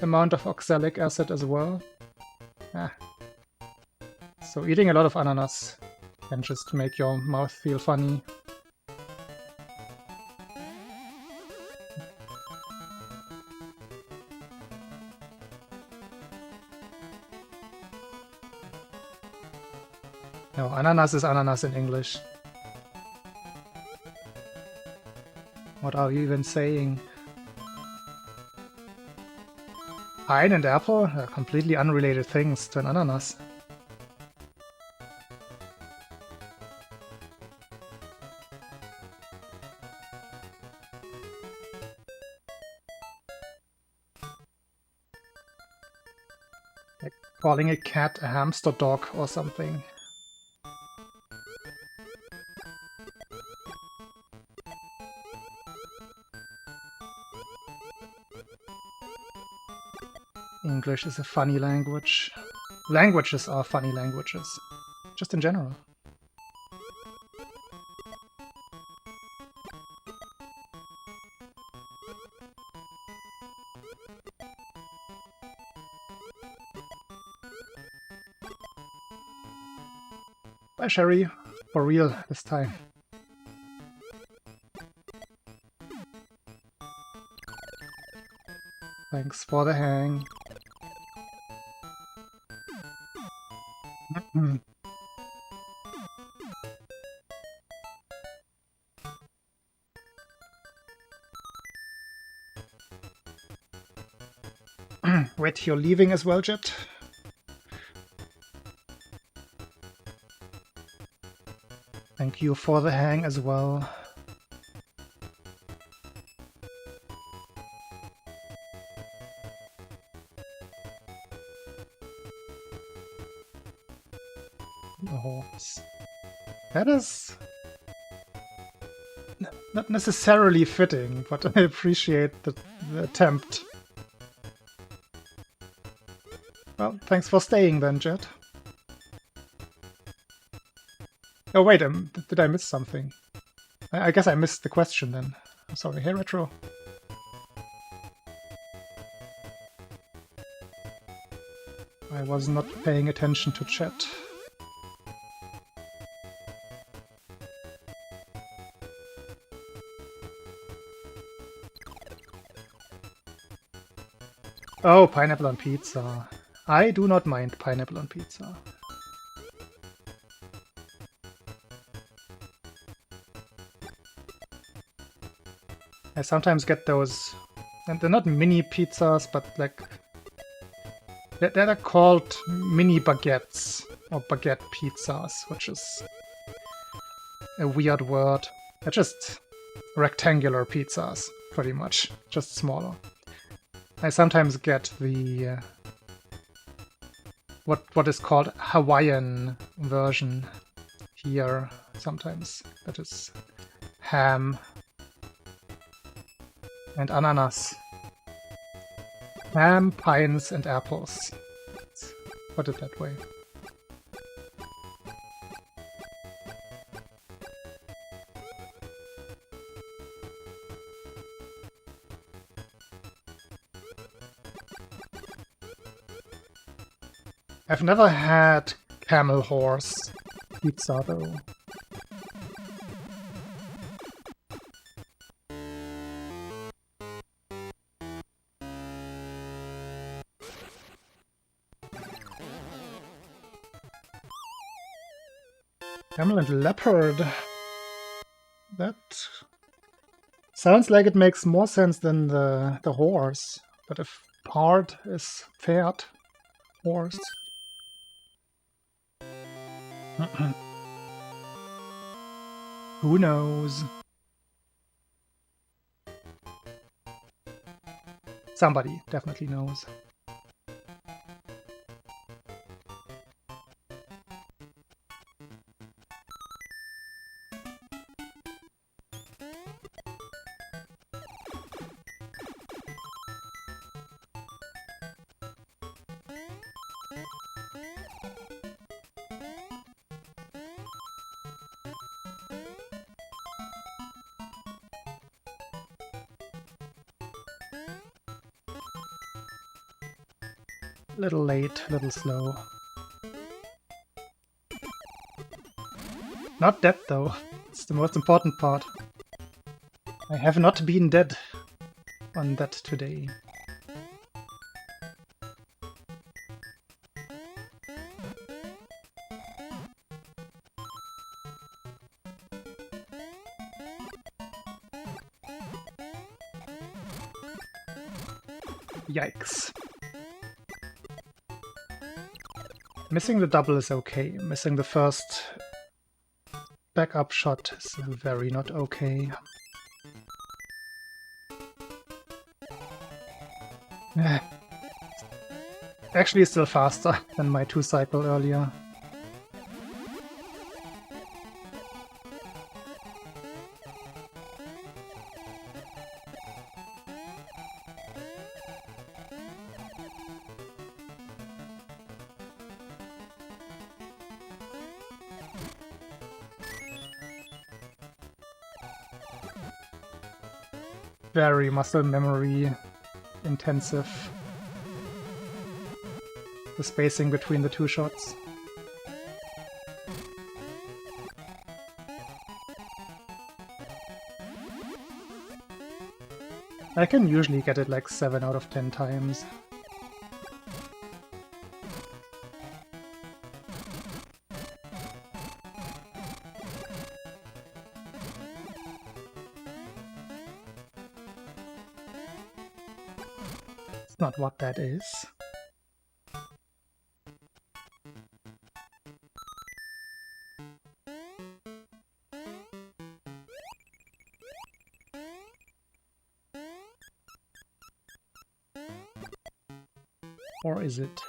Speaker 1: amount of oxalic acid as well. Ah. So eating a lot of ananas can just make your mouth feel funny. No, ananas is ananas in English. What are you even saying? Pine and apple are completely unrelated things to an ananas. Like calling a cat a hamster dog or something. English is a funny language. Languages are funny languages, just in general. Bye, Sherry. For real this time. Thanks for the hang. Hmm. Wait, you're leaving as well, Jet? Thank you for the hang as well. Oh, that is not necessarily fitting, but I appreciate the attempt. Well, thanks for staying then, Jet. Oh wait, did I miss something? I guess I missed the question then. I'm sorry. Hey, Retro. I was not paying attention to chat. Oh, pineapple on pizza. I do not mind pineapple on pizza. I sometimes get those, and they're not mini pizzas, but like they're called mini baguettes or baguette pizzas, which is a weird word. They're just rectangular pizzas, pretty much, just smaller. I sometimes get the what is called Hawaiian version here. Sometimes that is ham and ananas. Ham, pines, and apples. Let's put it that way. I've never had camel horse pizza though. Camel and leopard. That sounds like it makes more sense than the horse. But if part is paired horse. Who knows? Somebody definitely knows. Little late, little slow. Not dead though. It's the most important part. I have not been dead on that today. Yikes. Missing the double is okay. Missing the first backup shot is very not okay. Actually still faster than my 2-cycle earlier. Very muscle memory intensive. The spacing between the two shots. I can usually get it like 7 out of 10 times. not what that is. Or is it?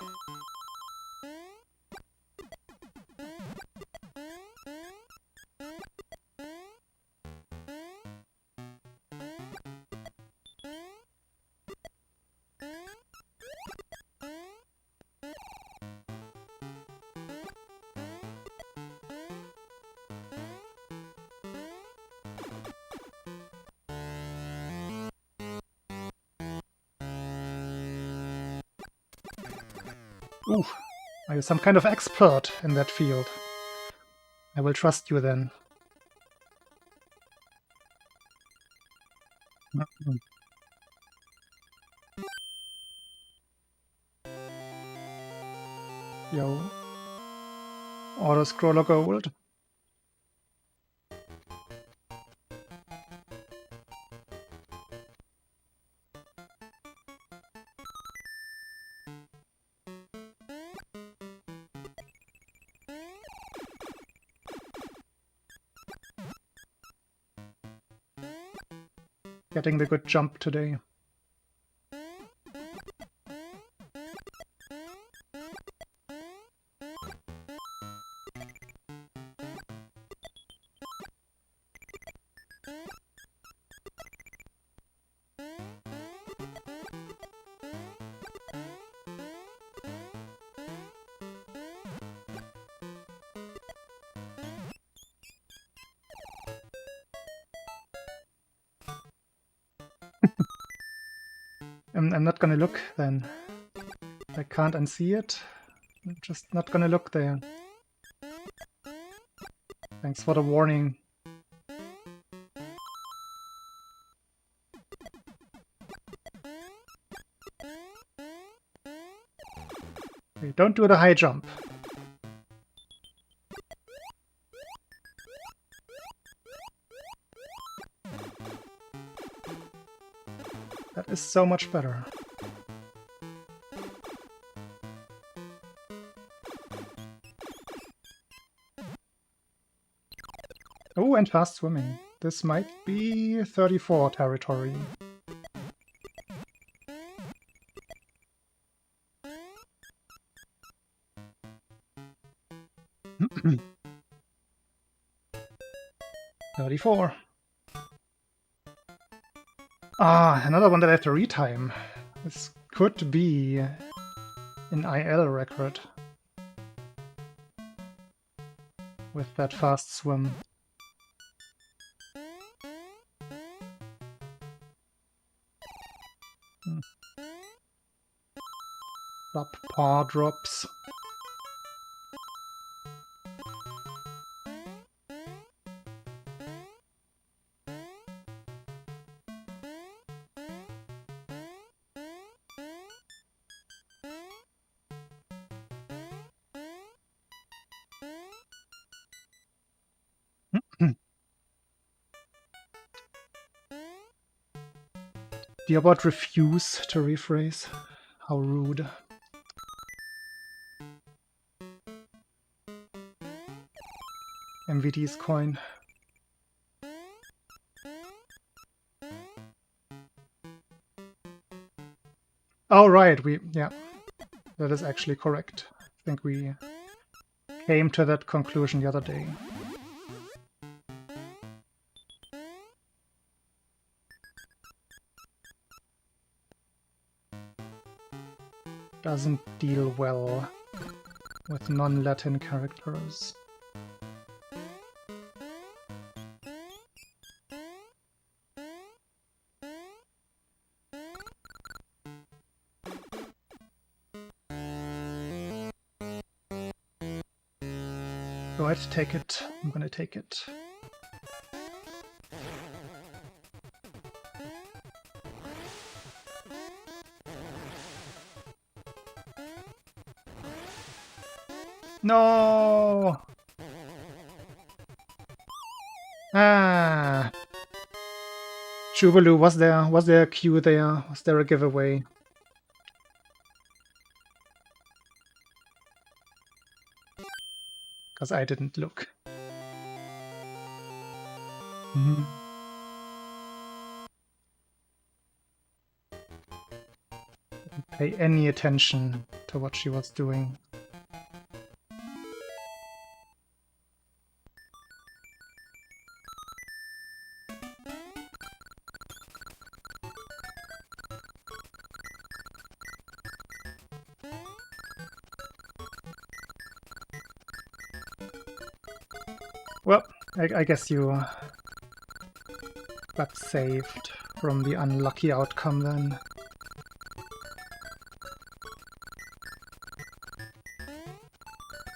Speaker 1: Ooh, are you some kind of expert in that field? I will trust you then. Yo. Auto-scroller gold. Getting the good jump today. I'm not gonna look then. I can't unsee it. I'm just not gonna look there. Thanks for the warning. Okay, don't do the high jump. That is so much better. Oh, and fast swimming. This might be 34 territory. $34. Ah, another one that I have to retime. This could be an IL record. With that fast swim. Up paw drops. Dearbot refuse to rephrase. How rude. MVD's coin. Oh right, yeah. That is actually correct. I think we came to that conclusion the other day. Doesn't deal well with non-Latin characters. Go ahead, take it. I'm gonna take it. No! Ah! Jubilu, was there a queue there? Was there a giveaway? because I didn't look. Didn't pay any attention to what she was doing. Well, I guess you got saved from the unlucky outcome then.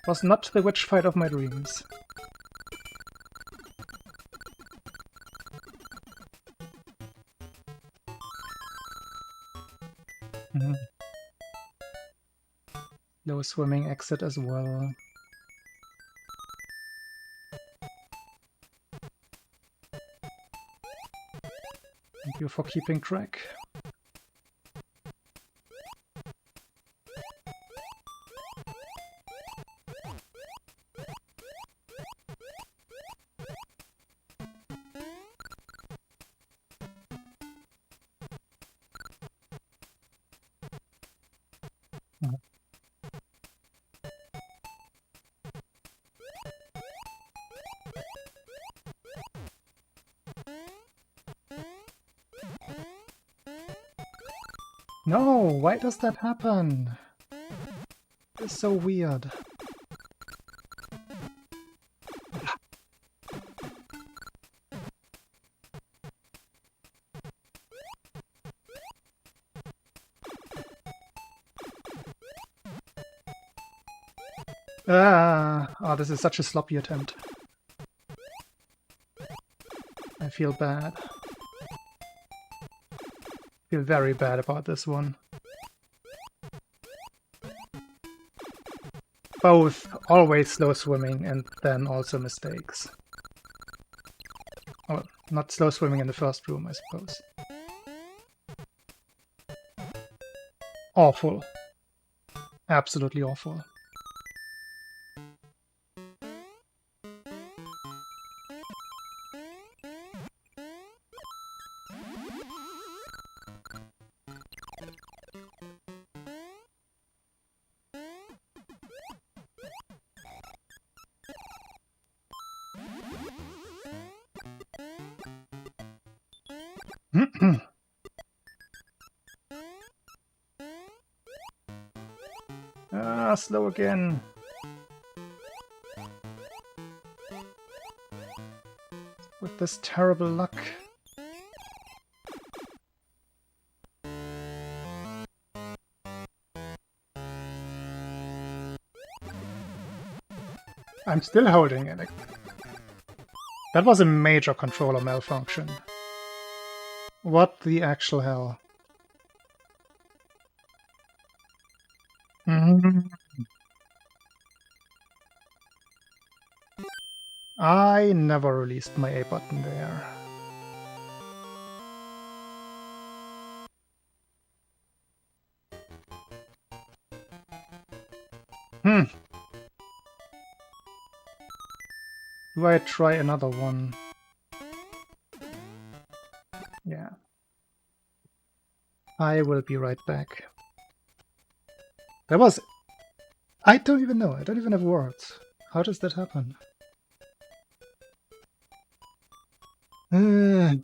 Speaker 1: Was not the witch fight of my dreams. Low swimming exit as well. Thank you for keeping track. No, why does that happen? It's so weird. Oh, this is such a sloppy attempt. I feel bad. Feel very bad about this one. Both always slow swimming and then also mistakes. Oh, not slow swimming in the first room, I suppose. Awful. Absolutely awful. Slow again. With this terrible luck. I'm still holding it. That was a major controller malfunction. What the actual hell? I never released my A button there. Do I try another one? Yeah. I will be right back. That was... I don't even know. I don't even have words. How does that happen? I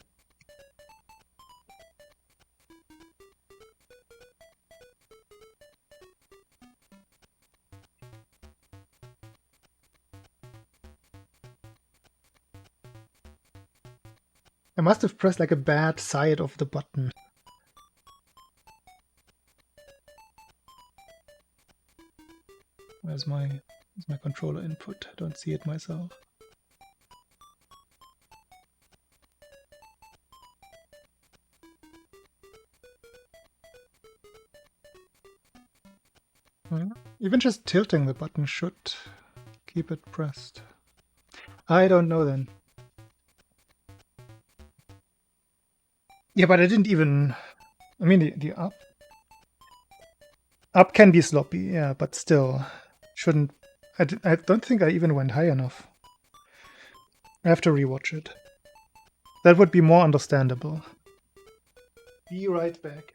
Speaker 1: must have pressed like a bad side of the button. Where's my controller input? I don't see it myself. Even just tilting the button should keep it pressed. I don't know then. Yeah, but I didn't even... I mean, the up can be sloppy, yeah, but still shouldn't... I don't think I even went high enough. I have to rewatch it. That would be more understandable. Be right back.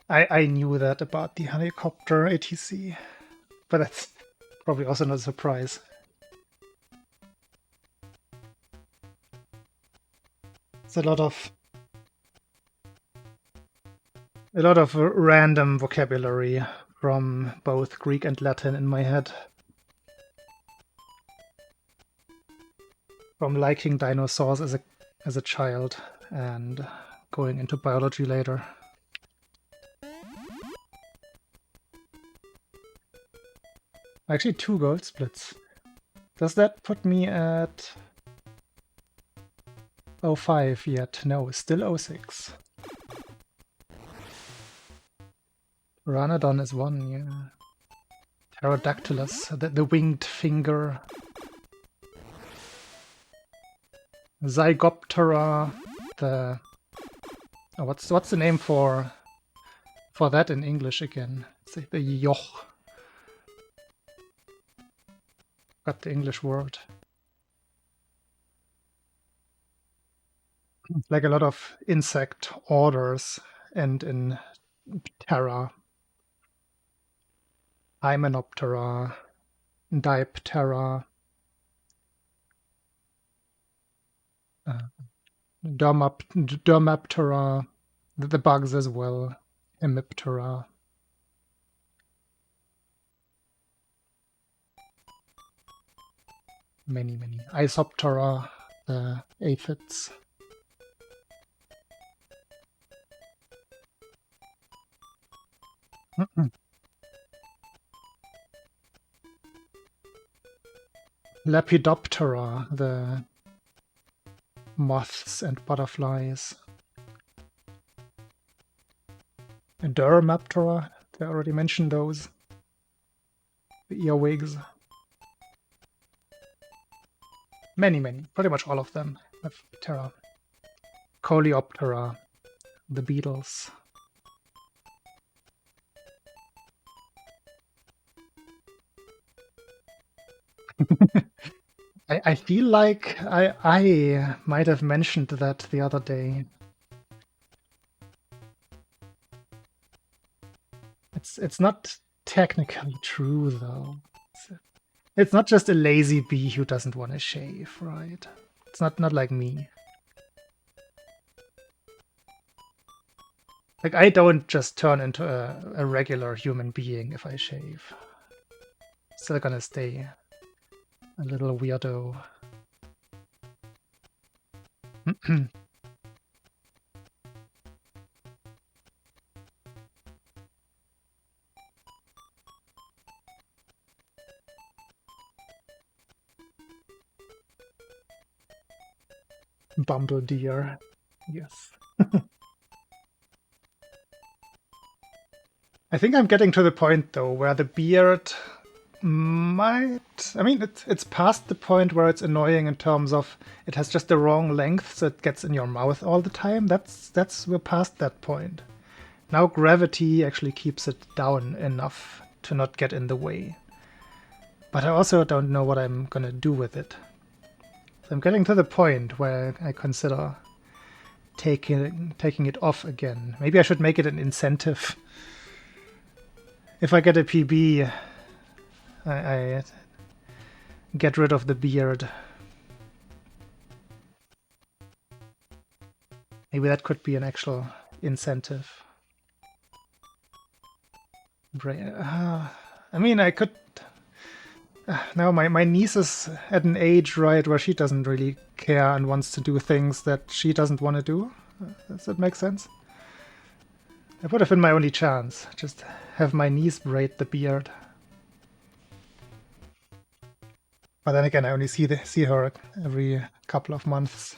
Speaker 1: I knew that about the helicopter ATC, but that's probably also not a surprise. It's a lot of random vocabulary from both Greek and Latin in my head. From liking dinosaurs as a child and going into biology later. Actually, 2 gold splits. Does that put me at 05 yet? No, still 06. Pteranodon is 1, yeah. Pterodactylus, the winged finger. Zygoptera, the... Oh, what's the name for that in English again? It's the yoch. Got the English word. Like a lot of insect orders end in Ptera. Hymenoptera, Diptera, Dermaptera, the bugs as well, Hemiptera. Many. Isoptera, the aphids. Lepidoptera, the moths and butterflies. Dermaptera, I already mentioned those. The earwigs. Many. Pretty much all of them have Ptera. Coleoptera, the beetles. I feel like I might have mentioned that the other day. It's not technically true though. It's not just a lazy bee who doesn't want to shave, right? It's not like me. Like, I don't just turn into a regular human being if I shave. Still gonna stay a little weirdo. Bumble deer. Yes. I think I'm getting to the point though where the beard might... I mean, it's past the point where it's annoying in terms of it has just the wrong length, so it gets in your mouth all the time. We're past that point. Now gravity actually keeps it down enough to not get in the way. But I also don't know what I'm gonna do with it. So I'm getting to the point where I consider taking it off again. Maybe I should make it an incentive. If I get a PB, I get rid of the beard. Maybe that could be an actual incentive. I mean, I could... Now my niece is at an age, right, where she doesn't really care and wants to do things that she doesn't want to do. Does that make sense? That would have been my only chance. Just have my niece braid the beard. But then again, I only see her every couple of months.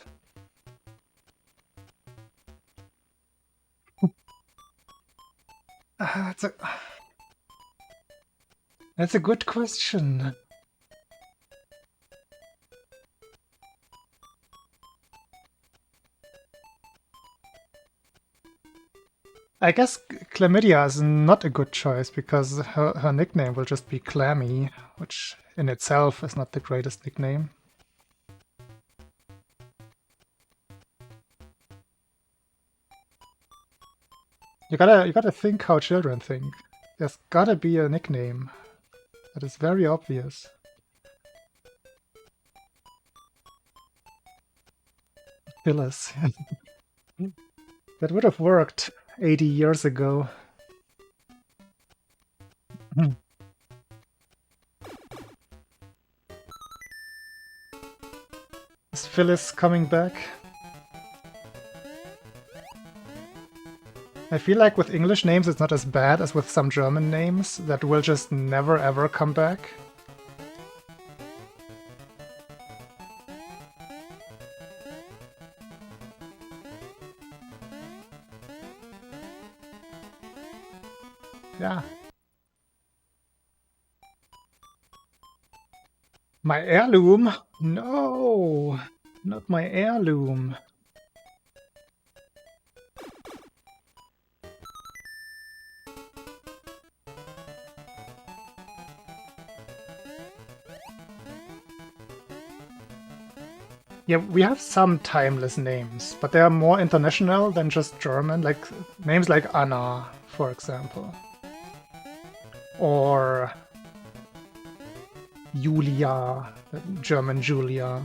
Speaker 1: That's a good question. I guess Chlamydia is not a good choice because her nickname will just be Clammy, which in itself is not the greatest nickname. You gotta think how children think. There's gotta be a nickname that is very obvious. Phyllis. That would have worked 80 years ago. Is Phyllis coming back? I feel like with English names it's not as bad as with some German names that will just never ever come back. Yeah. My heirloom? No! Not my heirloom. Yeah, we have some timeless names, but they are more international than just German, like names like Anna, for example. Or Julia, German Julia.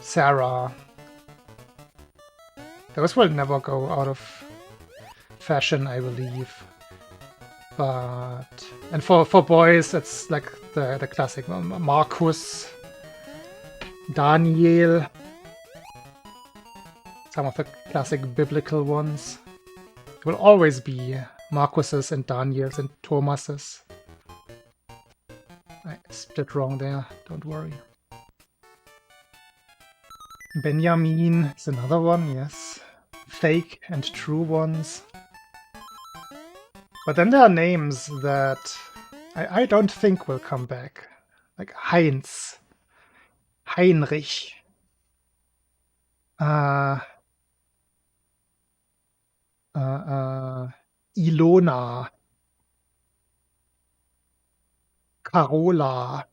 Speaker 1: Sarah. Those will never go out of fashion, I believe. But... and for boys, it's like the classic Marcus, Daniel, some of the classic biblical ones. It will always be Marcuses and Daniels and Thomases. I split wrong there, don't worry. Benjamin is another one, yes. Fake and true ones. But then there are names that I don't think will come back. Like Heinz. Heinrich. Ilona. Carola.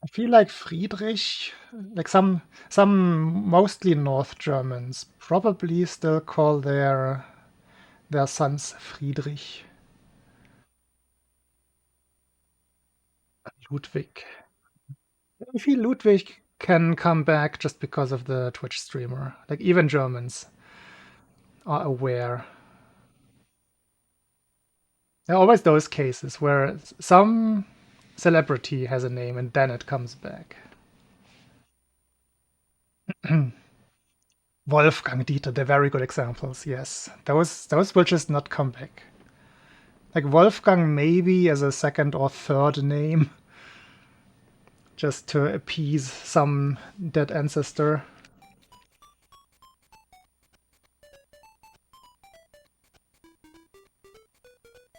Speaker 1: I feel like Friedrich, like some mostly North Germans probably still call their sons Friedrich. Ludwig. I feel Ludwig can come back just because of the Twitch streamer. Like even Germans are aware. There are always those cases where some celebrity has a name and then it comes back. Wolfgang, Dieter, they're very good examples, yes. Those will just not come back. Like Wolfgang maybe as a second or third name, just to appease some dead ancestor.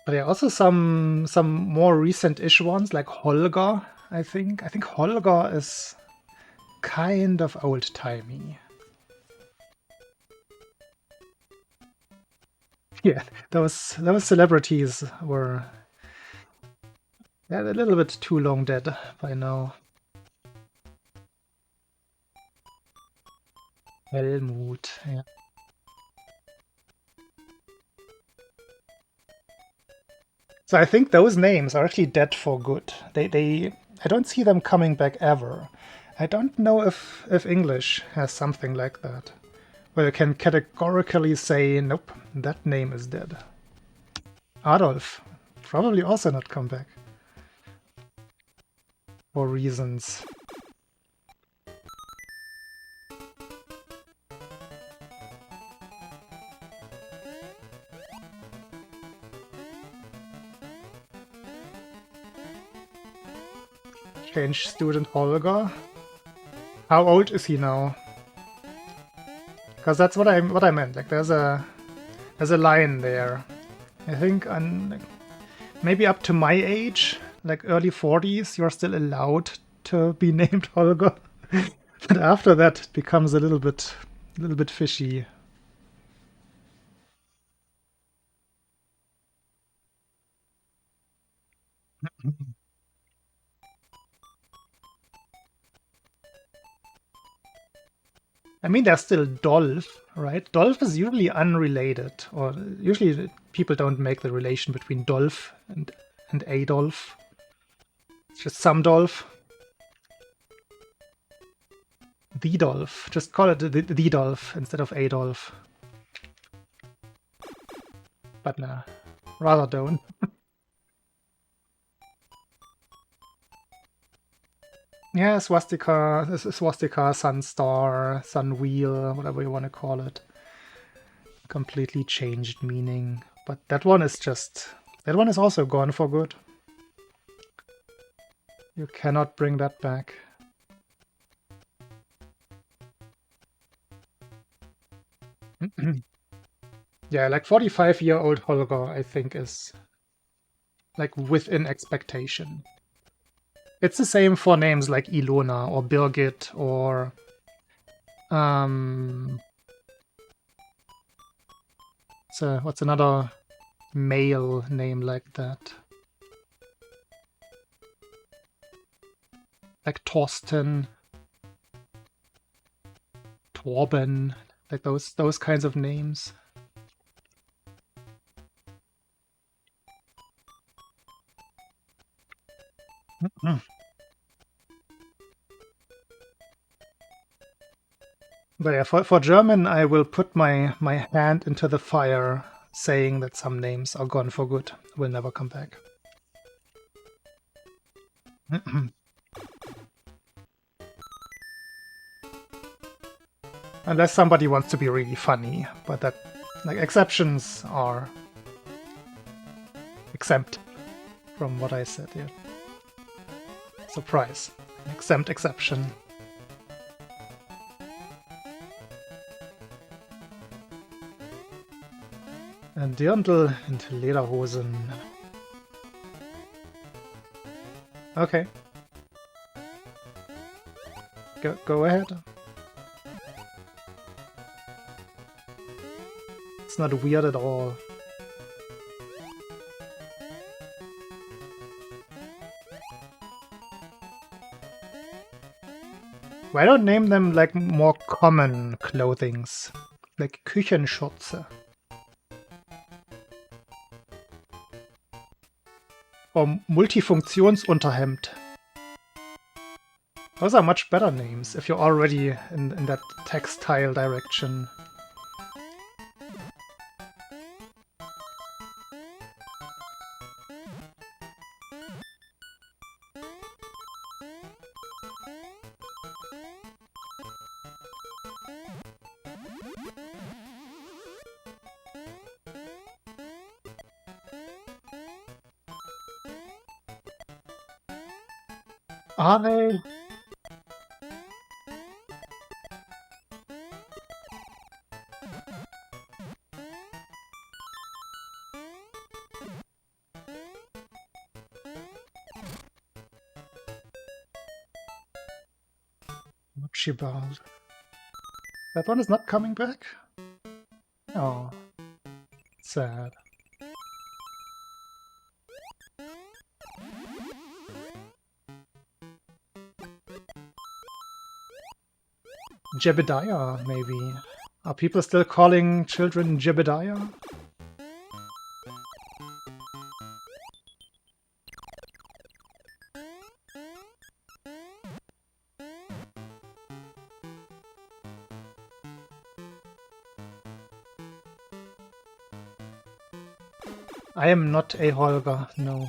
Speaker 1: But there are also some more recent-ish ones, like Holger, I think. I think Holger is kind of old-timey. Yeah, those celebrities were a little bit too long dead by now. Helmut, yeah. So I think those names are actually dead for good. I don't see them coming back ever. I don't know if English has something like that, where you can categorically say, nope, that name is dead. Adolf, probably also not come back. For reasons. Change student Holger. How old is he now? Because that's what I meant. Like there's a line there. I think on maybe up to my age, like early 40s, you're still allowed to be named Holger. But after that, it becomes a little bit fishy. I mean, there's still Dolph, right? Dolph is usually unrelated, or usually people don't make the relation between Dolph and Adolf. It's just some Dolph. The Dolph. Just call it the Dolph instead of Adolf. But nah, rather don't. Yeah, swastika, sun star, sun wheel, whatever you want to call it. Completely changed meaning. But that one is also gone for good. You cannot bring that back. Yeah, like 45-year-old Holger, I think, is like within expectation. It's the same for names like Ilona or Birgit or so what's another male name like that? Like Torsten, Torben, like those kinds of names. But yeah, for German, I will put my hand into the fire, saying that some names are gone for good, will never come back. Unless somebody wants to be really funny, but that, like, exceptions are exempt from what I said here. Surprise. Exempt exception. Ein Dirndl and Lederhosen. Okay. Go ahead. It's not weird at all. Why don't name them like more common clothings? Like Küchenschürze. Or Multifunktionsunterhemd. Those are much better names if you're already in that textile direction. Are they? Archibald. That one is not coming back? Oh. Sad. Jebediah, maybe. Are people still calling children Jebediah? I am not a Holger, no.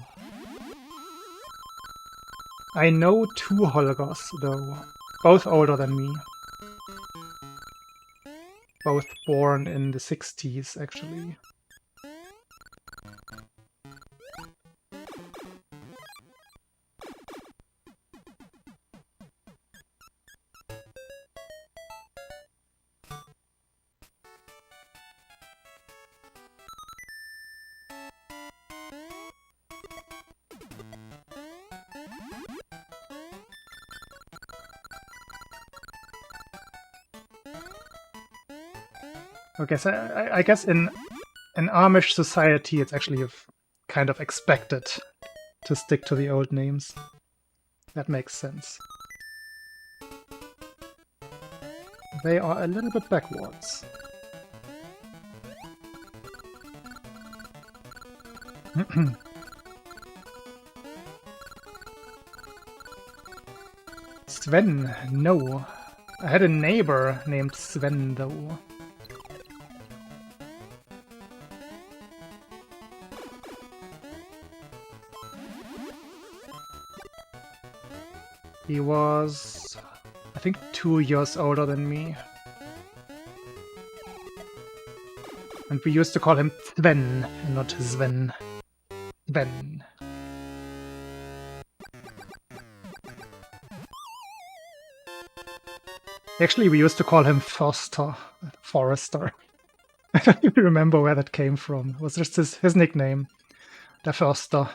Speaker 1: I know 2 Holgers, though. Both older than me. Both born in the 60s, actually. Okay, so I guess in an Amish society it's actually kind of expected to stick to the old names. That makes sense. They are a little bit backwards. Sven, no. I had a neighbor named Sven, though. He was, I think, 2 years older than me. And we used to call him Sven, not Sven. Sven. Actually, we used to call him Forster. I don't even remember where that came from. It was just his nickname. Der Förster.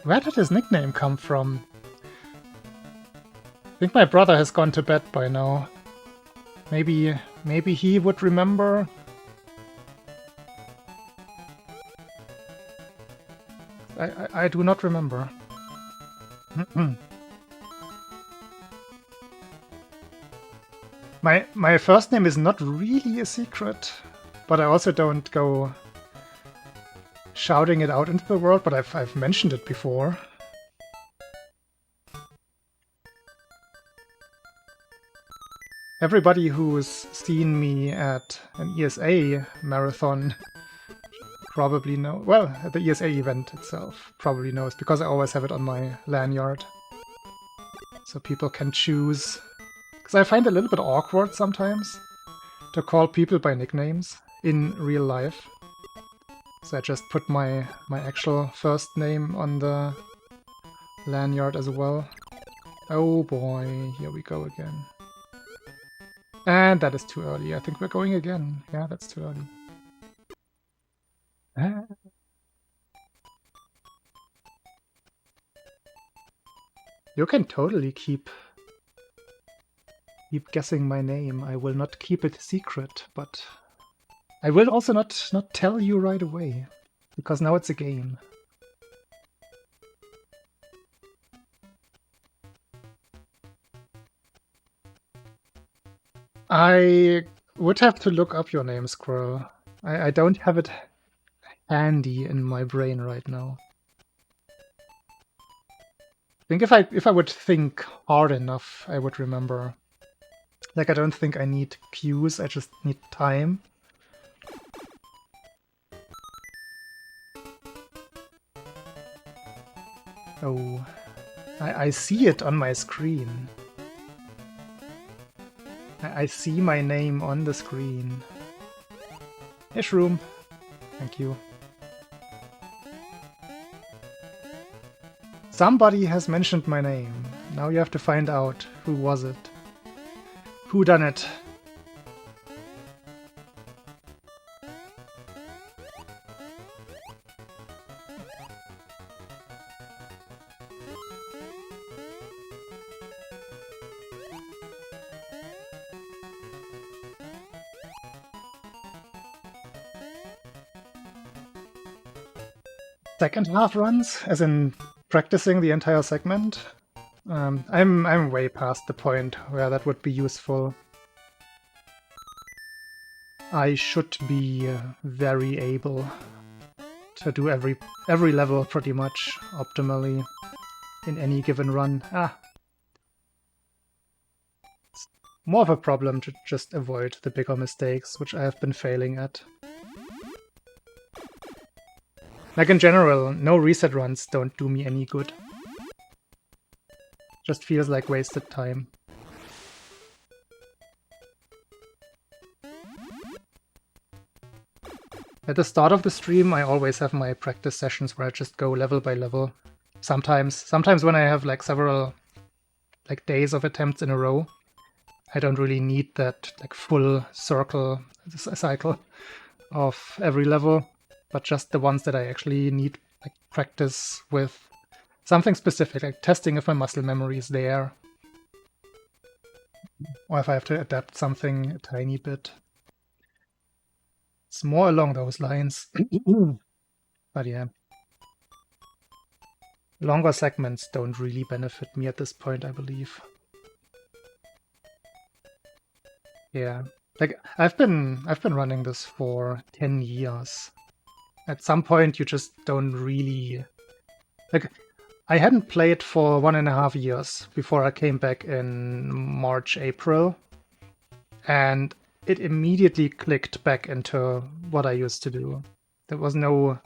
Speaker 1: Where did his nickname come from? I think my brother has gone to bed by now. Maybe he would remember. I do not remember. My first name is not really a secret, but I also don't go shouting it out into the world, but I've mentioned it before. Everybody who's seen me at an ESA marathon probably know, well, at the ESA event itself, probably knows, because I always have it on my lanyard. So people can choose. Because I find it a little bit awkward sometimes to call people by nicknames in real life. So I just put my actual first name on the lanyard as well. Oh boy, here we go again. And that is too early. I think we're going again. Yeah, that's too early. You can totally keep guessing my name. I will not keep it secret, but I will also not tell you right away, because now it's a game. I would have to look up your name, Squirrel. I don't have it handy in my brain right now. I think if I would think hard enough, I would remember. Like, I don't think I need cues, I just need time. Oh, I see it on my screen. I see my name on the screen. Hey, Shroom. Thank you. Somebody has mentioned my name. Now you have to find out who was it. Who done it? Second half runs, as in practicing the entire segment. I'm way past the point where that would be useful. I should be very able to do every level pretty much optimally in any given run. It's more of a problem to just avoid the bigger mistakes, which I have been failing at. Like, in general, no reset runs don't do me any good. Just feels like wasted time. At the start of the stream, I always have my practice sessions where I just go level by level. Sometimes when I have like several days of attempts in a row, I don't really need that like full cycle of every level, but just the ones that I actually need like practice with something specific, like testing if my muscle memory is there, or if I have to adapt something a tiny bit. It's more along those lines. But yeah. Longer segments don't really benefit me at this point, I believe. Yeah. Like, I've been running this for 10 years. At some point you just don't really... Like, I hadn't played for 1.5 years before I came back in March, April. And it immediately clicked back into what I used to do. There was no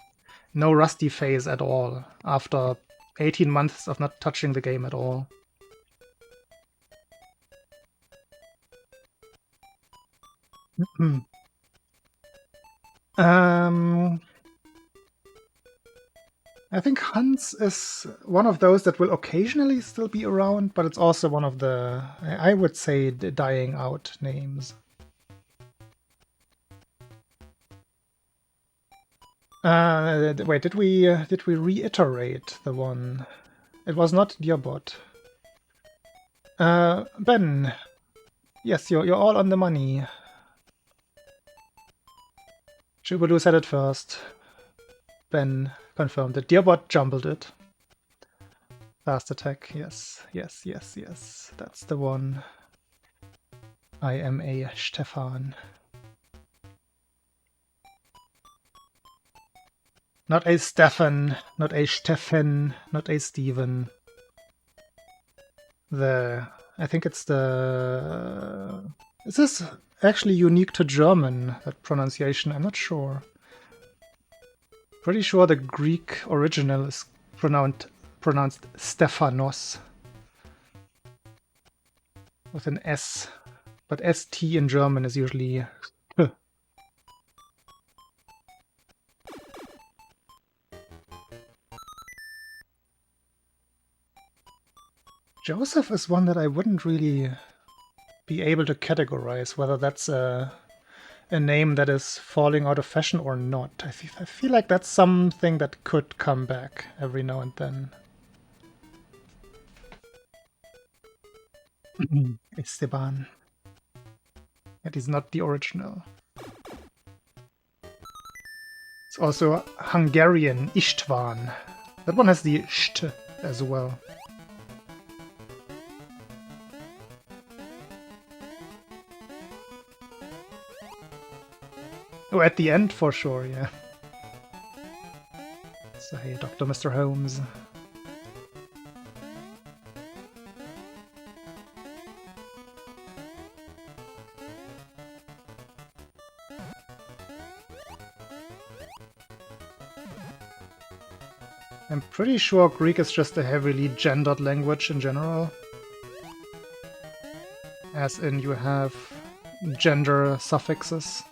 Speaker 1: rusty phase at all after 18 months of not touching the game at all. I think Hans is one of those that will occasionally still be around, but it's also one of the, I would say, the dying out names. Wait, did we reiterate the one? It was not Dearbot. Ben, yes, you're all on the money. Jubilu said it first. Ben confirmed it. Dearbot jumbled it. Fast attack, yes. That's the one. I am a Stefan. Not a Stefan, not a Stefan, not a Steven. I think it's the... Is this actually unique to German, that pronunciation? I'm not sure. Pretty sure the Greek original is pronounced Stephanos. With an S. But ST in German is usually... Joseph is one that I wouldn't really be able to categorize, whether that's a a name that is falling out of fashion or not. I feel like that's something that could come back every now and then. Esteban. It is not the original. It's also Hungarian, István. That one has the st as well. Oh, at the end for sure, yeah. So hey, Dr. Mr. Holmes. I'm pretty sure Greek is just a heavily gendered language in general. As in, you have gender suffixes.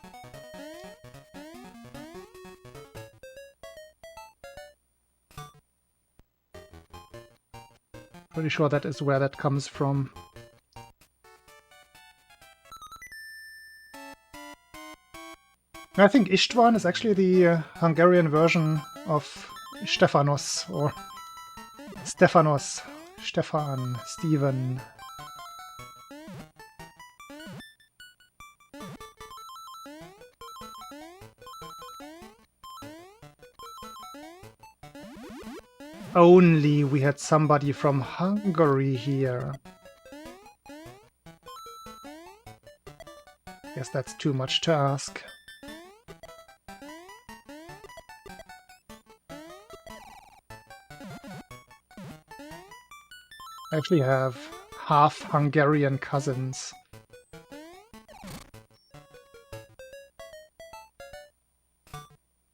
Speaker 1: Pretty sure that is where that comes from. I think István is actually the Hungarian version of Stefanos, or Stefanos, Stefan, Stephen. Only we had somebody from Hungary here. Guess that's too much to ask. I actually have half Hungarian cousins.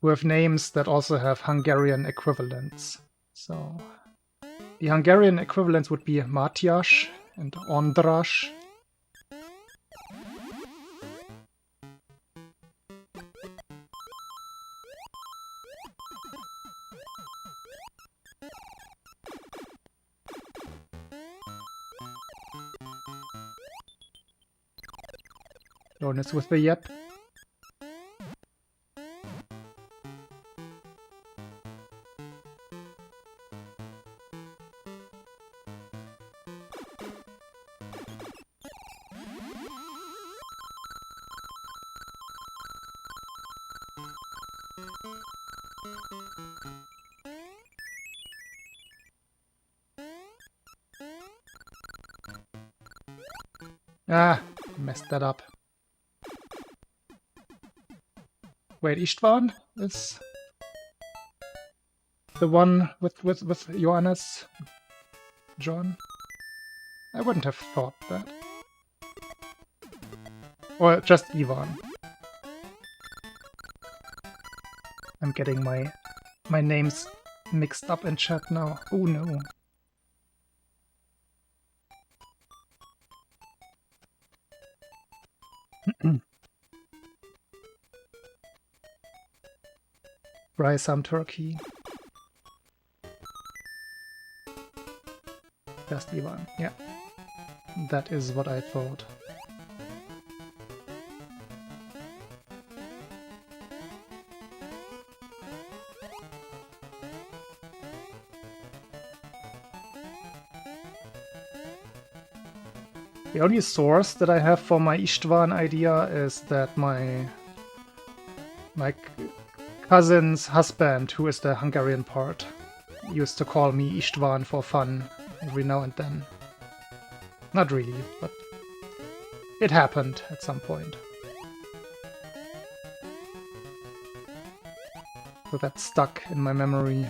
Speaker 1: Who have names that also have Hungarian equivalents. So the Hungarian equivalents would be Matyas and András. Jonas with the yep. Ah, messed that up. Wait, István is the one with Johannes? John? I wouldn't have thought that. Or just Ivan. I'm getting my names mixed up in chat now. Oh no. Fry some turkey. Just Ivan, yeah. That is what I thought. The only source that I have for my István idea is that my cousin's husband, who is the Hungarian part, used to call me István for fun every now and then. Not really, but it happened at some point. So that stuck in my memory.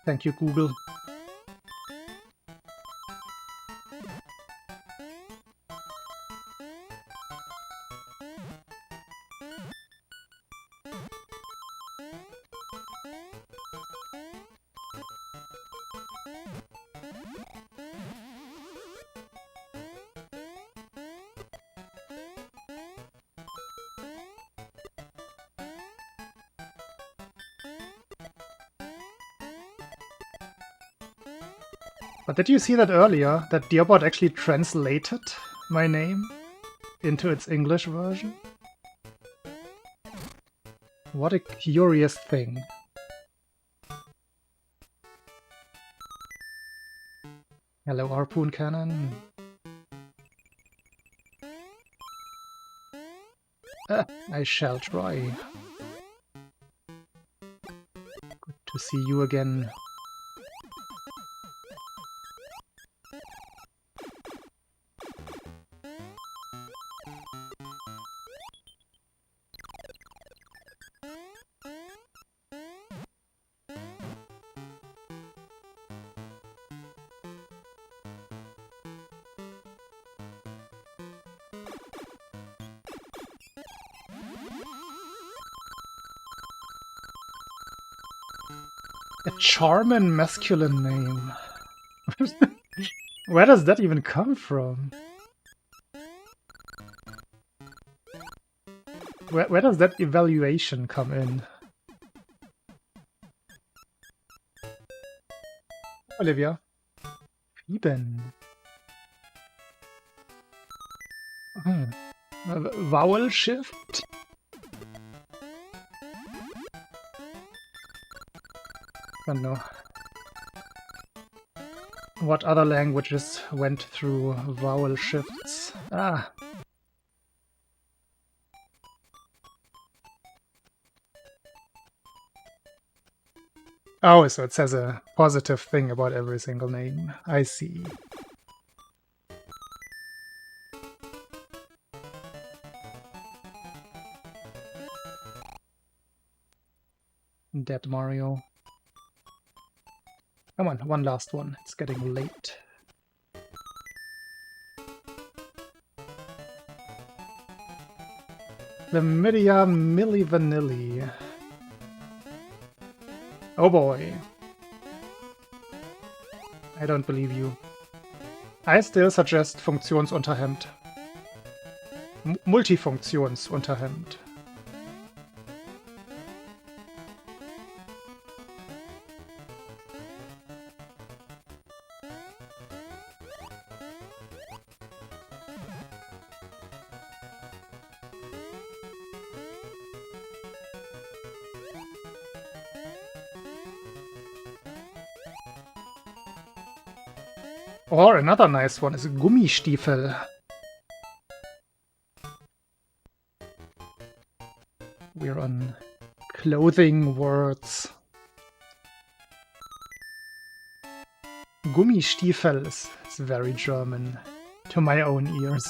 Speaker 1: Thank you, Google. But did you see that earlier, that Dearbot actually translated my name into its English version? What a curious thing. Hello, Harpoon Cannon. I shall try. Good to see you again. A charming masculine name. Where does that even come from? Where does that evaluation come in? Olivia. Eben. Vowel shift? I don't know. What other languages went through vowel shifts? Ah. Oh, so it says a positive thing about every single name. I see. Dead Mario. Come on, one last one. It's getting late. Chlamydia Milli Vanilli. Oh boy. I don't believe you. I still suggest Funktionsunterhemd. Multifunktionsunterhemd. Or another nice one is Gummistiefel. We're on clothing words. Gummistiefel is very German to my own ears.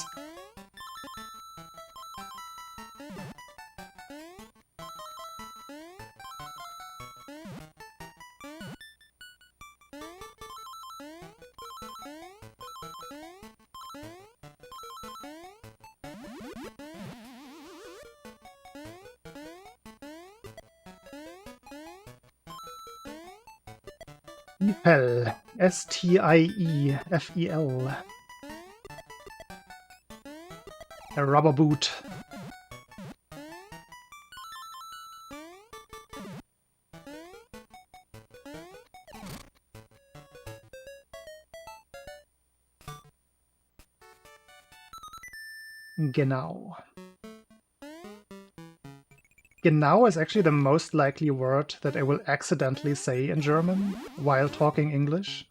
Speaker 1: Stiefel. S-T-I-E-F-E-L. A rubber boot. Genau. Genau is actually the most likely word that I will accidentally say in German while talking English.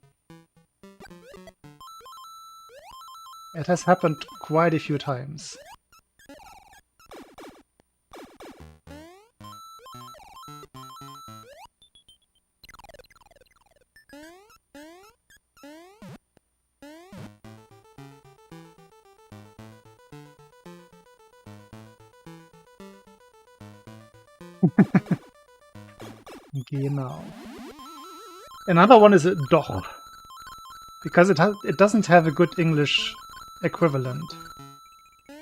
Speaker 1: It has happened quite a few times. Genau. Another one is doch, because it doesn't have a good English equivalent. This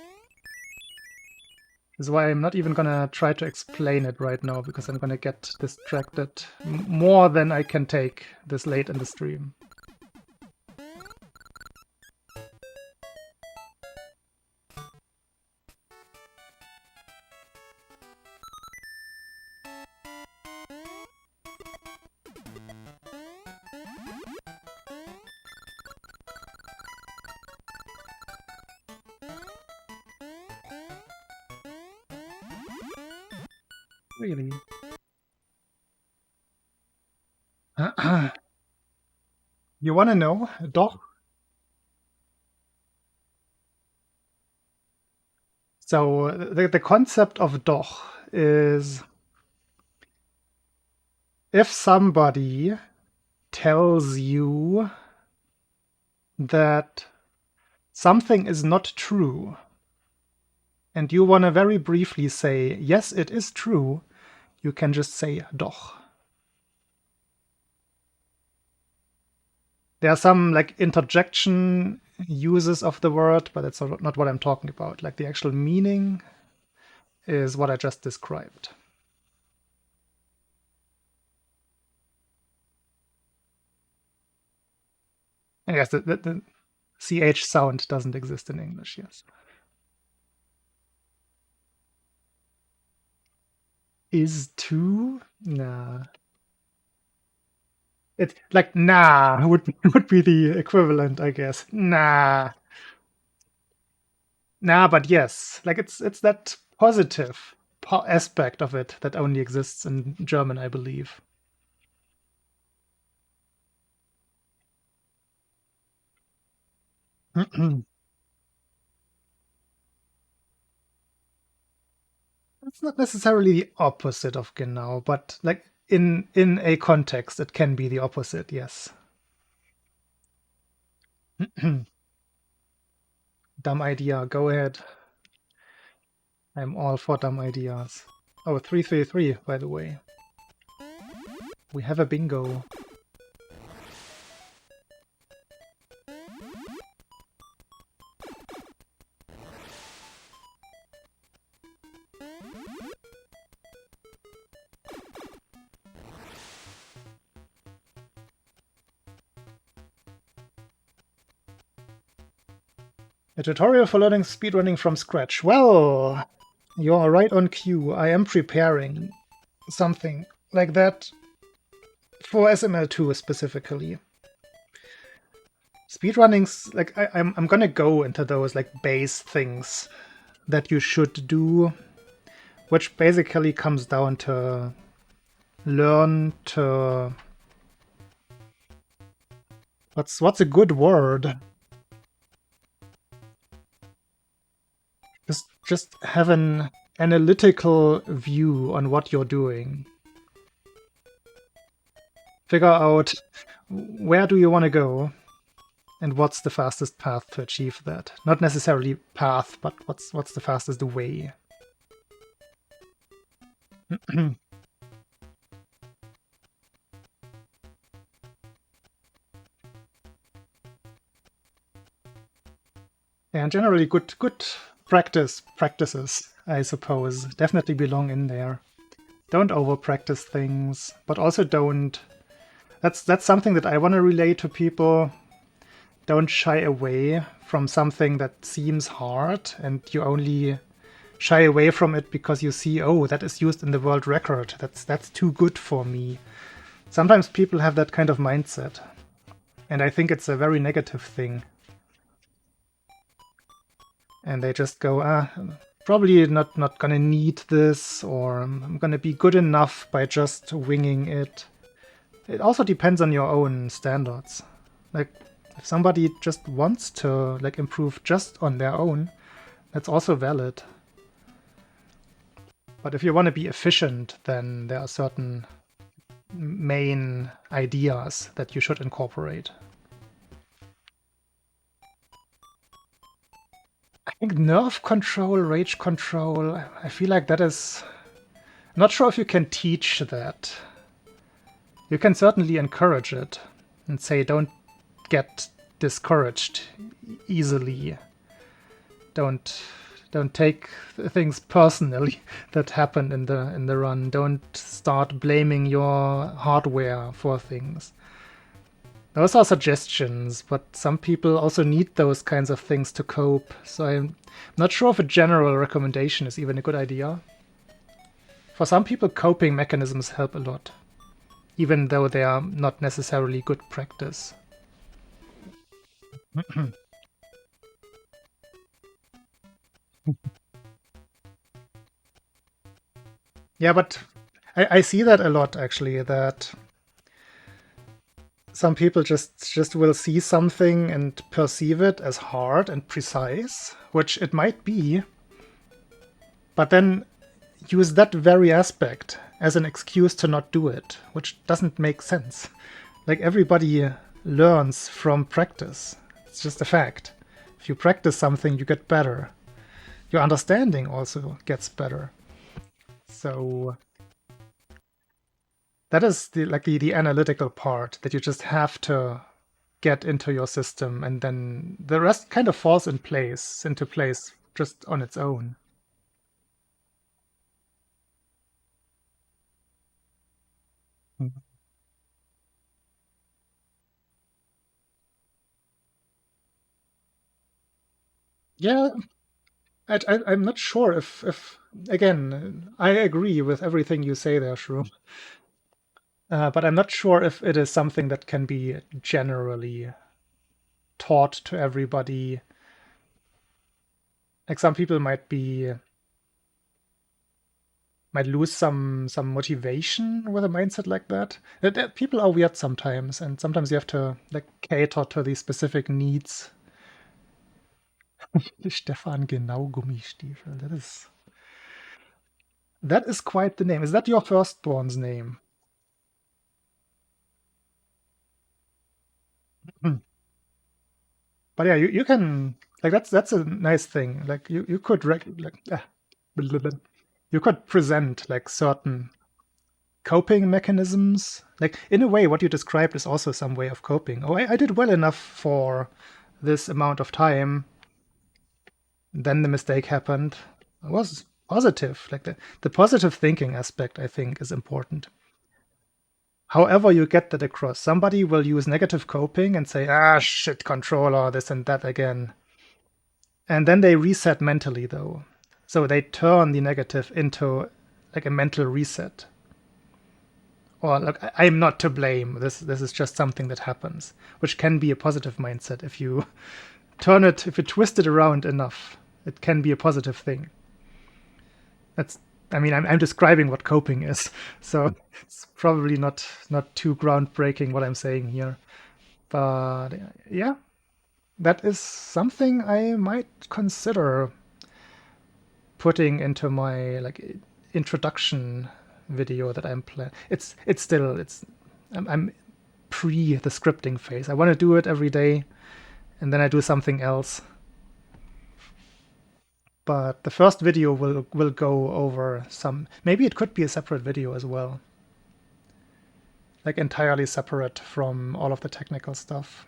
Speaker 1: is why I'm not even gonna try to explain it right now, because I'm gonna get distracted more than I can take this late in the stream. Really? You want to know? Doch. So the concept of doch is if somebody tells you that something is not true, and you want to very briefly say, yes, it is true, you can just say doch. There are some like interjection uses of the word, but that's not what I'm talking about. Like the actual meaning is what I just described. And yes, the CH sound doesn't exist in English, yes. Is to? Nah. It's like nah would be the equivalent, I guess. Nah. Nah, but yes. Like it's that positive aspect of it that only exists in German, I believe. It's not necessarily the opposite of genau, but like in a context, it can be the opposite. Yes. Dumb idea. Go ahead. I'm all for dumb ideas. Oh, 333, by the way. We have a bingo. A tutorial for learning speedrunning from scratch. Well, you're right on cue. I am preparing something like that for SML2 specifically. Speedrunning's like I'm gonna go into those like base things that you should do, which basically comes down to learn to what's a good word? Just have an analytical view on what you're doing. Figure out where do you want to go and what's the fastest path to achieve that. Not necessarily path, but what's the fastest way. And generally good practices, I suppose, definitely belong in there. Don't over practice things, but also don't. That's something that I want to relay to people. Don't shy away from something that seems hard, and you only shy away from it because you see, oh, that is used in the world record. That's too good for me. Sometimes people have that kind of mindset, and I think it's a very negative thing. And they just go, probably not gonna need this, or I'm gonna be good enough by just winging it. It also depends on your own standards. Like, if somebody just wants to like improve just on their own, that's also valid. But if you want to be efficient, then there are certain main ideas that you should incorporate. I think nerve control, rage control, I feel like that is... I'm not sure if you can teach that. You can certainly encourage it and say don't get discouraged easily. Don't take things personally that happen in the run. Don't start blaming your hardware for things. Those are suggestions, but some people also need those kinds of things to cope, so I'm not sure if a general recommendation is even a good idea. For some people, coping mechanisms help a lot, even though they are not necessarily good practice. Yeah, but I see that a lot actually. That some people just will see something and perceive it as hard and precise, which it might be, but then use that very aspect as an excuse to not do it, which doesn't make sense. Like everybody learns from practice. It's just a fact. If you practice something, you get better. Your understanding also gets better. So that is the analytical part that you just have to get into your system, and then the rest kind of falls into place just on its own. Mhm. Yeah, I'm not sure if again, I agree with everything you say there, Shroom. But I'm not sure if it is something that can be generally taught to everybody. Like some people might lose some motivation with a mindset like that. People are weird sometimes, and sometimes you have to like cater to the specific needs. Stefan Genau Gummistiefel. That is quite the name. Is that your firstborn's name? Hmm. But yeah, you can like that's a nice thing. Like you could blah, blah, blah. You could present like certain coping mechanisms. Like in a way, what you described is also some way of coping. Oh, I did well enough for this amount of time. Then the mistake happened. It was positive. Like the positive thinking aspect, I think, is important. However, you get that across. Somebody will use negative coping and say, ah, shit, controller, this and that again. And then they reset mentally, though. So they turn the negative into like a mental reset. Or like, I'm not to blame. This is just something that happens, which can be a positive mindset if you if you twist it around enough. It can be a positive thing. That's I mean, I'm describing what coping is, so it's probably not too groundbreaking what I'm saying here. But yeah, that is something I might consider putting into my like introduction video that I'm planning. It's still it's I'm pre the scripting phase. I want to do it every day, and then I do something else. But the first video will go over some. Maybe it could be a separate video as well, like entirely separate from all of the technical stuff.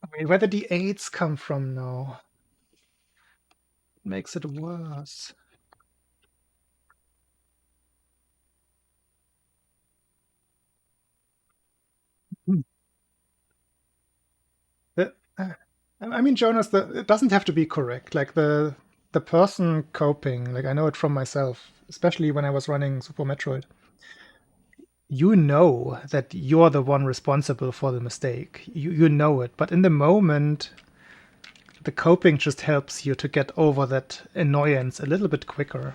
Speaker 1: I mean, where did the AIDS come from now? Makes it worse. Hmm. I mean, Jonas, it doesn't have to be correct. Like the person coping, like I know it from myself, especially when I was running Super Metroid. You know that you're the one responsible for the mistake. You know it, but in the moment, the coping just helps you to get over that annoyance a little bit quicker.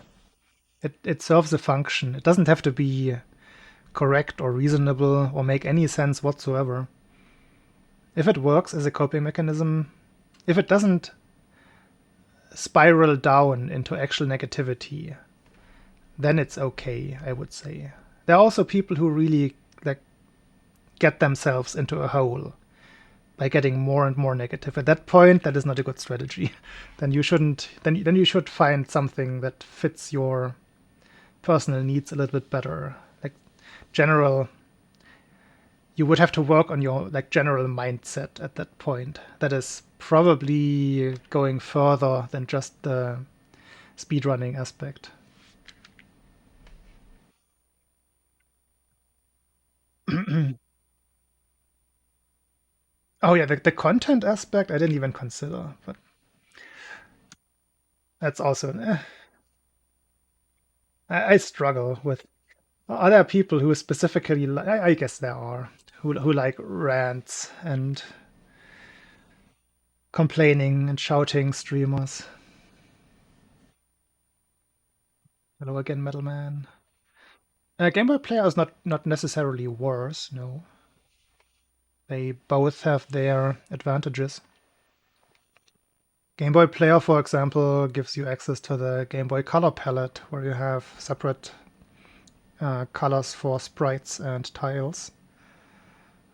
Speaker 1: It serves a function. It doesn't have to be correct or reasonable or make any sense whatsoever. If it works as a coping mechanism, if it doesn't spiral down into actual negativity, then it's okay, I would say. There are also people who really like get themselves into a hole by getting more and more negative. At that point, that is not a good strategy. Then you shouldn't. Then you should find something that fits your personal needs a little bit better. Like general, you would have to work on your like general mindset at that point. That is probably going further than just the speedrunning aspect. Oh yeah, the content aspect I didn't even consider, but that's also I struggle with. Are there people who specifically? I guess there are who like rants and complaining and shouting streamers. Hello again, Metal Man. Game Boy Player is not necessarily worse, no. They both have their advantages. Game Boy Player, for example, gives you access to the Game Boy Color palette, where you have separate colors for sprites and tiles.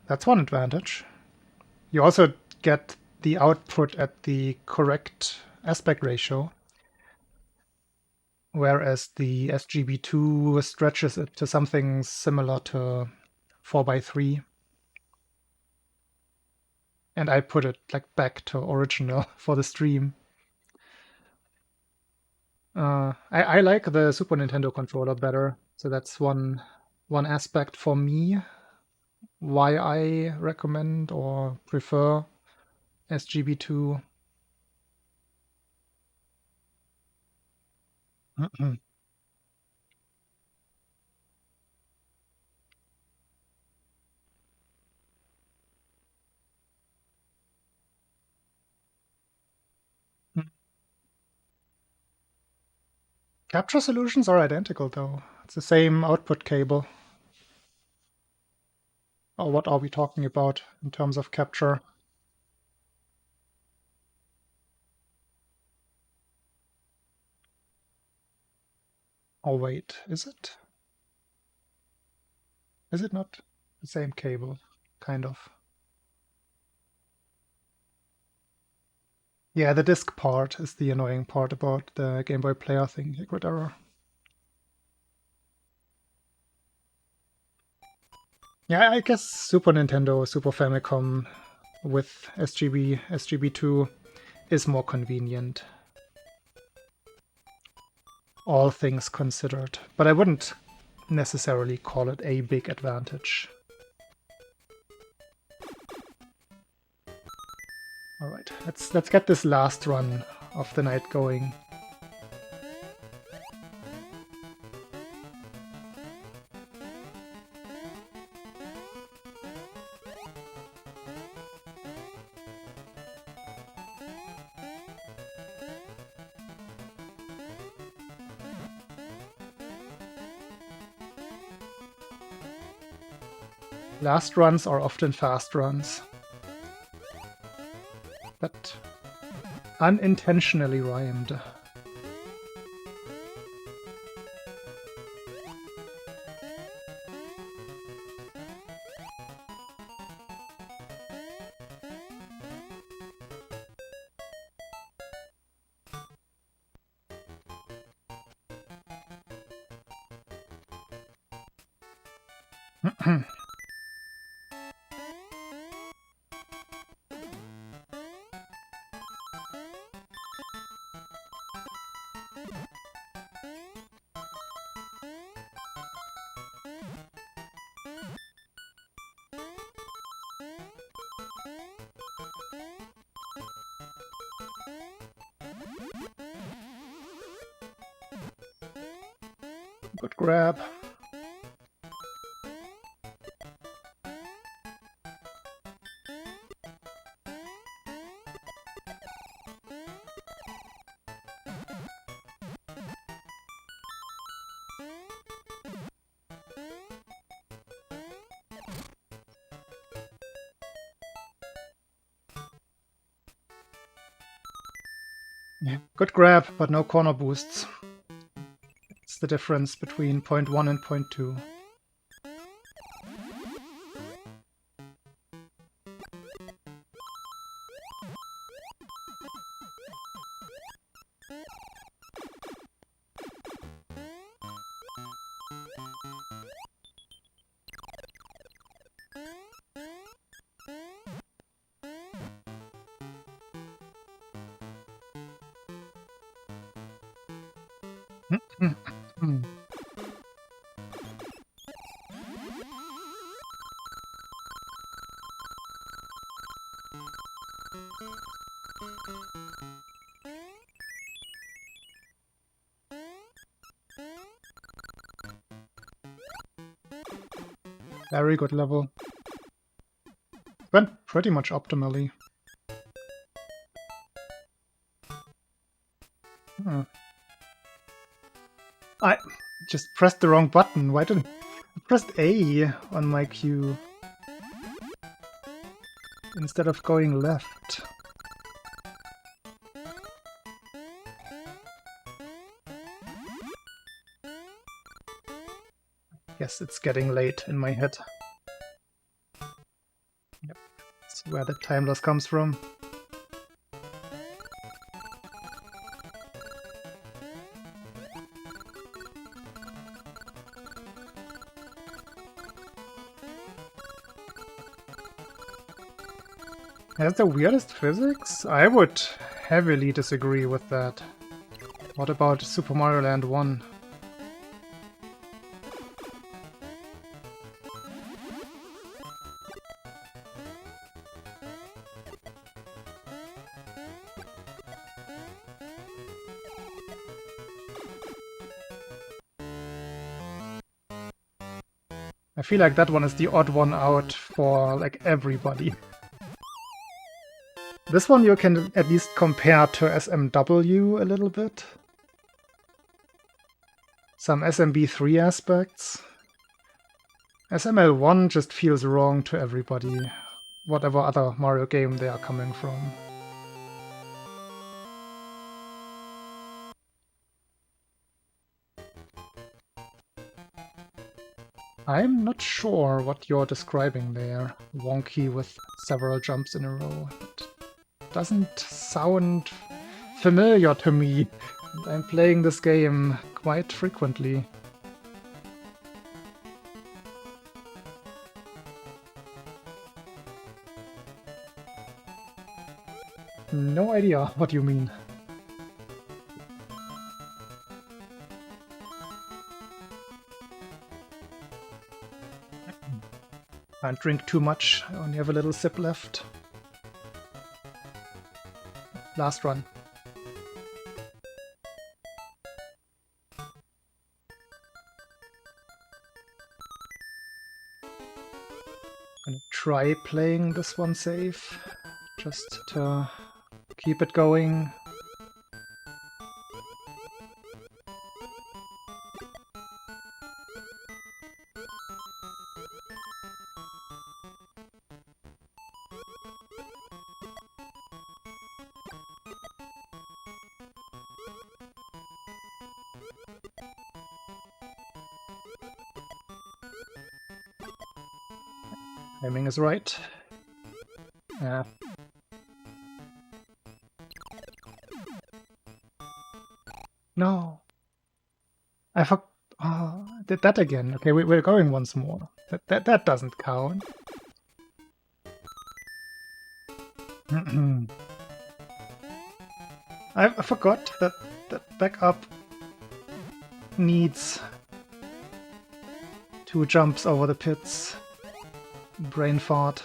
Speaker 1: That's one advantage. You also get the output at the correct aspect ratio, whereas the SGB2 stretches it to something similar to 4:3. And I put it like back to original for the stream. I like the Super Nintendo controller better, so that's one aspect for me why I recommend or prefer SGB2. Capture solutions are identical though. It's the same output cable. Or what are we talking about in terms of capture? Oh wait, is it? Is it not the same cable? Kind of. Yeah, the disk part is the annoying part about the Game Boy Player thing, Liquid Error. Yeah, I guess Super Nintendo, Super Famicom with SGB2 is more convenient. All things considered. But I wouldn't necessarily call it a big advantage. Alright, let's get this last run of the night going. Last runs are often fast runs. That unintentionally rhymed. Good grab. Yeah, good grab, but no corner boosts. It's the difference between point 1 and point 2. Very good level. Went pretty much optimally. I just pressed the wrong button. Why didn't I pressed A on my cue instead of going left? Yes, it's getting late in my head. Yep, that's where the time loss comes from. Has the weirdest physics? I would heavily disagree with that. What about Super Mario Land 1? I feel like that one is the odd one out for like everybody. This one you can at least compare to SMW a little bit. Some SMB3 aspects. SML1 just feels wrong to everybody, whatever other Mario game they are coming from. I'm not sure what you're describing there. Wonky with several jumps in a row. It doesn't sound familiar to me. I'm playing this game quite frequently. No idea what you mean. Can't drink too much, I only have a little sip left. Last run. Gonna try playing this one safe, just to keep it going. Timing is right. Yeah. No. I did that again. Okay, we're going once more. That doesn't count. I forgot that backup needs 2 jumps over the pits. Brain fart.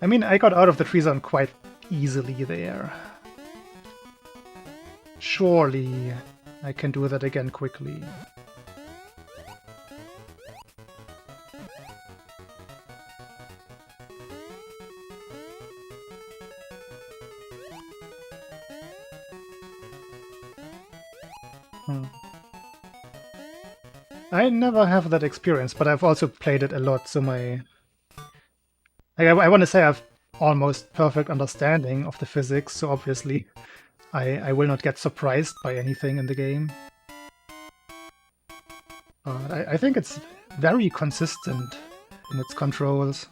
Speaker 1: I mean, I got out of the tree zone quite easily there. Surely I can do that again quickly. I never have that experience, but I've also played it a lot, so I want to say I have almost perfect understanding of the physics, so obviously I will not get surprised by anything in the game. But I think it's very consistent in its controls.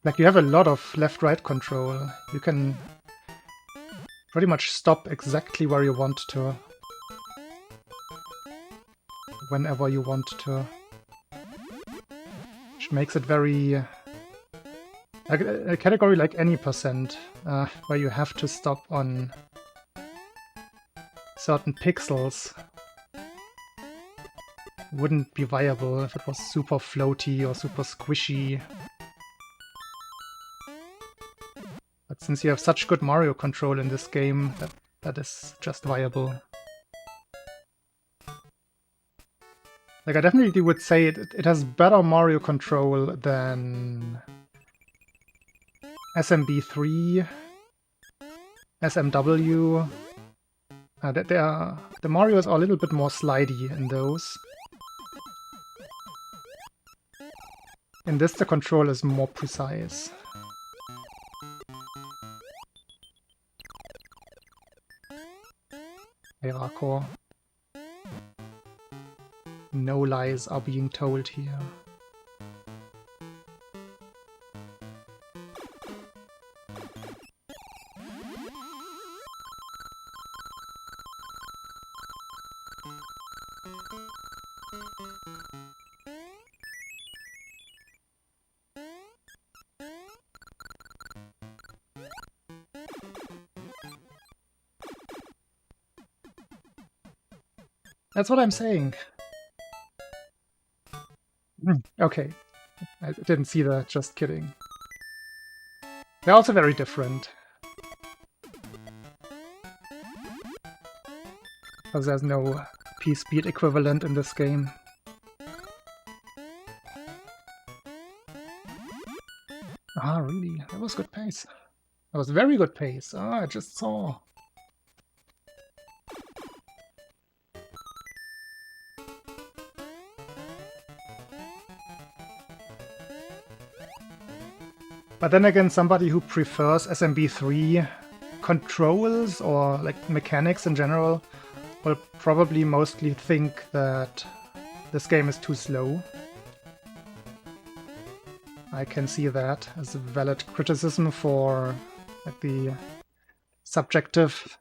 Speaker 1: Like, you have a lot of left-right control. You can pretty much stop exactly where you want to. Whenever you want to. Which makes it very... like a category like any percent, where you have to stop on certain pixels, wouldn't be viable if it was super floaty or super squishy. But since you have such good Mario control in this game, that is just viable. Like, I definitely would say it has better Mario control than SMB3, SMW. The Marios are a little bit more slidey in those. In this, the control is more precise. Hey, Rako. No lies are being told here. That's what I'm saying. Okay. I didn't see that, just kidding. They're also very different. Because there's no P-speed equivalent in this game. Ah, really? That was good pace. That was very good pace. Ah, I just saw. But then again, somebody who prefers SMB3 controls or like mechanics in general will probably mostly think that this game is too slow. I can see that as a valid criticism for like, the subjective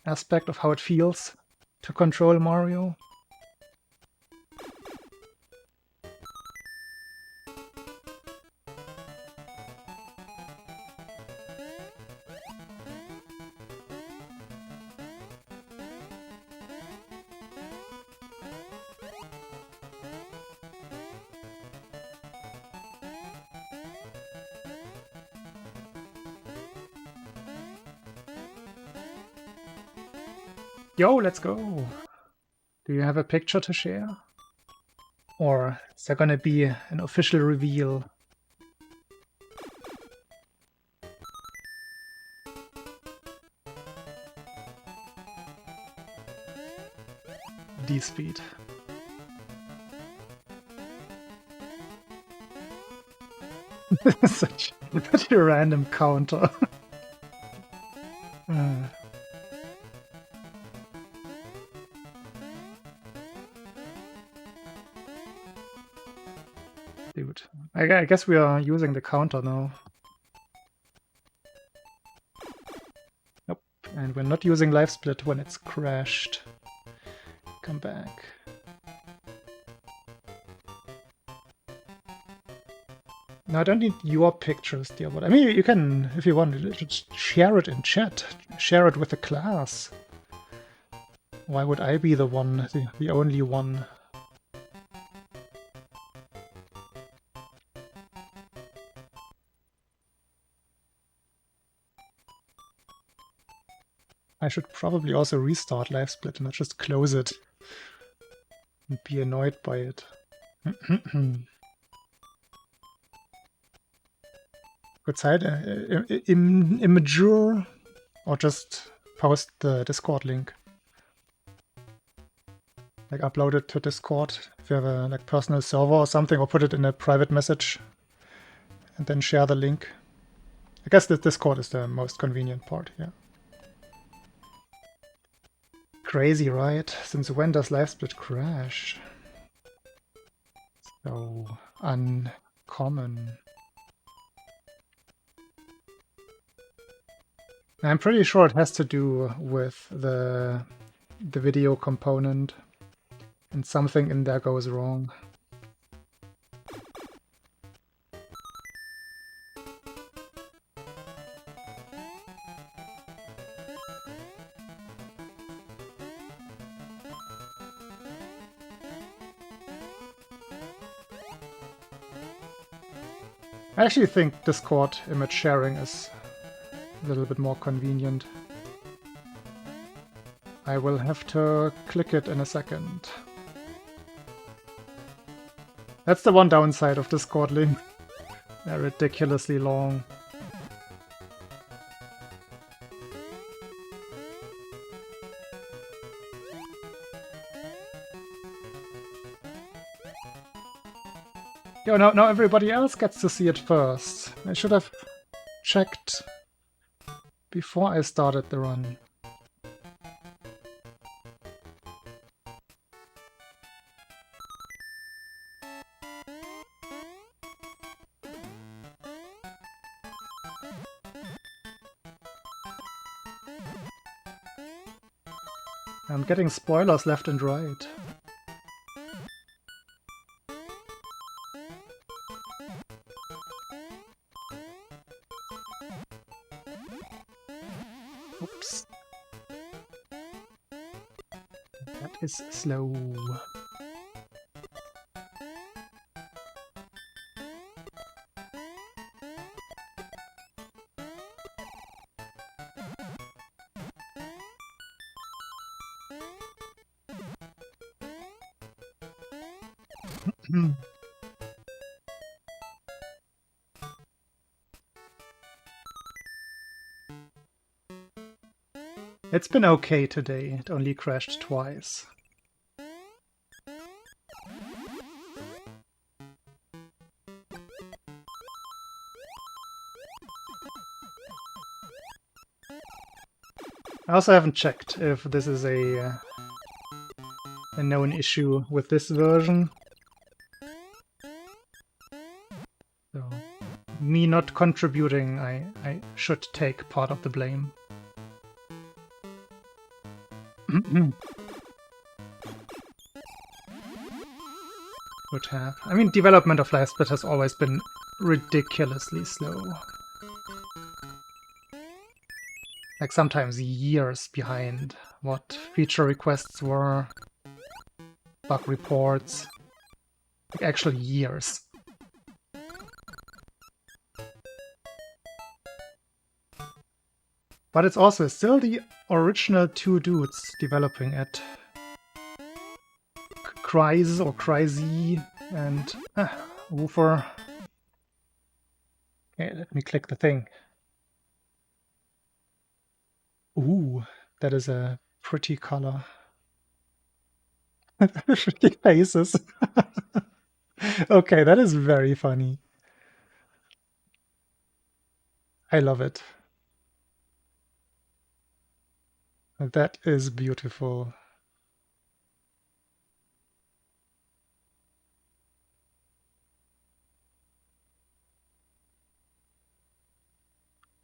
Speaker 1: aspect of how it feels to control Mario. Yo, let's go! Do you have a picture to share? Or is there gonna be an official reveal? D-speed. Such a random counter. Dude, I guess we are using the counter now. Nope, and we're not using life split when it's crashed. Come back. No, I don't need your pictures, dear bot. I mean, you can, if you want, just share it in chat. Share it with the class. Why would I be the one, the only one? I should probably also restart live split and not just close it and be annoyed by it. Good side, immature, or just post the Discord link. Like upload it to Discord if you have a like personal server or something, or put it in a private message and then share the link. I guess the Discord is the most convenient part, yeah. Crazy, right? Since when does live split crash? So uncommon. I'm pretty sure it has to do with the video component, and something in there goes wrong. I actually think Discord image sharing is a little bit more convenient. I will have to click it in a second. That's the one downside of Discord link. They're ridiculously long. Yo, now everybody else gets to see it first. I should have checked before I started the run. I'm getting spoilers left and right. Oops. That is slow. It's been okay today, it only crashed twice. I also haven't checked if this is a known issue with this version. So, me not contributing, I should take part of the blame. Would have. I mean, development of Live Split has always been ridiculously slow. Like sometimes years behind what feature requests were, bug reports, like actual years. But it's also still the original two dudes developing it. Kryze or Kryze and Woofer. Okay, let me click the thing. Ooh, that is a pretty color. Pretty faces. Okay, that is very funny. I love it. That is beautiful.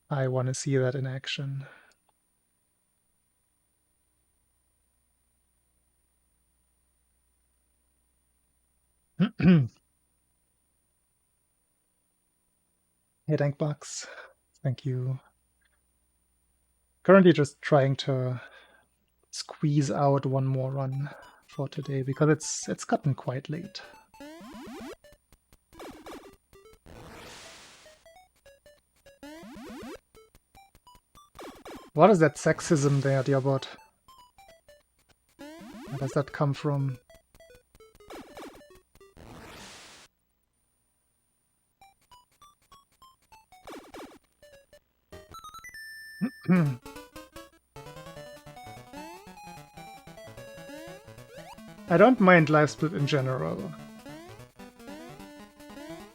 Speaker 1: I want to see that in action. Hey, Dankbox. Thank you. Currently just trying to squeeze out one more run for today because it's gotten quite late. What is that sexism there, Diabot? Where does that come from? I don't mind Live Split in general.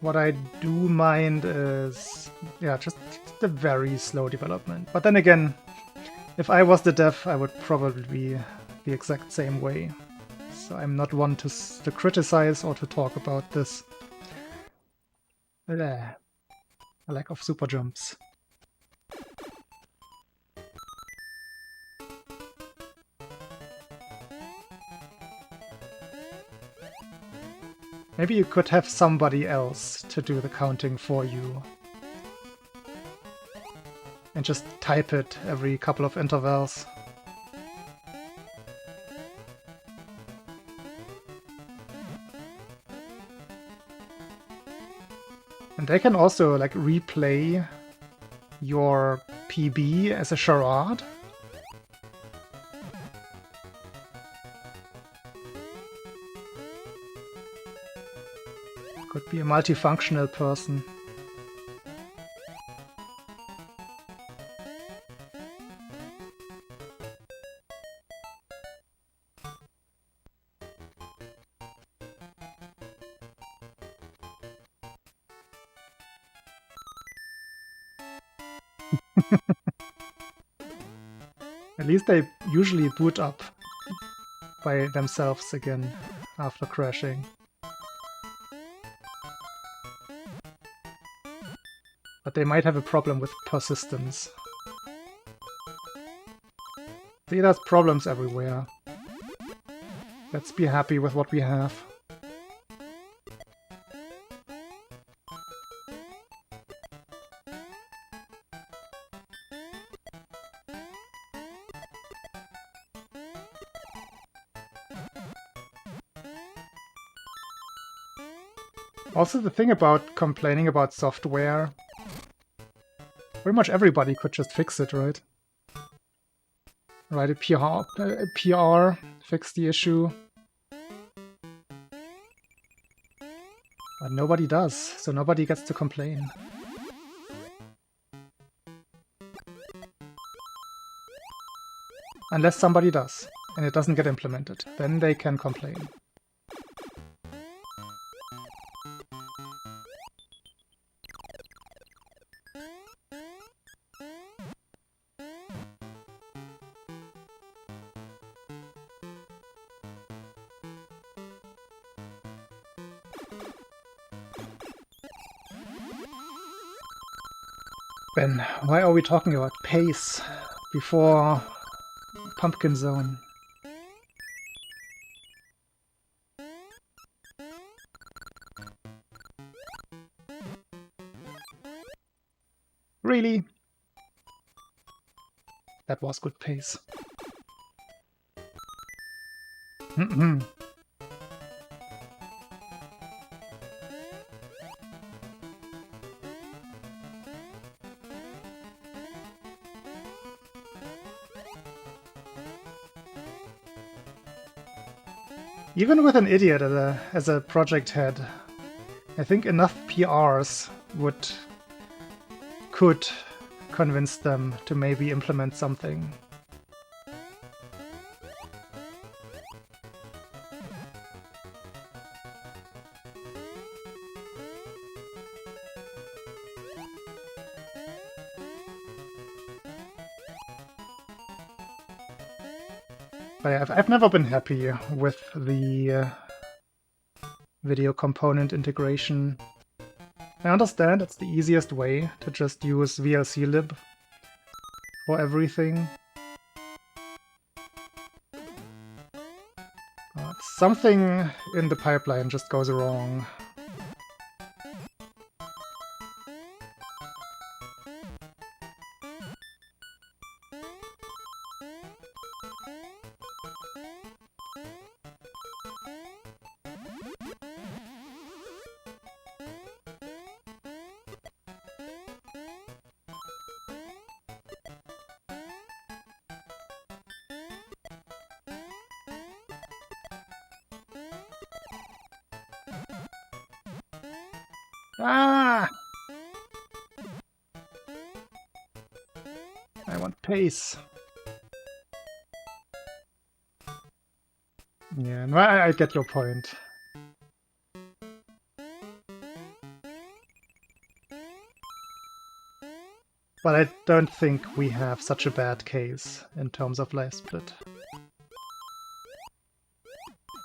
Speaker 1: What I do mind is, yeah, just the very slow development. But then again, if I was the dev, I would probably be the exact same way. So I'm not one to criticize or to talk about this. A lack of super jumps. Maybe you could have somebody else to do the counting for you. And just type it every couple of intervals. And they can also like replay your PB as a charade. Could be a multifunctional person. At least they usually boot up by themselves again after crashing. But they might have a problem with persistence. See, there's problems everywhere. Let's be happy with what we have. Also, the thing about complaining about software, pretty much everybody could just fix it, right? Write a PR, fix the issue. But nobody does, so nobody gets to complain. Unless somebody does, and it doesn't get implemented. Then they can complain. Ben, why are we talking about pace before Pumpkin Zone? Really? That was good pace. Even with an idiot as a project head, I think enough PRs could convince them to maybe implement something. But I've never been happy with the video component integration. I understand it's the easiest way to just use VLC-lib for everything. But something in the pipeline just goes wrong. Ah! I want pace. Yeah, no, I get your point. But I don't think we have such a bad case in terms of life split.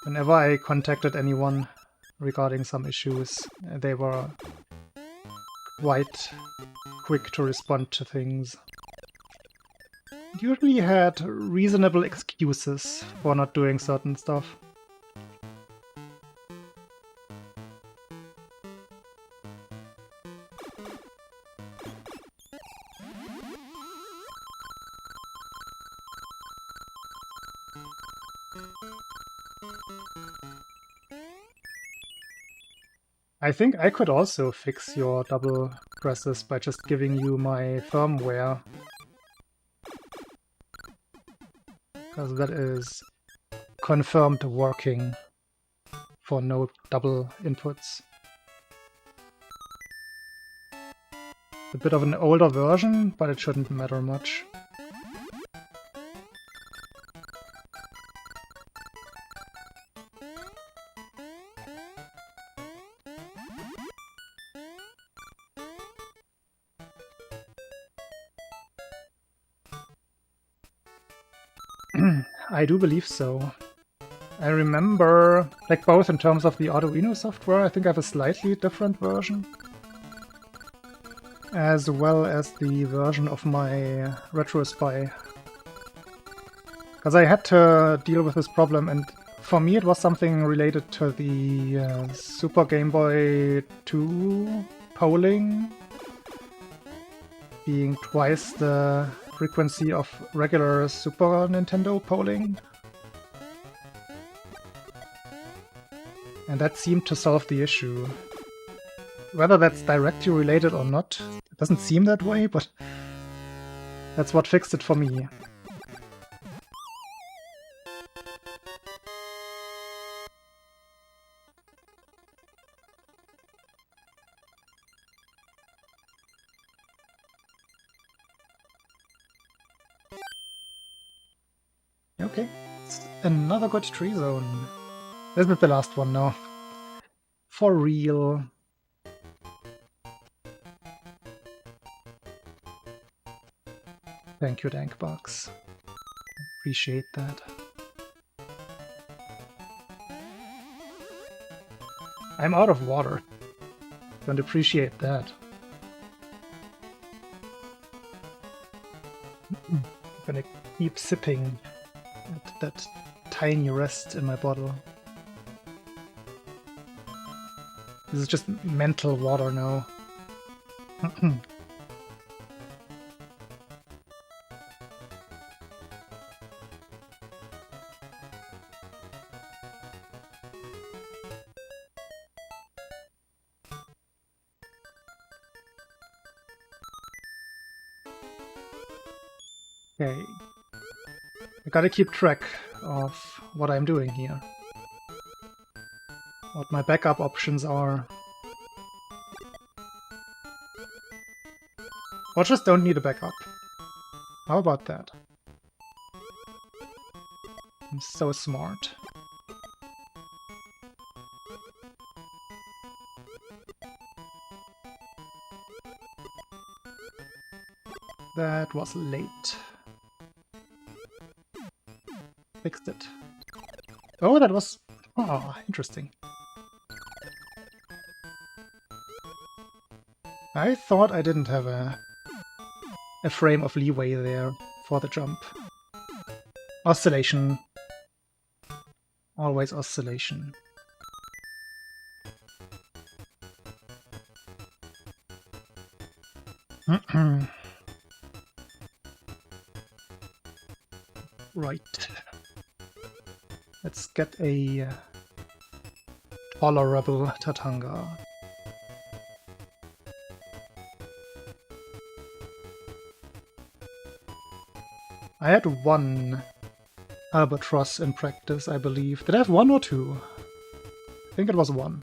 Speaker 1: Whenever I contacted anyone regarding some issues, they were quite quick to respond to things. Usually had reasonable excuses for not doing certain stuff. I think I could also fix your double presses by just giving you my firmware. Because that is confirmed working for no double inputs. A bit of an older version, but it shouldn't matter much. I do believe so. I remember, like, both in terms of the Arduino software, I think I have a slightly different version, as well as the version of my RetroSpy. Because I had to deal with this problem, and for me it was something related to the Super Game Boy 2 polling being twice the frequency of regular Super Nintendo polling. And that seemed to solve the issue. Whether that's directly related or not, it doesn't seem that way, but that's what fixed it for me. Okay, another good tree zone. This is the last one now. For real. Thank you, Dankbox. Appreciate that. I'm out of water. Don't appreciate that. I'm gonna keep sipping at that tiny rest in my bottle. This is just mental water now. Okay. I gotta keep track of what I'm doing here. What my backup options are. Or just don't need a backup. How about that? I'm so smart. That was late. Fixed it. Oh, that was... Oh, interesting. I thought I didn't have a frame of leeway there for the jump. Oscillation. Always oscillation. Right. Let's get a tolerable Tatanga. I had one albatross in practice, I believe. Did I have one or two? I think it was one.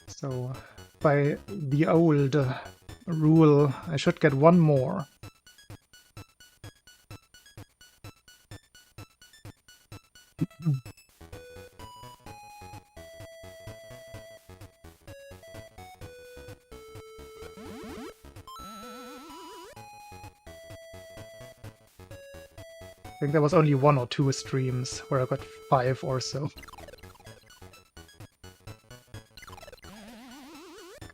Speaker 1: So, by the old rule, I should get one more. I think there was only 1 or 2 streams where I got 5 or so.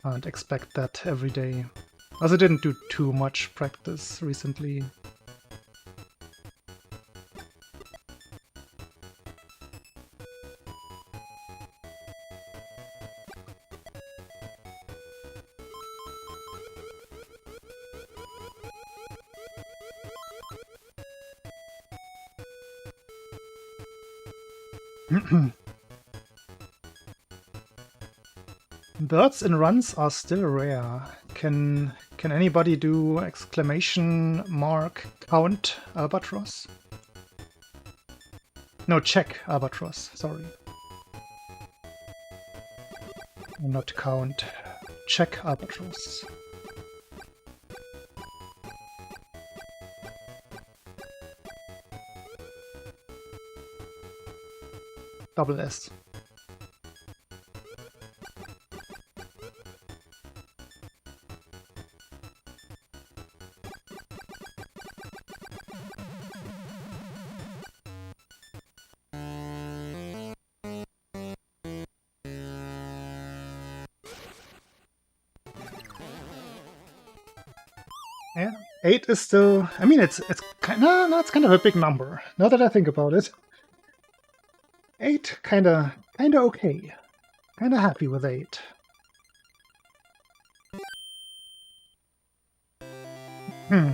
Speaker 1: Can't expect that every day. Also didn't do too much practice recently. Birds in runs are still rare. Can anybody do exclamation mark count albatross? No, check albatross, sorry. Not count. Check albatross. Double S. Yeah, 8 is still... I mean, it's kind of... No, it's kind of a big number, now that I think about it. 8, kinda okay. Kinda happy with 8. Hmm.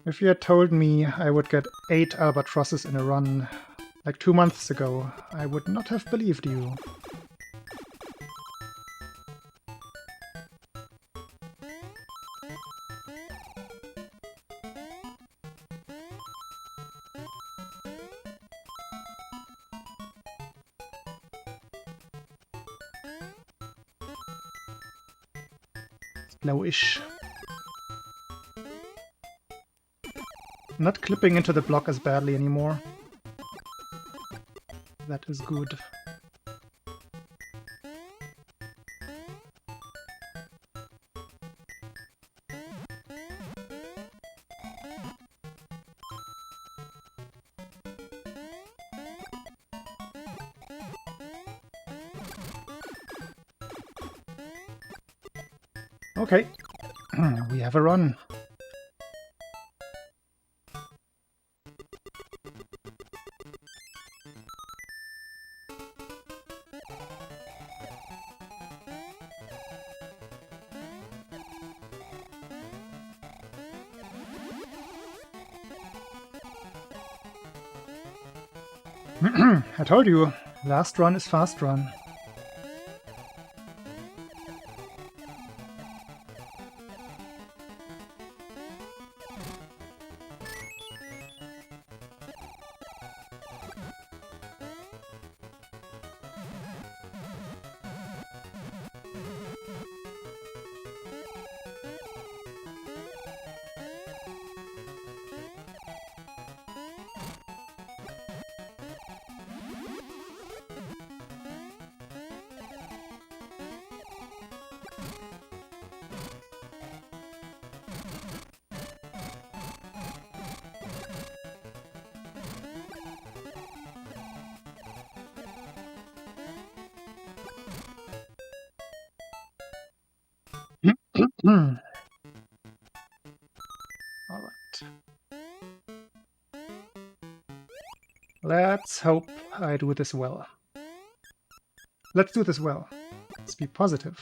Speaker 1: If you had told me I would get 8 albatrosses in a run like 2 months ago, I would not have believed you. Slowish. Not clipping into the block as badly anymore. That is good. Okay, we have a run. I told you, last run is fast run. Alright. Let's hope I do this well. Let's do this well. Let's be positive.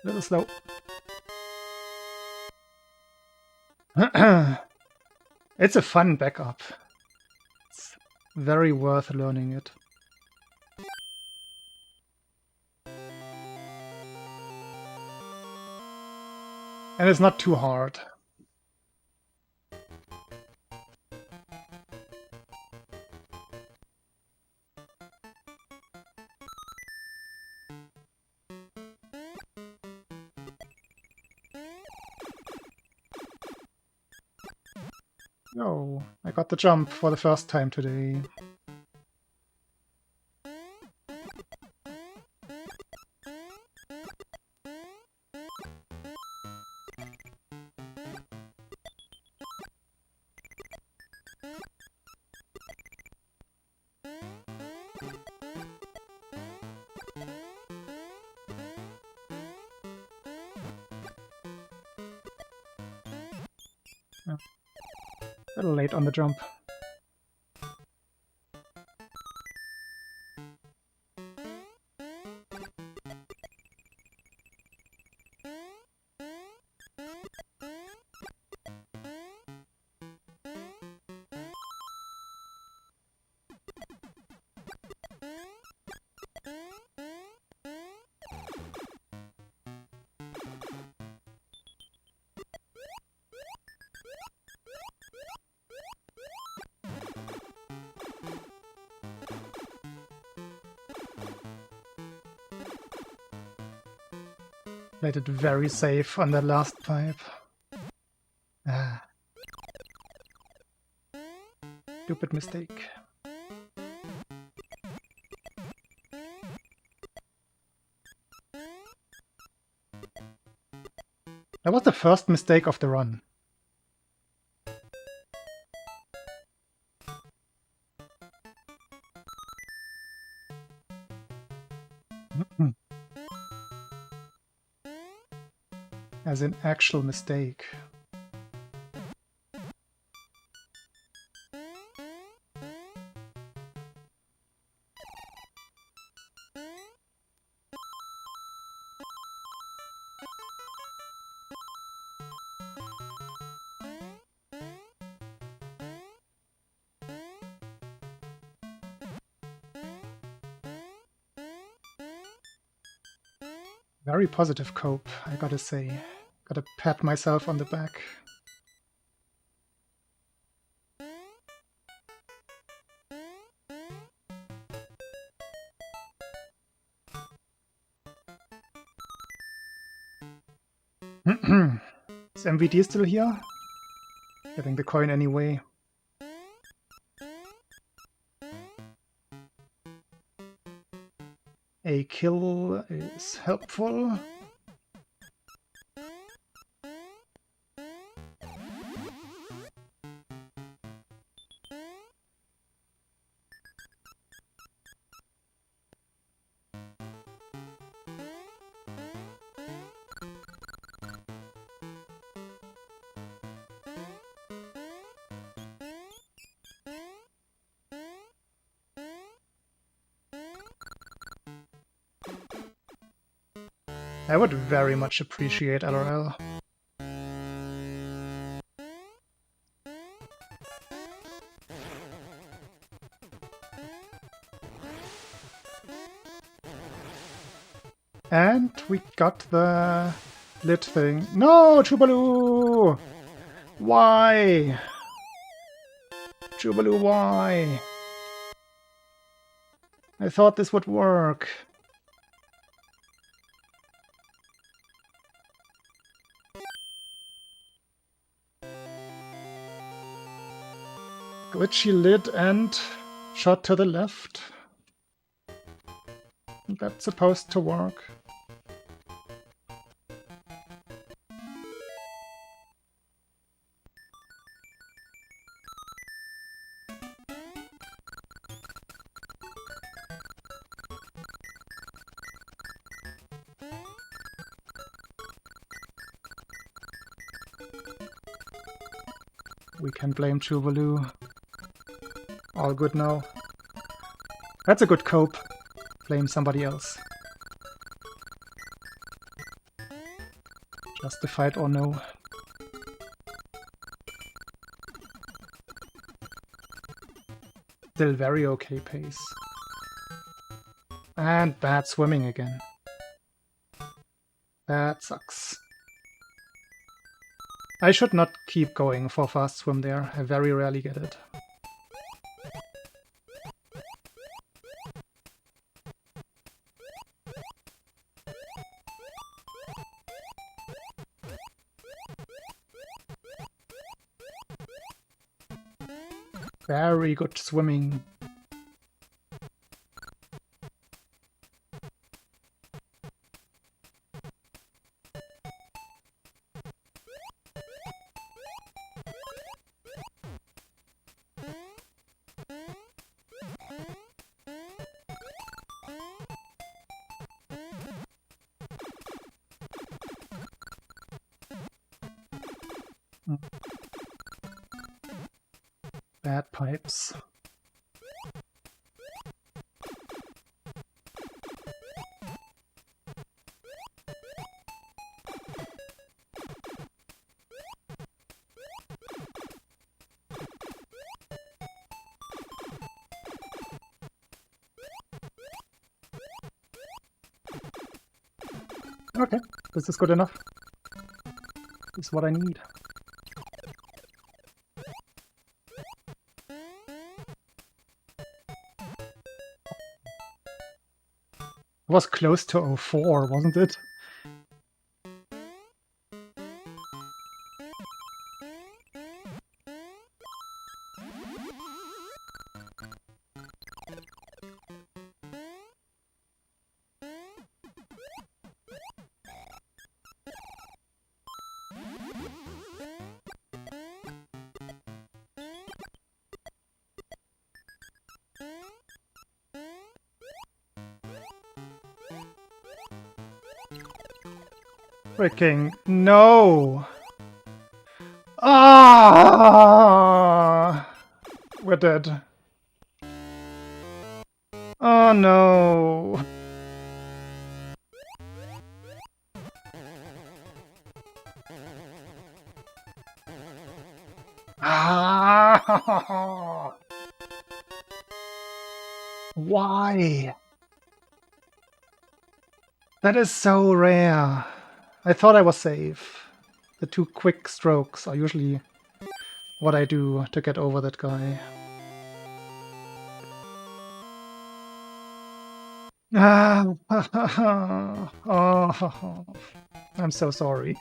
Speaker 1: A little slow. It's a fun backup. It's very worth learning it. And it's not too hard. Oh, I got the jump for the first time today. Oh, a little late on the jump. Played it very safe on that last pipe. Ah. Stupid mistake. That was the first mistake of the run. As an actual mistake. Very positive cope, I gotta say. Gotta pat myself on the back. Is MVD still here? Getting the coin anyway. A kill is helpful. I would very much appreciate LRL. And we got the lit thing. No, Chubaloo! Why? Chubaloo, why? I thought this would work. Glitchy lid and shot to the left. That's supposed to work. We can blame Tuvalu. All good now. That's a good cope. Blame somebody else. Justified or no. Still very okay pace. And bad swimming again. That sucks. I should not keep going for fast swim there. I very rarely get it. Very good swimming. Bad pipes. Okay, this is good enough. This is what I need. It was close to 04, wasn't it? Freaking no! Ah! We're dead. Oh no! Ah! Why? That is so rare. I thought I was safe. The 2 quick strokes are usually what I do to get over that guy. Ah, oh, I'm so sorry.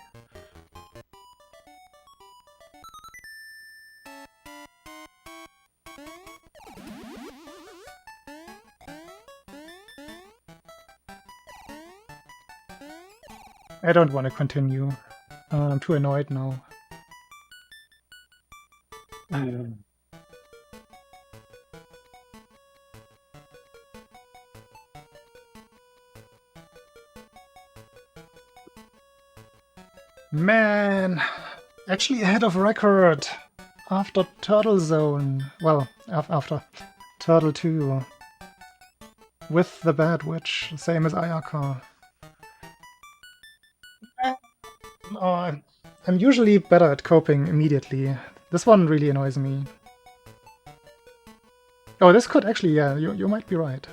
Speaker 1: I don't want to continue. I'm too annoyed now. Man! Actually ahead of record! After Turtle Zone. Well, after Turtle 2. With the Bad Witch, same as Ayaka. Oh, I'm usually better at coping immediately. This one really annoys me. Oh, this could actually, yeah, you might be right.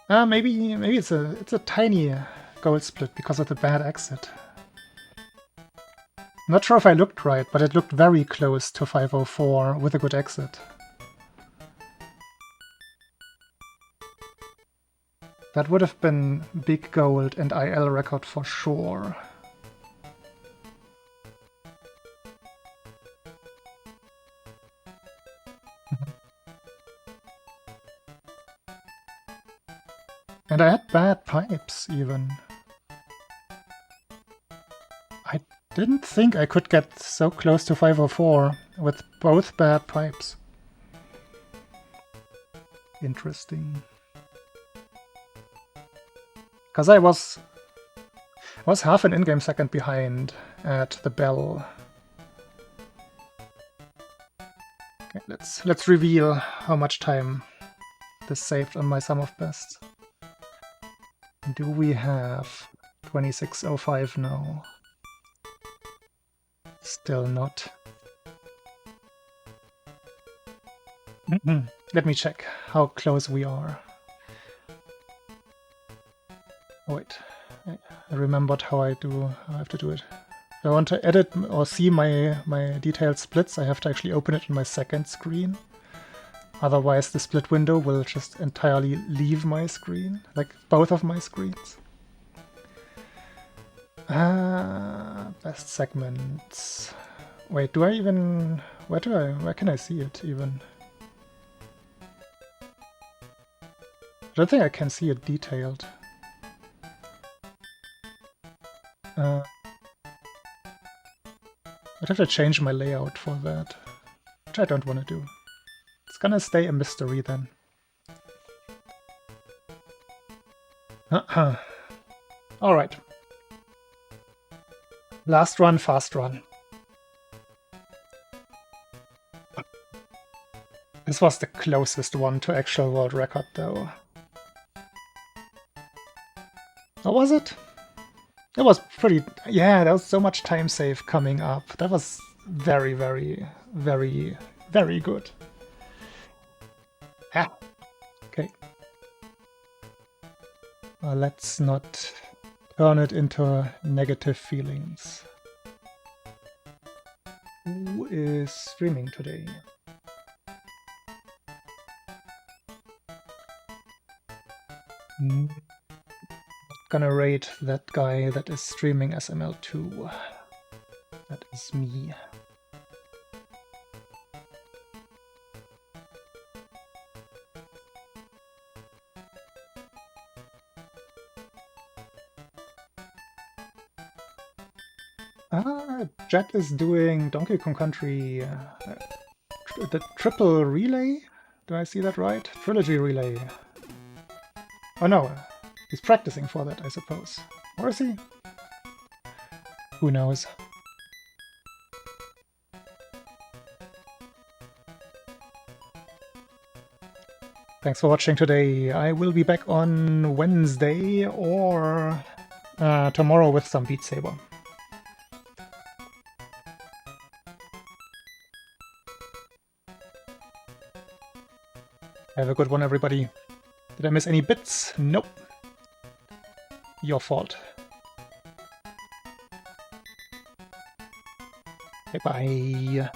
Speaker 1: Maybe it's a tiny goal split because of the bad exit. Not sure if I looked right, but it looked very close to 504 with a good exit. That would have been big gold and IL record for sure. And I had bad pipes, even. I didn't think I could get so close to 504 with both bad pipes. Interesting. Because I was half an in-game second behind at the bell. Okay, let's reveal how much time this saved on my sum of best. Do we have 26:05 now? Still not. Let me check how close we are. Oh, wait, I remembered how I have to do it. If I want to edit or see my detailed splits, I have to actually open it on my second screen. Otherwise the split window will just entirely leave my screen, like both of my screens. Best segments. Wait, do I even... where can I see it even? I don't think I can see it detailed. I'd have to change my layout for that, which I don't want to do. It's gonna stay a mystery then. Alright. Last run, fast run. This was the closest one to actual world record though. Or was it? It was pretty... yeah, there was so much time save coming up. That was very, very, very, very good. Ah, okay. Let's not turn it into negative feelings. Who is streaming today? Not gonna rate that guy that is streaming SML2. That is me. Jet is doing Donkey Kong Country, the triple relay? Do I see that right? Trilogy relay. Oh no, He's practicing for that, I suppose. Or is he? Who knows? Thanks for watching today. I will be back on Wednesday or tomorrow with some Beat Saber. Have a good one, everybody. Did I miss any bits? Nope. Your fault. Bye-bye.